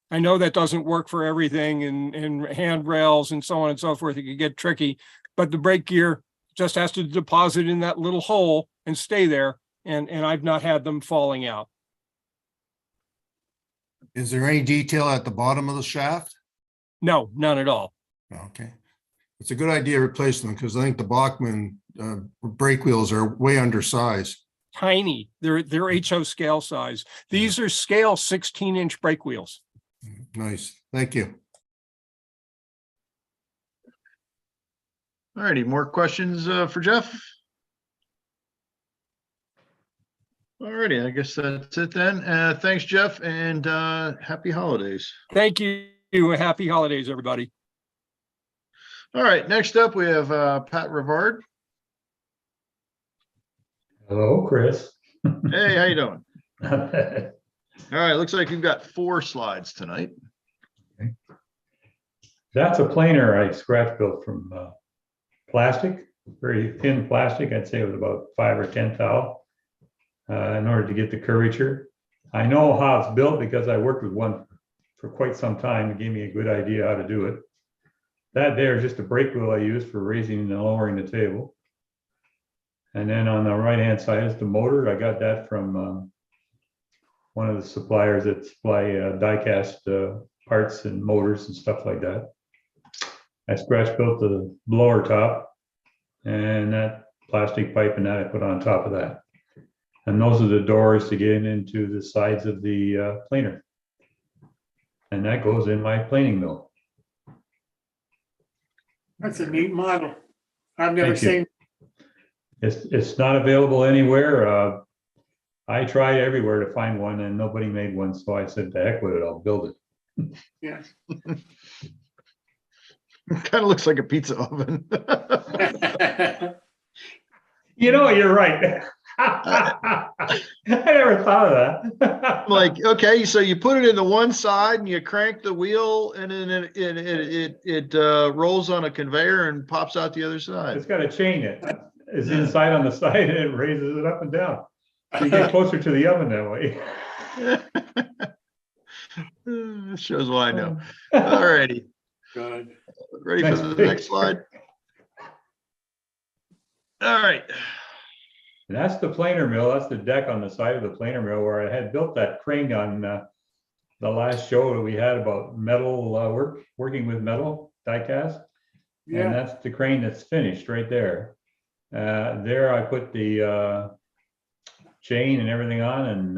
I know that doesn't work for everything and handrails and so on and so forth. It can get tricky, but the brake gear just has to deposit in that little hole and stay there. And I've not had them falling out. Is there any detail at the bottom of the shaft? No, none at all. Okay. It's a good idea replacing them because I think the Bachmann brake wheels are way undersized. Tiny. They're HO scale size. These are scale 16-inch brake wheels. Nice. Thank you. All righty. More questions for Jeff? All righty. I guess that's it then. Thanks, Jeff, and happy holidays. Thank you. Happy holidays, everybody. All right. Next up, we have Pat Rivard. Hello, Chris. Hey, how you doing? All right. Looks like you've got 4 slides tonight. Okay. That's a planer I scratch built from plastic, very thin plastic. I'd say it was about 5 or 10 thou in order to get the curvature. I know how it's built because I worked with one for quite some time. It gave me a good idea how to do it. That there is just a brake wheel I use for raising and lowering the table. And then on the right-hand side is the motor. I got that from one of the suppliers that supply die-cast parts and motors and stuff like that. I scratch built the blower top and that plastic pipe and that I put on top of that. And those are the doors to get into the sides of the planer. And that goes in my planing mill. That's a neat model. I've never Thank you. seen. It's not available anywhere. I tried everywhere to find one and nobody made one. So I said, to heck with it, I'll build it. Yeah. Kind of looks like a pizza oven. You know, you're right. I never thought of that. Like, okay, so you put it in the one side and you crank the wheel and then it rolls on a conveyor and pops out the other side. It's got a chain. It's inside on the side and it raises it up and down. So you get closer to the oven that way. Shows why I know. All righty. Good. Ready for the next slide? All right. And that's the planer mill. That's the deck on the side of the planer mill where I had built that crane on the last show that we had about metal working with metal die cast. Yeah. And that's the crane that's finished right there. There I put the chain and everything on, and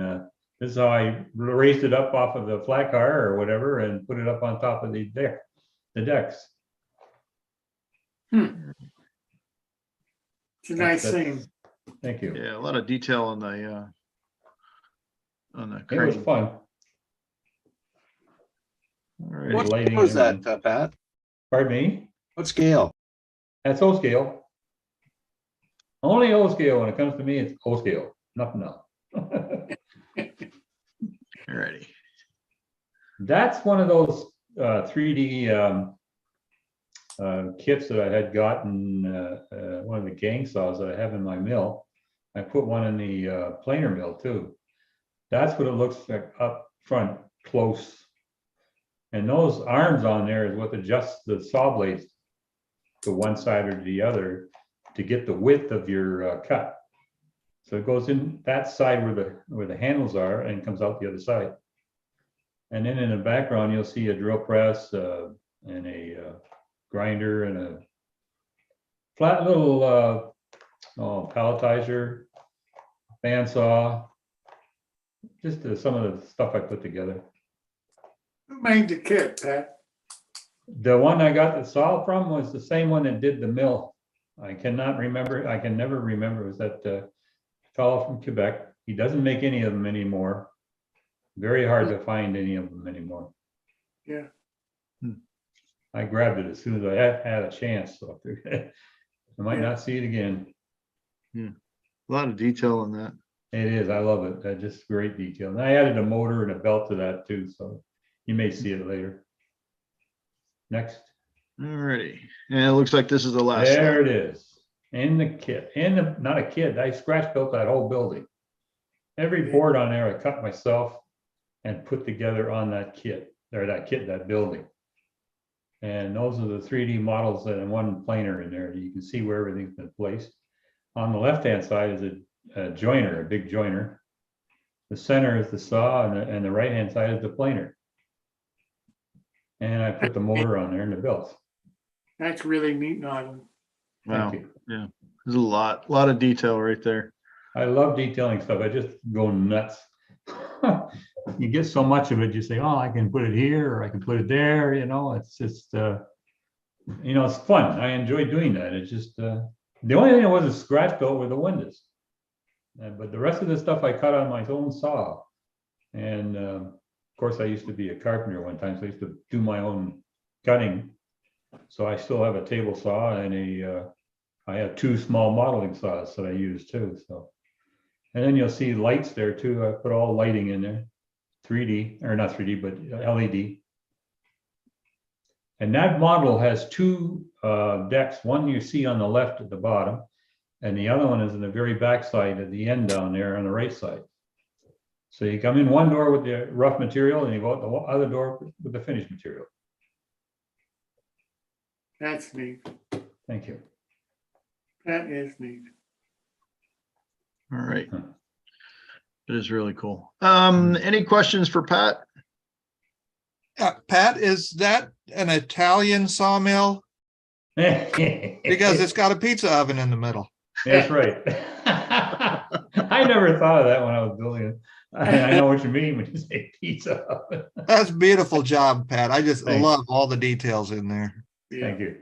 this is how I raised it up off of the flat car or whatever and put it up on top of the decks. It's a nice thing. Thank you. Yeah, a lot of detail on the It was crane. fun. All right. What Lighting scale is and that, Pat? Pardon me? What scale? That's O scale. Only O scale. When it comes to me, it's O scale. Nothing else. Alrighty. That's one of those 3D kits that I had gotten, one of the gang saws that I have in my mill. I put one in the planer mill too. That's what it looks like up front, close. And those arms on there is what adjusts the saw blades to one side or the other to get the width of your cut. So it goes in that side where the handles are and comes out the other side. And then in the background, you'll see a drill press and a grinder and a flat little palletizer, bandsaw, just some of the stuff I put together. Who made the kit, Pat? The one I got the saw from was the same one that did the mill. I cannot remember. I can never remember. It was that fellow from Quebec. He doesn't make any of them anymore. Very hard to find any of them anymore. Yeah. I grabbed it as soon as I had a chance, so I might not see it again. Yeah, a lot of detail on that. It is, I love it. That's just great detail. And I added a motor and a belt to that too, so you may see it later. Next. Alrighty, and it looks like this is the last. There it is. In the kit, not a kit, I scratch built that whole building. Every board on there I cut myself and put together on that kit, or that building. And those are the 3D models that in one planer in there. You can see where everything's been placed. On the left-hand side is a joiner, a big joiner. The center is the saw, and the right-hand side is the planer. And I put the motor on there and the belts. That's really neat, Nolan. Wow. Thank you. Yeah, there's a lot of detail right there. I love detailing stuff. I just go nuts. You get so much of it, you say, oh, I can put it here or I can put it there. You know, it's just, it's fun. I enjoy doing that. It's just, the only thing that wasn't scratch built were the windows. But the rest of the stuff I cut on my own saw. And of course, I used to be a carpenter one time, so I used to do my own cutting. So I still have a table saw and I have 2 small modeling saws that I use too. So, and then you'll see lights there too. I put all lighting in there, 3D or not 3D, but LED. And that model has 2 decks. One you see on the left at the bottom, and the other one is in the very back side at the end down there on the right side. So you come in one door with the rough material and you go out the other door with the finished material. That's neat. Thank you. That is neat. All right. It is really cool. Any questions for Pat? Pat, is that an Italian sawmill? Because it's got a pizza oven in the middle. That's right. I never thought of that when I was building it. I know what you mean when you say pizza oven. That's a beautiful job, Pat. I just Thanks. love all the details in there. Thank you.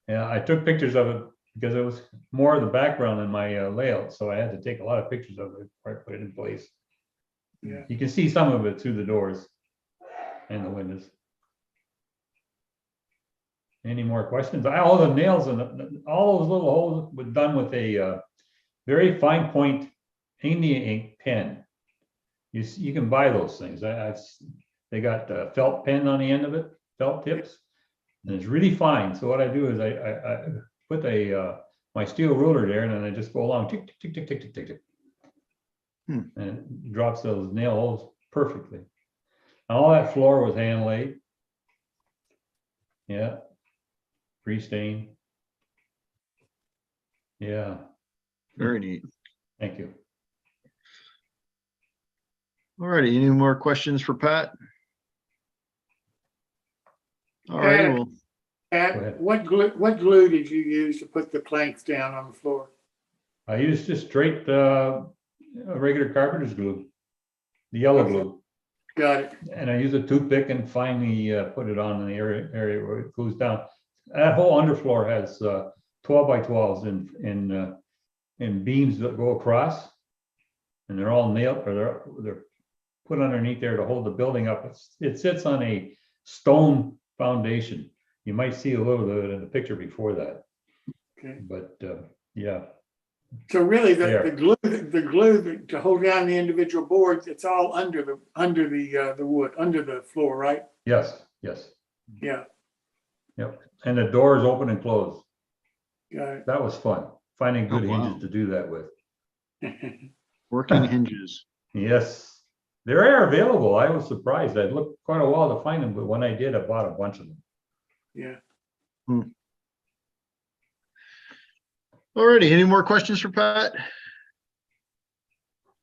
Yeah, I took pictures of it because it was more of the background in my layout, so I had to take a lot of pictures of it before I put it in place. Yeah. You can see some of it through the doors and the windows. Any more questions? All the nails and all those little holes were done with a very fine point India ink pen. You can buy those things. They got felt pen on the end of it, felt tips, and it's really fine. So what I do is I put my steel ruler there, and then I just go along tick tick tick tick tick tick tick, and it drops those nail holes perfectly. And all that floor was hand laid. Yeah. Pre-stain. Yeah. Very neat. Thank you. All righty. Any more questions for Pat? All right. Well, Pat, what glue did you use to put the planks down on the floor? I used just straight regular carpenter's glue, the yellow glue. Got it. And I use a toothpick and finally put it on in the area where it glues down. That whole underfloor has 12 by 12s in beams that go across, and they're all nailed, or they're put underneath there to hold the building up. It sits on a stone foundation. You might see a little bit of it in the picture before that. Okay. But yeah. So really, the glue to hold down the individual boards, it's all under the wood, under the floor, right? Yes. Yes. Yeah. Yep. And the doors open and close. Got it. That was fun. Finding good hinges to do that with. working hinges. Yes. They are available. I was surprised. I looked quite a while to find them, but when I did, I bought a bunch of them. Yeah. Alrighty, any more questions for Pat?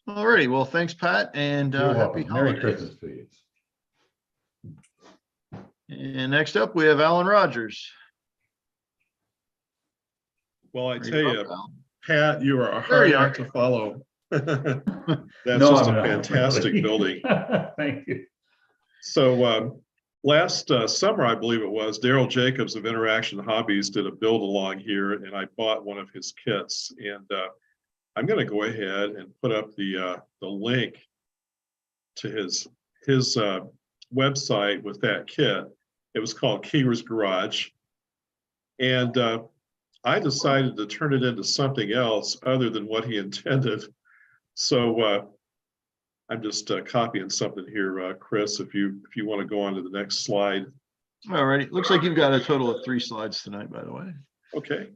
Alrighty, well, thanks, Pat, and You're happy welcome. Merry holidays. Christmas to you. And next up, we have Alan Rogers. Well, I There tell you you, go, Alan. Pat, you are a There hard you act are. to follow. That's No, just I'm a not, fantastic really. building. Thank you. So last summer, I believe it was, Daryl Jacobs of Interaction Hobbies did a build along here, and I bought one of his kits. And I'm going to go ahead and put up the link to his website with that kit. It was called Keeler's Garage. And I decided to turn it into something else other than what he intended. So I'm just copying something here, Chris, if you want to go on to the next slide. All righty. Looks like you've got a total of 3 slides tonight, by the way. Okay.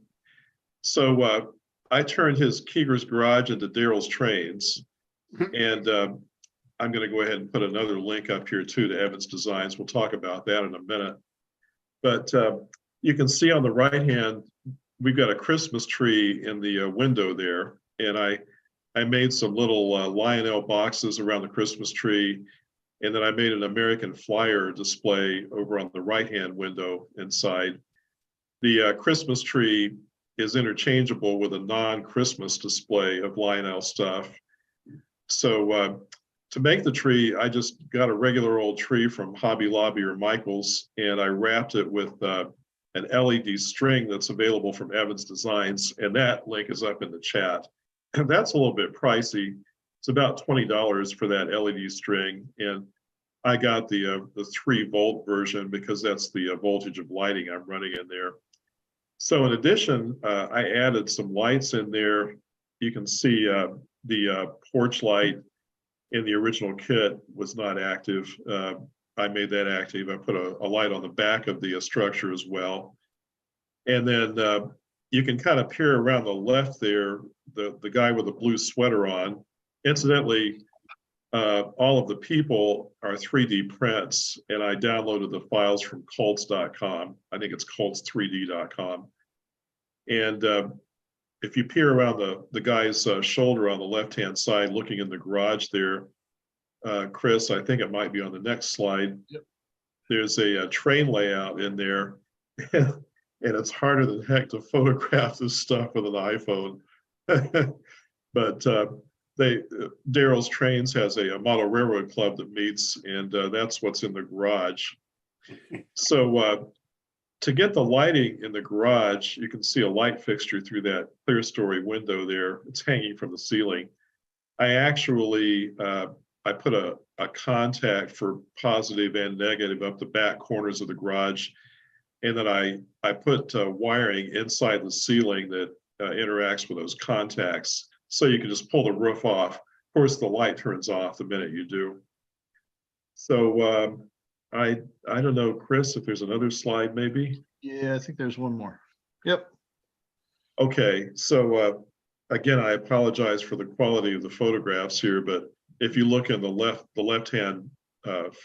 So I turned his Keeler's Garage into Daryl's Trains. And I'm going to go ahead and put another link up here too to Evans Designs. We'll talk about that in a minute. But you can see on the right hand, we've got a Christmas tree in the window there. And I made some little Lionel boxes around the Christmas tree. And then I made an American Flyer display over on the right-hand window inside. The Christmas tree is interchangeable with a non-Christmas display of Lionel stuff. So to make the tree, I just got a regular old tree from Hobby Lobby or Michael's, and I wrapped it with an LED string that's available from Evans Designs, and that link is up in the chat. And that's a little bit pricey. It's about $20 for that LED string, and I got the 3-volt version because that's the voltage of lighting I'm running in there. So in addition, I added some lights in there. You can see the porch light in the original kit was not active. I made that active. I put a light on the back of the structure as well. And then you can kind of peer around the left there, the guy with the blue sweater on. Incidentally, all of the people are 3D prints, and I downloaded the files from Cults.com. I think it's Cults3D.com. And if you peer around the guy's shoulder on the left-hand side, looking in the garage there, Chris, I think it might be on the next slide. Yep. There's a train layout in there, and it's harder than heck to photograph this stuff with an iPhone. But Daryl's Trains has a model railroad club that meets, and that's what's in the garage. So to get the lighting in the garage, you can see a light fixture through that clear story window there. It's hanging from the ceiling. I actually, I put a contact for positive and negative up the back corners of the garage. And then I put wiring inside the ceiling that interacts with those contacts. So you can just pull the roof off. Of course, the light turns off the minute you do. So I don't know, Chris, if there's another slide maybe. Yeah, I think there's one more. Yep. Okay, so again, I apologize for the quality of the photographs here, but if you look in the left-hand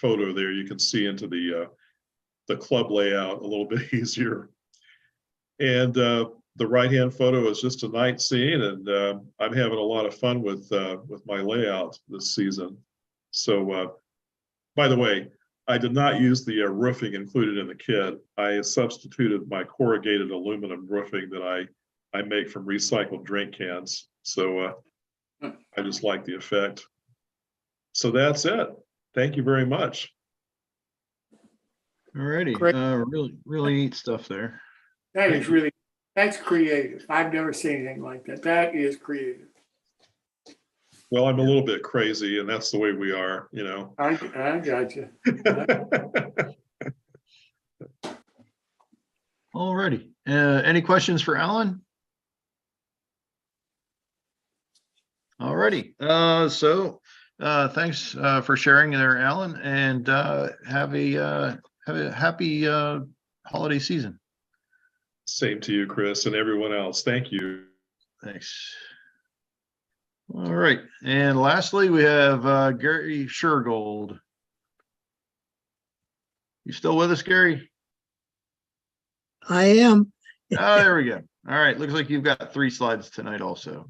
photo there, you can see into the club layout a little bit easier. And the right-hand photo is just a night scene, and I'm having a lot of fun with my layout this season. So, by the way, I did not use the roofing included in the kit. I substituted my corrugated aluminum roofing that I make from recycled drink cans. So I just like the effect. So that's it. Thank you very much. All righty. Really neat stuff there. That is really, that's creative. I've never seen anything like that. That is creative. Well, I'm a little bit crazy, and that's the way we are, you know. I got you. All righty. Any questions for Alan? All righty. So thanks for sharing there, Alan, and have a happy holiday season. Same to you, Chris, and everyone else. Thank you. Thanks. All right. And lastly, we have Gary Shurgold. You still with us, Gary? I am. Oh, there we go. All right. Looks like you've got 3 slides tonight also.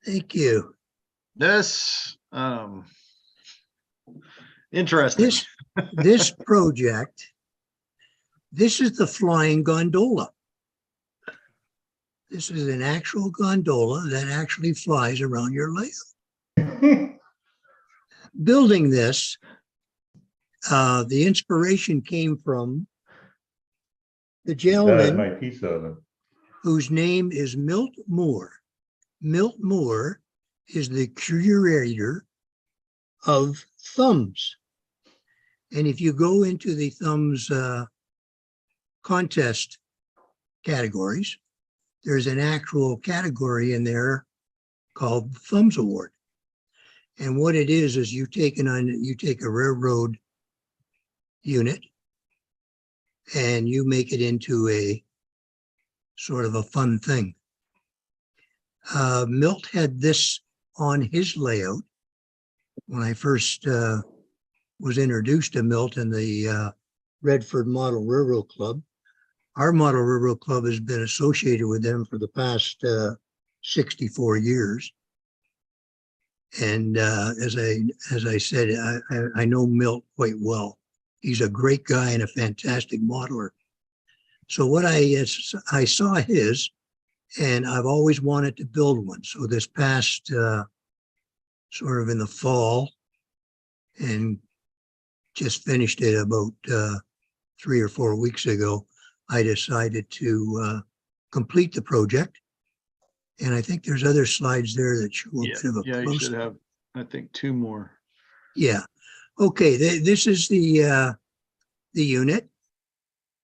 Thank you. This interesting. This project, this is the flying gondola. This is an actual gondola that actually flies around your layout. Building this, the inspiration came from the gentleman whose name is Milt Moore. Milt Moore is the curator of thumbs. And if you go into the thumbs contest categories, there's an actual category in there called Thumbs Award. And what it is you take a railroad unit and you make it into a sort of a fun thing. Milt had this on his layout when I first was introduced to Milt in the Redford Model Railroad Club. Our Model Railroad Club has been associated with them for the past 64 years. And as I said, I know Milt quite well. He's a great guy and a fantastic modeler. So what I saw his, and I've always wanted to build one. So this past sort of in the fall, and just finished it about 3 or 4 weeks ago, I decided to complete the project. And I think there's other slides there that show a bit of a you should close-up. have, I think, 2 more. Yeah. Okay. This is the unit.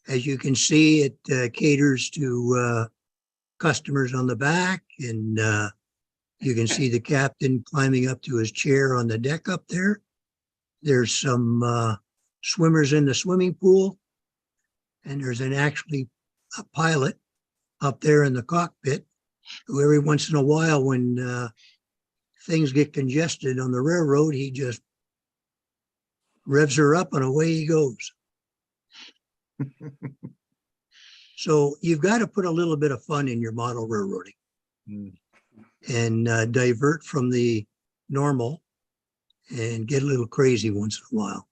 As you can see, it caters to customers on the back, and you can see the captain climbing up to his chair on the deck up there. There's some swimmers in the swimming pool, and there's actually a pilot up there in the cockpit who every once in a while, when things get congested on the railroad, he just revs her up and away he goes. So you've got to put a little bit of fun in your model railroading and divert from the normal and get a little crazy once in a while.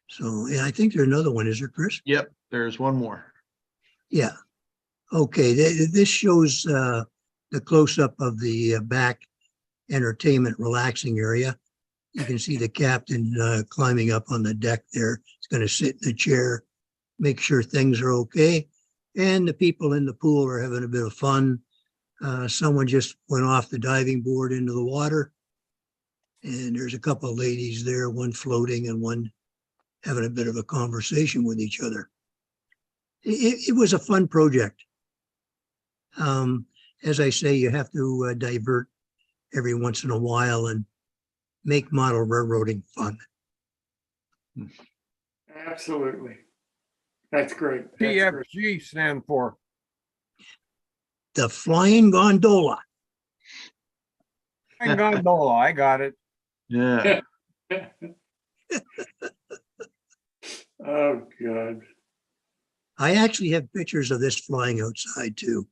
So yeah, I think there's another one. Is there, Chris? Yep, there's one more. Yeah. Okay, this shows the close-up of the back entertainment relaxing area. You can see the captain climbing up on the deck there. He's going to sit in the chair, make sure things are okay. And the people in the pool are having a bit of fun. Someone just went off the diving board into the water. And there's a couple of ladies there, one floating and one having a bit of a conversation with each other. It was a fun project. As I say, you have to divert every once in a while and make model railroading fun. Absolutely. That's great. That's great. PFG stand for? The Flying Gondola. Flying Gondola, I got it. Yeah. Oh, God. I actually have pictures of this flying outside too.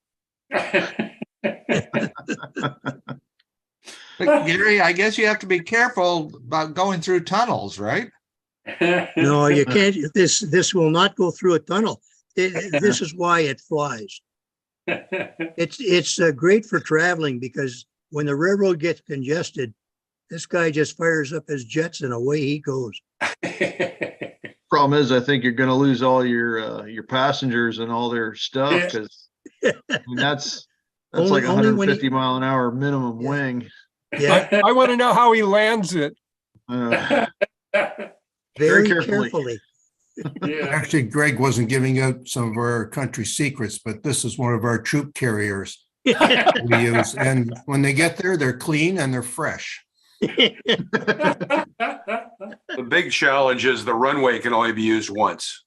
But Gary, I guess you have to be careful about going through tunnels, right? No, you can't. This will not go through a tunnel. This is why it flies. It's great for traveling because when the railroad gets congested, this guy just fires up his jets and away he goes. Problem is, I think you're going to lose all your passengers and all their stuff because that's like 150 mile an hour minimum wing. Yeah, I want to know how he lands it. Very carefully. Yeah. Actually, Greg wasn't giving out some of our country secrets, but this is one of our troop carriers we use. And when they get there, they're clean and they're fresh. The big challenge is the runway can only be used once.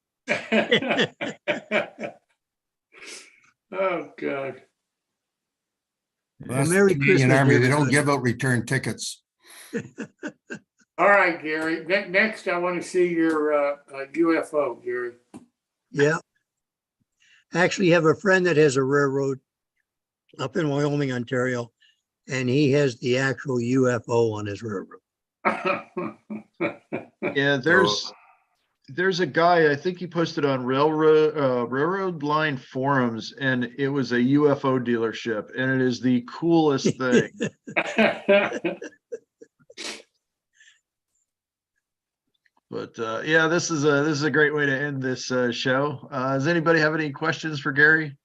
Oh, God. That's Merry the Canadian Christmas, Army. They don't everybody. give out return tickets. All right, Gary. Next, I want to see your UFO, Gary. Yeah. I actually have a friend that has a railroad up in Wyoming, Ontario, and he has the actual UFO on his railroad. Yeah, there's a guy, I think he posted on railroad line forums, and it was a UFO dealership, and it is the coolest thing. But yeah, this is a great way to end this show. Does anybody have any questions for Gary?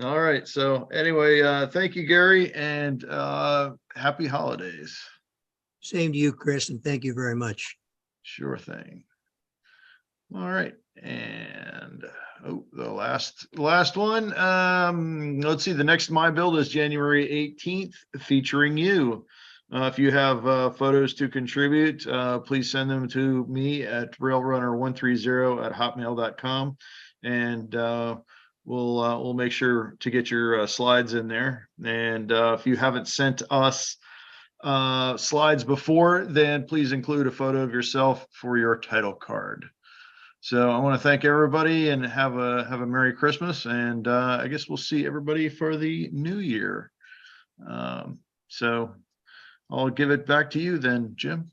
All right. So anyway, thank you, Gary, and happy holidays. Same to you, Chris, and thank you very much. Sure thing. All right. And the last one. Let's see. The next My Build is January 18th, featuring you. If you have photos to contribute, please send them to me at railrunner130@hotmail.com, and we'll make sure to get your slides in there. And if you haven't sent us slides before, then please include a photo of yourself for your title card. So I want to thank everybody and have a Merry Christmas, and I guess we'll see everybody for the new year. So I'll give it back to you then, Jim.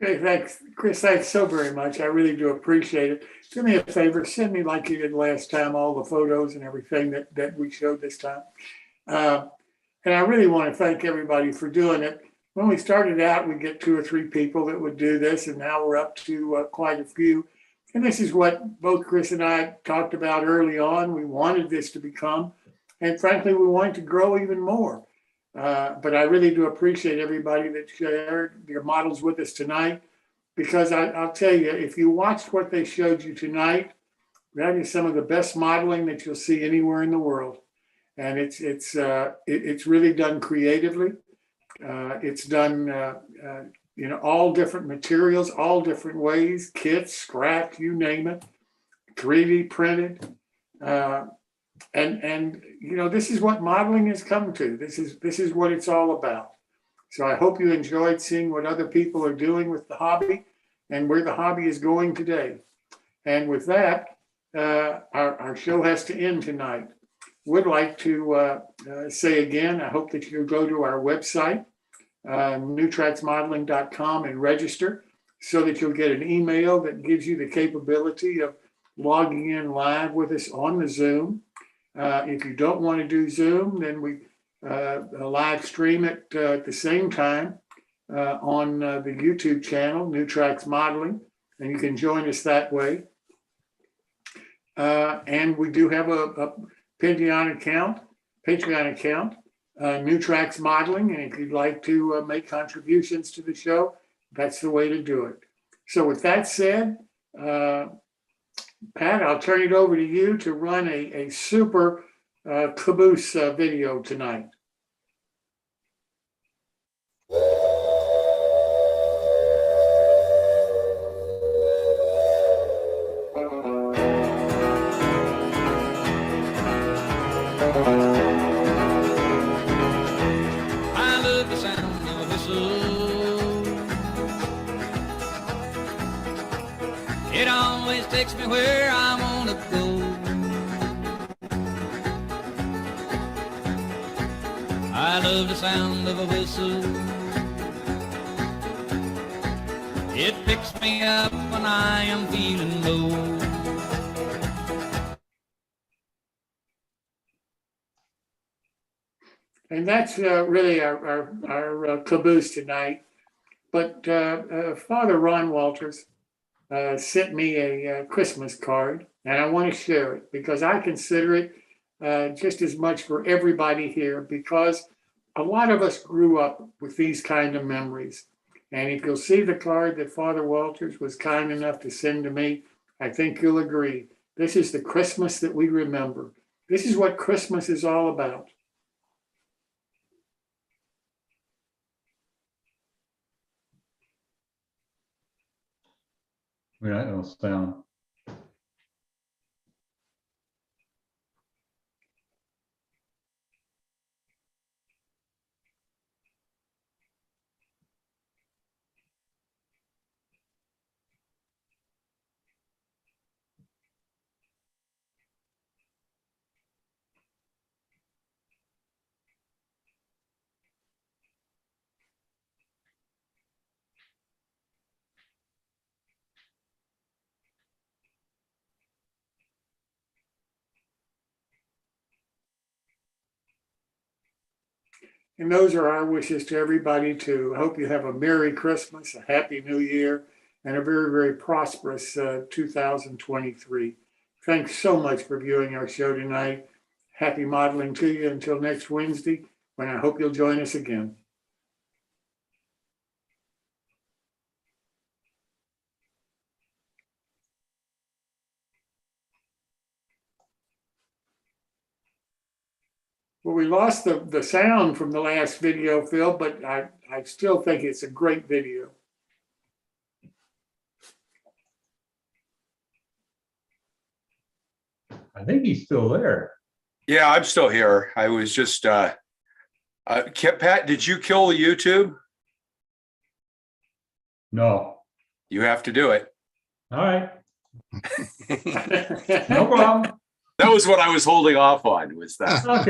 Okay, thanks, Chris. Thanks so very much. I really do appreciate it. Do me a favor, send me like you did last time, all the photos and everything that we showed this time. And I really want to thank everybody for doing it. When we started out, we get 2 or 3 people that would do this, and now we're up to quite a few. And this is what both Chris and I talked about early on. We wanted this to become, and frankly, we wanted to grow even more. But I really do appreciate everybody that shared their models with us tonight, because I'll tell you, if you watched what they showed you tonight, that is some of the best modeling that you'll see anywhere in the world. And it's really done creatively. It's done, all different materials, all different ways, kits, scratch, you name it, 3D printed. And this is what modeling has come to. This is what it's all about. So I hope you enjoyed seeing what other people are doing with the hobby and where the hobby is going today. And with that, our show has to end tonight. Would like to say again, I hope that you'll go to our website, newtracksmodeling.com, and register so that you'll get an email that gives you the capability of logging in live with us on the Zoom. If you don't want to do Zoom, then we live stream it at the same time on the YouTube channel, New Tracks Modeling, and you can join us that way. And we do have a Patreon account, New Tracks Modeling, and if you'd like to make contributions to the show, that's the way to do it. So with that said, Pat, I'll turn it over to you to run a super caboose video tonight. I love the sound of a whistle. It always takes me where I want to go. I love the sound of a whistle. It picks me up when I am feeling low. And that's really our caboose tonight. But Father Ron Walters sent me a Christmas card, and I want to share it because I consider it just as much for everybody here, because a lot of us grew up with these kind of memories. And if you'll see the card that Father Walters was kind enough to send to me, I think you'll agree. This is the Christmas that we remember. This is what Christmas is all about. Yeah, it'll sound. And those are our wishes to everybody too. I hope you have a Merry Christmas, a Happy New Year, and a very, very prosperous 2023. Thanks so much for viewing our show tonight. happy modeling to you until next Wednesday, when I hope you'll join us again. Well, we lost the sound from the last video, Phil, but I still think it's a great video. I think he's still there. Yeah, I'm still here. I was just, Pat, did you kill the YouTube? No. You have to do it. All right. No problem. That was what I was holding off on, was that. Okay.